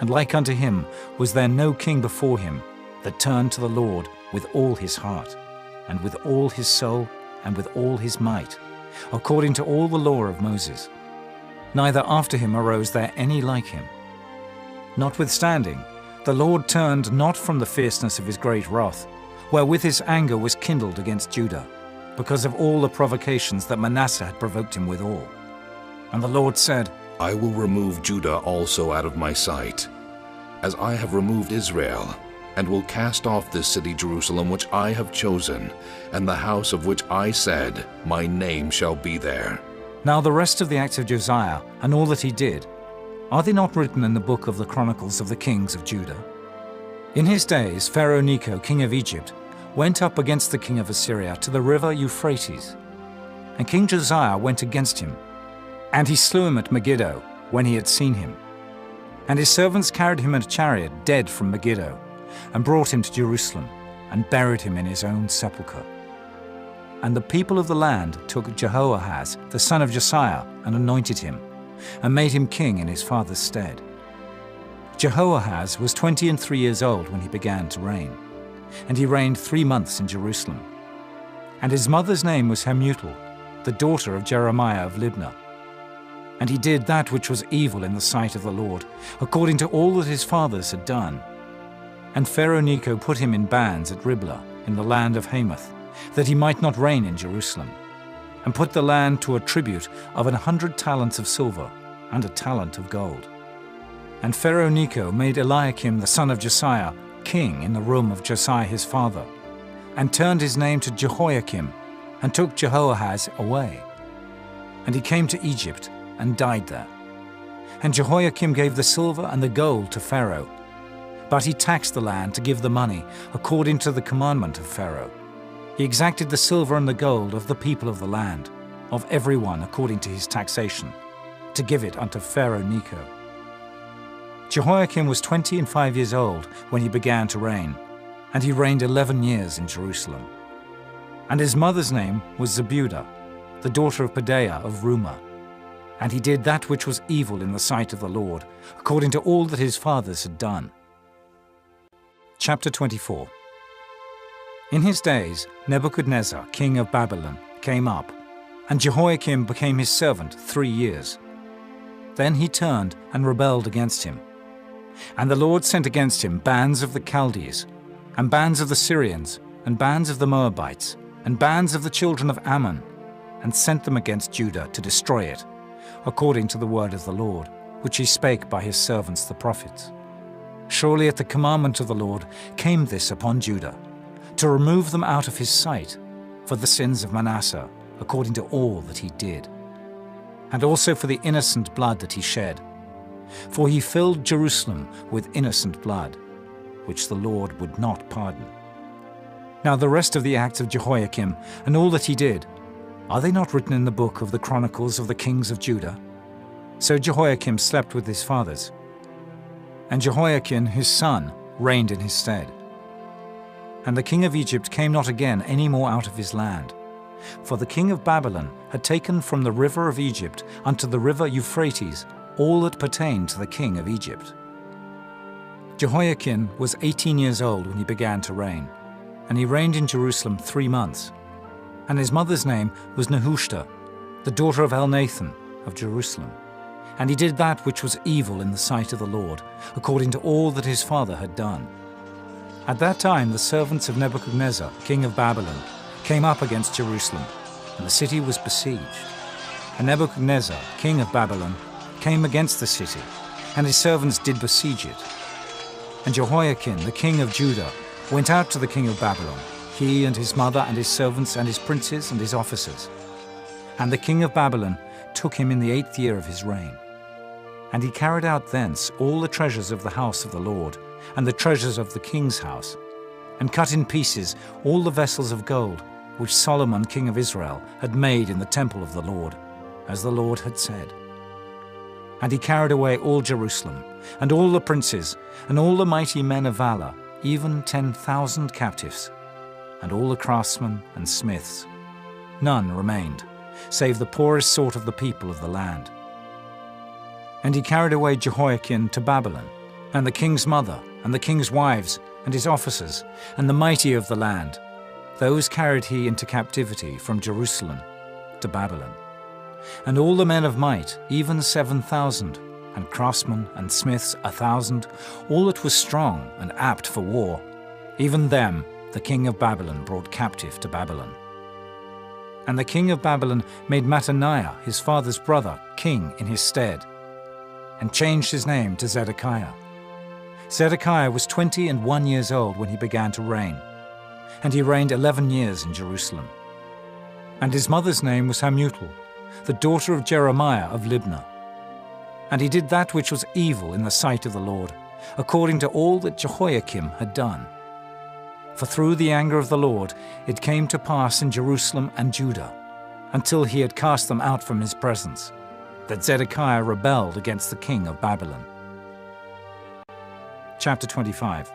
And like unto him was there no king before him that turned to the Lord with all his heart, and with all his soul, and with all his might, according to all the law of Moses. Neither after him arose there any like him. Notwithstanding, the Lord turned not from the fierceness of his great wrath, wherewith his anger was kindled against Judah, because of all the provocations that Manasseh had provoked him withal. And the Lord said, I will remove Judah also out of my sight, as I have removed Israel, and will cast off this city Jerusalem which I have chosen, and the house of which I said, my name shall be there. Now the rest of the acts of Josiah, and all that he did, are they not written in the book of the Chronicles of the kings of Judah? In his days Pharaoh Necho, king of Egypt, went up against the king of Assyria to the river Euphrates. And King Josiah went against him, and he slew him at Megiddo, when he had seen him. And his servants carried him in a chariot dead from Megiddo, and brought him to Jerusalem, and buried him in his own sepulchre. And the people of the land took Jehoahaz, the son of Josiah, and anointed him, and made him king in his father's stead. Jehoahaz was 23 years old when he began to reign, and he reigned 3 months in Jerusalem. And his mother's name was Hamutal, the daughter of Jeremiah of Libnah. And he did that which was evil in the sight of the Lord, according to all that his fathers had done. And Pharaoh Necho put him in bands at Riblah, in the land of Hamath, that he might not reign in Jerusalem, and put the land to a tribute of 100 talents of silver, and a talent of gold. And Pharaoh Necho made Eliakim the son of Josiah king in the room of Josiah his father, and turned his name to Jehoiakim, and took Jehoahaz away. And he came to Egypt, and died there. And Jehoiakim gave the silver and the gold to Pharaoh, but he taxed the land to give the money according to the commandment of Pharaoh. He exacted the silver and the gold of the people of the land, of every one according to his taxation, to give it unto Pharaoh Necho. Jehoiakim was 25 years old when he began to reign, and he reigned 11 years in Jerusalem. And his mother's name was Zebudah, the daughter of Pedaiah of Rumah. And he did that which was evil in the sight of the Lord, according to all that his fathers had done. Chapter 24. In his days Nebuchadnezzar, king of Babylon, came up, and Jehoiakim became his servant 3 years. Then he turned and rebelled against him. And the Lord sent against him bands of the Chaldees, and bands of the Syrians, and bands of the Moabites, and bands of the children of Ammon, and sent them against Judah to destroy it, according to the word of the Lord, which he spake by his servants the prophets. Surely at the commandment of the Lord came this upon Judah, to remove them out of his sight, for the sins of Manasseh, according to all that he did, and also for the innocent blood that he shed. For he filled Jerusalem with innocent blood, which the Lord would not pardon. Now the rest of the acts of Jehoiakim, and all that he did, are they not written in the book of the Chronicles of the kings of Judah? So Jehoiakim slept with his fathers, and Jehoiakim his son reigned in his stead. And the king of Egypt came not again any more out of his land, for the king of Babylon had taken from the river of Egypt unto the river Euphrates all that pertained to the king of Egypt. Jehoiakim was 18 years old when he began to reign, and he reigned in Jerusalem 3 months. And his mother's name was Nehushta, the daughter of Elnathan of Jerusalem. And he did that which was evil in the sight of the Lord, according to all that his father had done. At that time the servants of Nebuchadnezzar, king of Babylon, came up against Jerusalem, and the city was besieged. And Nebuchadnezzar, king of Babylon, came against the city, and his servants did besiege it. And Jehoiakim, the king of Judah, went out to the king of Babylon, he and his mother and his servants and his princes and his officers. And the king of Babylon took him in the 8th year of his reign. And he carried out thence all the treasures of the house of the Lord, and the treasures of the king's house, and cut in pieces all the vessels of gold which Solomon king of Israel had made in the temple of the Lord, as the Lord had said. And he carried away all Jerusalem, and all the princes, and all the mighty men of valor, even 10,000 captives, and all the craftsmen and smiths. None remained, save the poorest sort of the people of the land. And he carried away Jehoiakim to Babylon, and the king's mother, and the king's wives, and his officers, and the mighty of the land. Those carried he into captivity from Jerusalem to Babylon. And all the men of might, even 7,000, and craftsmen and smiths 1,000, all that was strong and apt for war, even them the king of Babylon brought captive to Babylon. And the king of Babylon made Mattaniah, his father's brother, king in his stead, and changed his name to Zedekiah. Zedekiah was 21 years old when he began to reign, and he reigned 11 years in Jerusalem. And his mother's name was Hamutal, the daughter of Jeremiah of Libnah. And he did that which was evil in the sight of the Lord, according to all that Jehoiakim had done. For through the anger of the Lord it came to pass in Jerusalem and Judah, until he had cast them out from his presence, that Zedekiah rebelled against the king of Babylon. Chapter 25.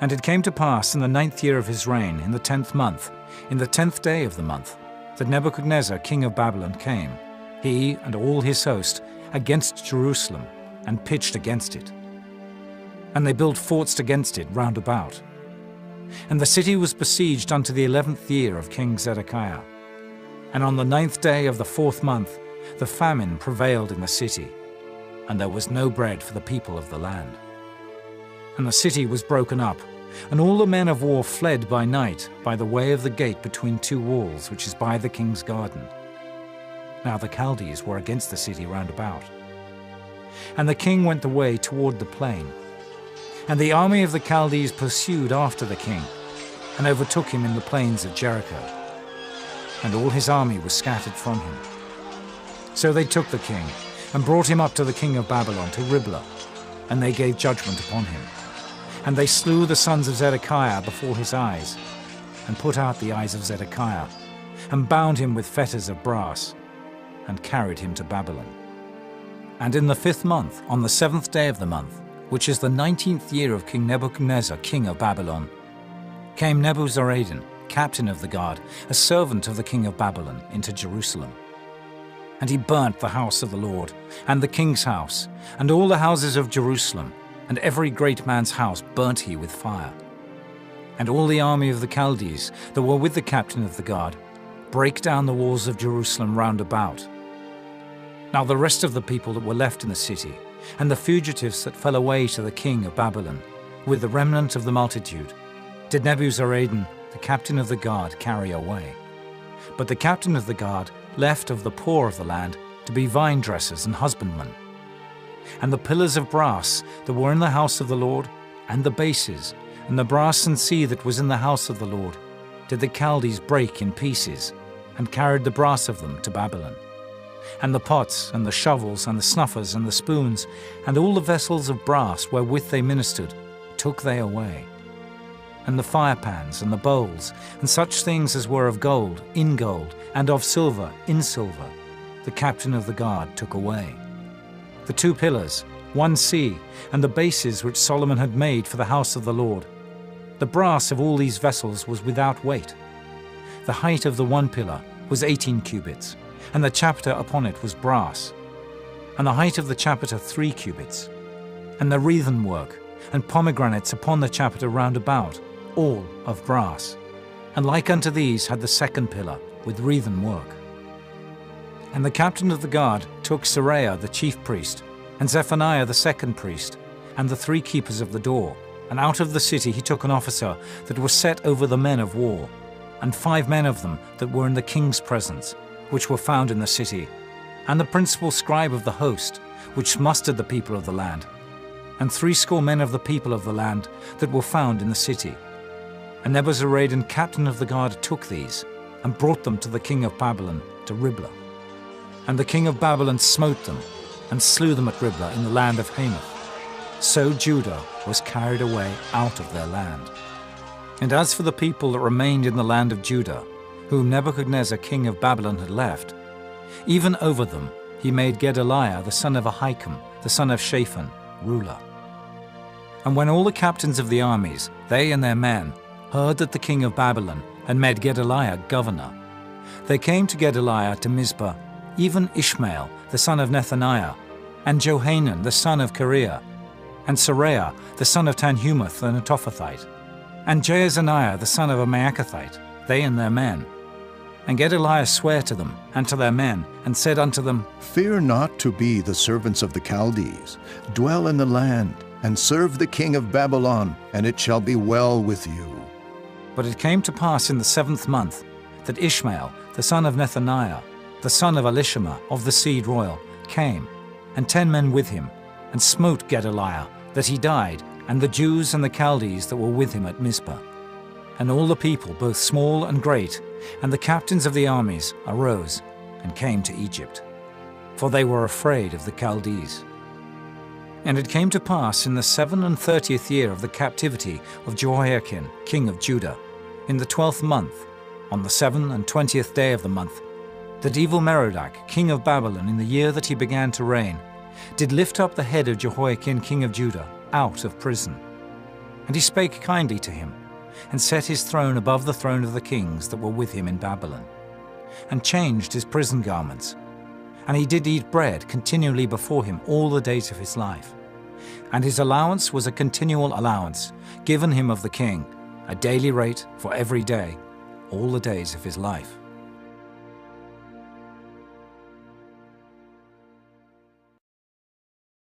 And it came to pass in the 9th year of his reign, in the 10th month, in the 10th day of the month, that Nebuchadnezzar king of Babylon came, he and all his host, against Jerusalem, and pitched against it. And they built forts against it round about. And the city was besieged unto the 11th year of King Zedekiah. And on the 9th day of the 4th month, the famine prevailed in the city, and there was no bread for the people of the land. And the city was broken up, and all the men of war fled by night by the way of the gate between two walls, which is by the king's garden. Now the Chaldees were against the city round about. And the king went the way toward the plain. And the army of the Chaldees pursued after the king, and overtook him in the plains of Jericho. And all his army was scattered from him. So they took the king, and brought him up to the king of Babylon, to Riblah, and they gave judgment upon him. And they slew the sons of Zedekiah before his eyes, and put out the eyes of Zedekiah, and bound him with fetters of brass, and carried him to Babylon. And in the 5th month, on the 7th day of the month, which is the 19th year of King Nebuchadnezzar, king of Babylon, came Nebuzaradan, captain of the guard, a servant of the king of Babylon, into Jerusalem. And he burnt the house of the Lord, and the king's house, and all the houses of Jerusalem, and every great man's house burnt he with fire. And all the army of the Chaldees that were with the captain of the guard brake down the walls of Jerusalem round about. Now the rest of the people that were left in the city, and the fugitives that fell away to the king of Babylon, with the remnant of the multitude, did Nebuzaradan, the captain of the guard, carry away. But the captain of the guard left of the poor of the land to be vine dressers and husbandmen. And the pillars of brass that were in the house of the Lord, and the bases, and the brass and sea that was in the house of the Lord, did the Chaldees break in pieces, and carried the brass of them to Babylon. And the pots, and the shovels, and the snuffers, and the spoons, and all the vessels of brass wherewith they ministered, took they away. And the firepans, and the bowls, and such things as were of gold, in gold, and of silver, in silver, the captain of the guard took away. The 2 pillars, 1 sea, and the bases which Solomon had made for the house of the Lord. The brass of all these vessels was without weight. The height of the 1 pillar was 18 cubits, and the chapiter upon it was brass, and the height of the chapiter 3 cubits, and the wreathen work, and pomegranates upon the chapiter round about, all of brass. And like unto these had the 2nd pillar, with wreathen work. And the captain of the guard took Seraiah the chief priest, and Zephaniah the 2nd priest, and the 3 keepers of the door, and out of the city he took an officer that was set over the men of war, and 5 men of them that were in the king's presence, which were found in the city, and the principal scribe of the host, which mustered the people of the land, and 70 men of the people of the land that were found in the city. And Nebuzaradan, captain of the guard, took these, and brought them to the king of Babylon, to Riblah. And the king of Babylon smote them, and slew them at Riblah in the land of Hamath. So Judah was carried away out of their land. And as for the people that remained in the land of Judah, whom Nebuchadnezzar king of Babylon had left, even over them he made Gedaliah the son of Ahikam, the son of Shaphan, ruler. And when all the captains of the armies, they and their men, heard that the king of Babylon had made Gedaliah governor, they came to Gedaliah to Mizpah, even Ishmael the son of Nethaniah, and Johanan the son of Kareah, and Seraiah the son of Tanhumeth the Netophathite, and Jaazaniah the son of a Maacathite, they and their men. And Gedaliah sware to them and to their men, and said unto them, Fear not to be the servants of the Chaldees. Dwell in the land, and serve the king of Babylon, and it shall be well with you. But it came to pass in the 7th month that Ishmael, the son of Nethaniah, the son of Elishama of the seed royal, came, and 10 men with him, and smote Gedaliah, that he died, and the Jews and the Chaldees that were with him at Mizpah. And all the people, both small and great, and the captains of the armies, arose and came to Egypt, for they were afraid of the Chaldees. And it came to pass in the 37th year of the captivity of Jehoiakim, king of Judah, in the 12th month, on the 27th day of the month, that Evil-Merodach, king of Babylon, in the year that he began to reign, did lift up the head of Jehoiakim, king of Judah, out of prison. And he spake kindly to him, and set his throne above the throne of the kings that were with him in Babylon, and changed his prison garments. And he did eat bread continually before him all the days of his life. And his allowance was a continual allowance, given him of the king, a daily rate for every day, all the days of his life.